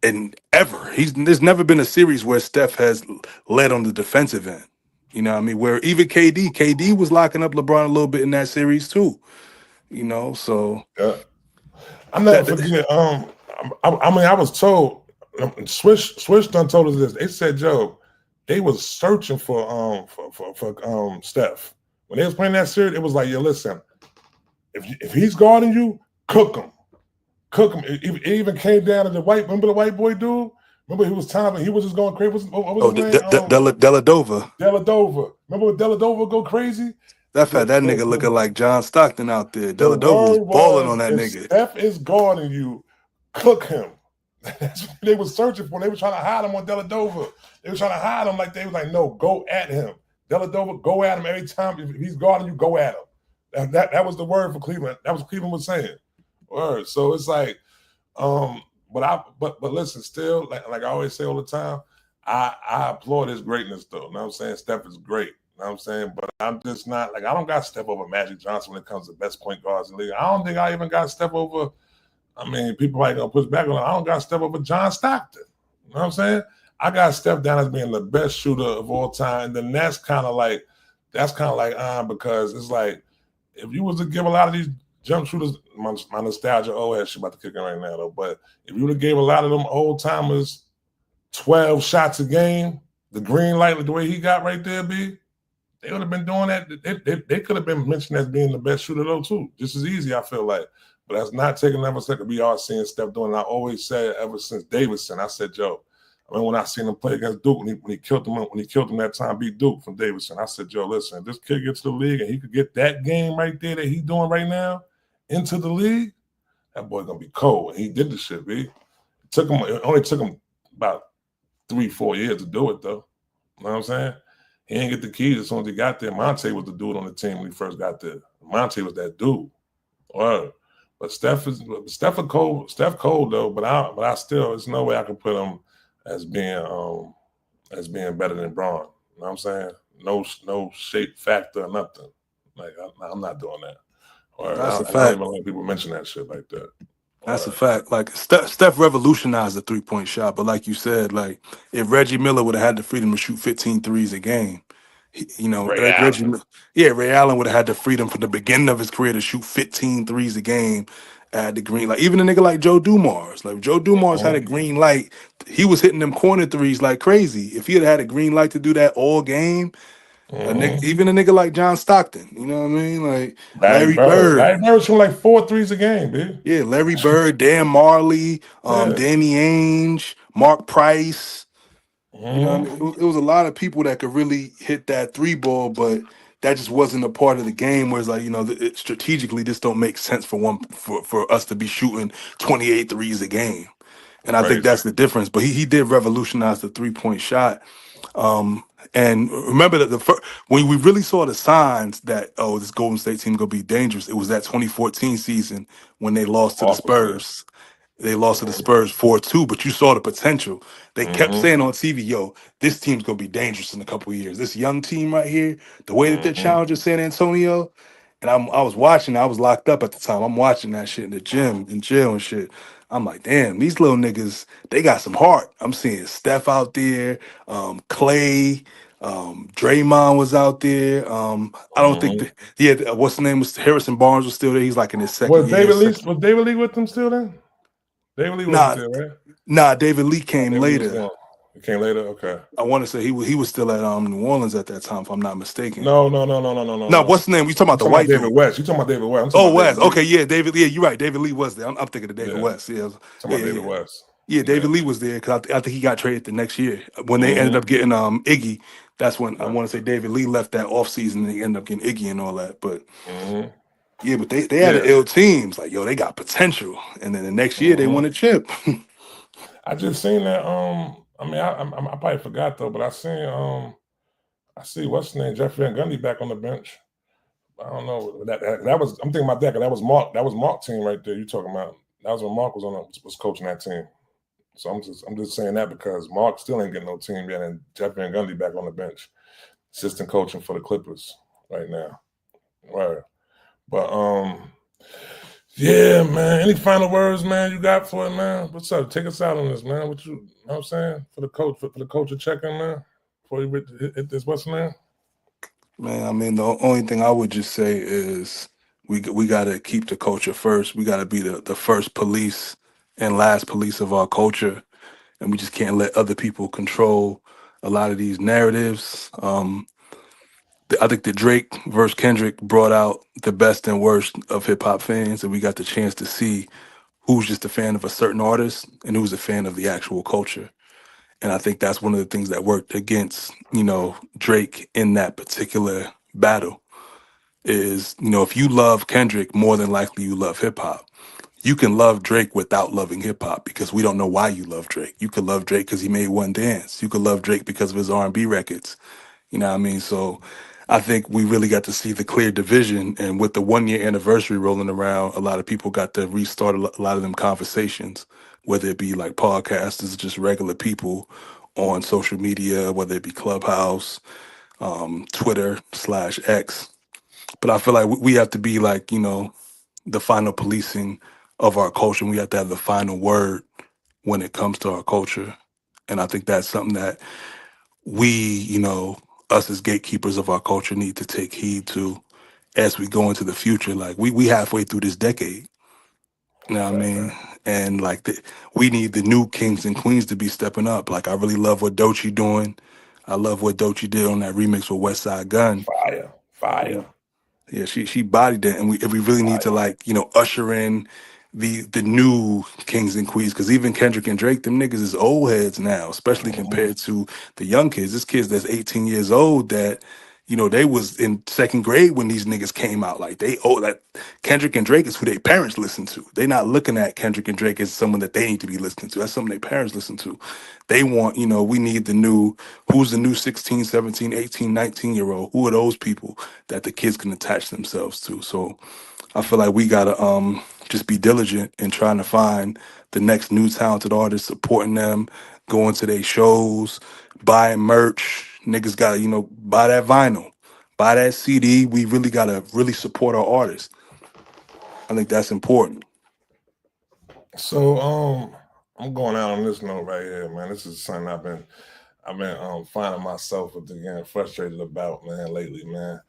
And there's never been a series where Steph has led on the defensive end. You know what I mean? Where even KD was locking up LeBron a little bit in that series too. So yeah. I never forget. I was told, Swish done told us this. They said, Joe, they was searching for Steph. When they was playing that series, it was like, yo, listen, if he's guarding you, cook him. It even came down to remember the white boy dude? Remember he was timing, he was just going crazy. What was his name? Deladova. Deladova. Remember when Deladova go crazy? That nigga looking like John Stockton out there. Deladova was balling on that nigga. Steph is guarding you, cook him. That's what they were searching for. They were trying to hide him on Deladova. They were trying to hide him they were like, no, go at him. Deladova, go at him every time. If he's guarding you, go at him. That was the word for Cleveland. That was what Cleveland was saying. Word. So it's like, but listen, still, like I always say all the time, I applaud his greatness though. You know what I'm saying? Steph is great. You know what I'm saying? But I'm just not I don't got Steph over Magic Johnson when it comes to best point guards in the league. I don't think I even got Steph over. I mean, people might gonna push back on it. I don't got Steph over John Stockton. You know what I'm saying? I got Steph down as being the best shooter of all time. And then that's kind of like because it's like if you was to give a lot of these jump shooters, my nostalgia old shit about to kick in right now though. But if you would have gave a lot of them old timers 12 shots a game, the green light the way he got right there, B, they would have been doing that. They could have been mentioned as being the best shooter though too. Just as easy, I feel like. But that's not taking another second. We all seeing Steph doing it. I always said ever since Davidson, I said, Joe, I mean, when I seen him play against Duke, when he killed him that time, beat Duke from Davidson, I said, Joe, listen, if this kid gets to the league and he could get that game right there that he's doing right now into the league, that boy gonna be cold. And he did the shit, B. It only took him about 3-4 years to do it, though. You know what I'm saying? He didn't get the keys as soon as he got there. Monte was the dude on the team when he first got there. Monte was that dude. Word. But Steph cold though. But I still, there's no way I can put him as being better than Braun. You know what I'm saying? No shape factor or nothing. Like I'm not doing that. Or That's a fact. I don't even let people mention that shit like that. That's a fact. Like Steph revolutionized the 3-point shot, but like you said, like if Reggie Miller would have had the freedom to shoot 15 threes a game, Ray Allen would have had the freedom from the beginning of his career to shoot 15 threes a game at the green light. Even a nigga like Joe Dumars. Like Joe Dumars had a green light. He was hitting them corner threes like crazy. If he had a green light to do that all game, even a nigga like John Stockton, you know what I mean? Like Larry Bird. Larry Bird shooting like 4 threes a game, dude. Yeah, Larry Bird, Dan Marley, Danny Ainge, Mark Price. You know what I mean? It was a lot of people that could really hit that 3 ball, but that just wasn't a part of the game. Where it's like, strategically, this don't make sense for us to be shooting 28 threes a game. And I think that's the difference. But he did revolutionize the 3-point shot. And remember that when we really saw the signs that this Golden State team gonna be dangerous, it was that 2014 season when they lost to the Spurs. They lost to the Spurs 4-2, but you saw the potential. They kept saying on TV, yo, this team's going to be dangerous in a couple of years. This young team right here, the way that they're challenging San Antonio. And I was watching, I was locked up at the time. I'm watching that shit in the gym, in jail and shit. I'm like, damn, these little niggas, they got some heart. I'm seeing Steph out there, Clay, Draymond was out there. I don't think what's the name was Harrison Barnes was still there. He's like in his second year. Was David Lee with them still then? David Lee was there, right? Nah, David Lee came later. He came later, okay. I want to say he was still at New Orleans at that time, if I'm not mistaken. No. No, what's the name? You talking about the white David dude? West? You talking about David West? West. Okay, yeah, David. Yeah, you're right. David Lee was there. I'm thinking of David West. Yeah, David West. Yeah, David Lee was there because I think he got traded the next year when they ended up getting Iggy. That's when I want to say David Lee left that offseason and they ended up getting Iggy and all that. But yeah, but they had an ill teams. Like, yo, they got potential. And then the next year they won a chip. I just seen that. I mean, I probably forgot though, but I see what's his name, Jeffrey and Gundy back on the bench. I don't know. That was I'm thinking about that because that was Mark. That was Mark team right there. You talking about? That was when Mark was coaching that team. So I'm just saying that because Mark still ain't getting no team yet, and Jeffrey and Gundy back on the bench, assistant coaching for the Clippers right now. Right. But yeah, man. Any final words, man, you got for it, man? What's up? Take us out on this, man. What you know what I'm saying? For the coach to check in, man, before you hit this, what's the name? Man, I mean, the only thing I would just say is we got to keep the culture first. We got to be the first police and last police of our culture, and we just can't let other people control a lot of these narratives. I think the Drake versus Kendrick brought out the best and worst of hip hop fans, and we got the chance to see who's just a fan of a certain artist and who's a fan of the actual culture. And I think that's one of the things that worked against, Drake in that particular battle is, if you love Kendrick, more than likely you love hip hop. You can love Drake without loving hip hop because we don't know why you love Drake. You could love Drake because he made One Dance. You could love Drake because of his R&B records. You know what I mean? So I think we really got to see the clear division. And with the 1 year anniversary rolling around, a lot of people got to restart a lot of them conversations, whether it be like podcasters, just regular people on social media, whether it be Clubhouse, Twitter/X. But I feel like we have to be like, the final policing of our culture. And we have to have the final word when it comes to our culture. And I think that's something that we, us as gatekeepers of our culture need to take heed to as we go into the future. Like we halfway through this decade. You know what I mean? And like we need the new kings and queens to be stepping up. Like I really love what Doechii doing. I love what Doechii did on that remix with West Side Gun. Fire. Yeah, she bodied it, and we really need to usher in the new kings and queens, because even Kendrick and Drake, them niggas is old heads now, especially compared to the young kids. This kids that's 18 years old that they was in second grade when these niggas came out. Like that Kendrick and Drake is who their parents listen to. They not looking at Kendrick and Drake as someone that they need to be listening to. That's something their parents listen to. They want, we need who's the new 16, 17, 18, 19-year-old? Who are those people that the kids can attach themselves to? So I feel like we gotta just be diligent in trying to find the next new talented artist, supporting them, going to their shows, buying merch. Niggas gotta, buy that vinyl, buy that CD. We really gotta really support our artists. I think that's important. So I'm going out on this note right here, man. This is something I've been finding myself getting frustrated about, man, lately, man.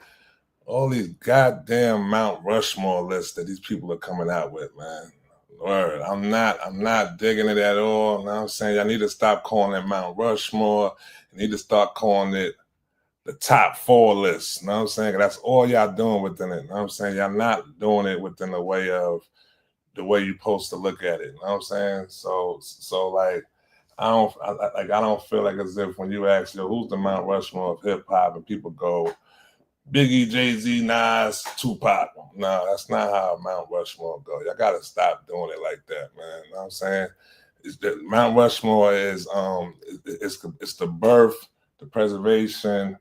All these goddamn Mount Rushmore lists that these people are coming out with, man. Word. I'm not digging it at all. You know what I'm saying? Y'all need to stop calling it Mount Rushmore. You need to start calling it the top 4 list. You know what I'm saying? That's all y'all doing within it. You know what I'm saying? Y'all not doing it within the way you're supposed to look at it. You know what I'm saying? So like I don't feel like as if when you ask, who's the Mount Rushmore of hip hop, and people go Biggie, Jay-Z, Nas, Tupac. No, that's not how Mount Rushmore go. Y'all gotta stop doing it like that, man. You know what I'm saying? Mount Rushmore is it's the birth, the preservation,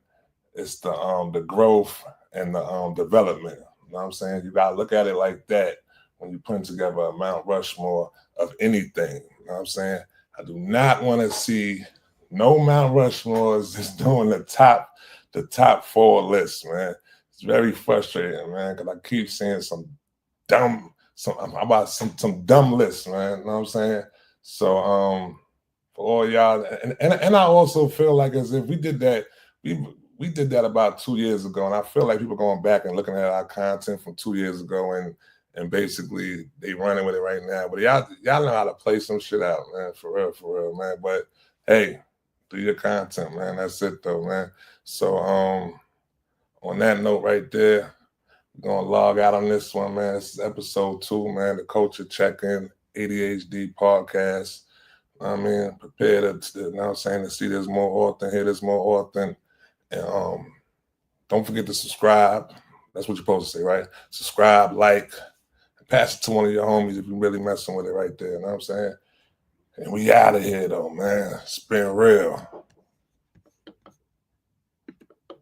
it's the growth and the development. You know what I'm saying? You gotta look at it like that when you're putting together a Mount Rushmore of anything. You know what I'm saying? I do not want to see no Mount Rushmores just doing the top 4 list, man. It's very frustrating, man, because I keep seeing some dumb lists, man. You know what I'm saying? So for all y'all, and I also feel like as if we did that, we did that about 2 years ago, and I feel like people going back and looking at our content from 2 years ago and basically they running with it right now. But y'all know how to play some shit out, man, for real, man. But hey, do your content, man. That's it though, man. So on that note right there, we're gonna log out on this one, man. This is episode 2, man. The Culture Check-In, ADHD Podcast. I mean, prepare to you know what I'm saying, to see this more often, hear this more often. And don't forget to subscribe. That's what you're supposed to say, right? Subscribe, like, and pass it to one of your homies if you're really messing with it right there. You know what I'm saying? And we out of here though, man. It's been real.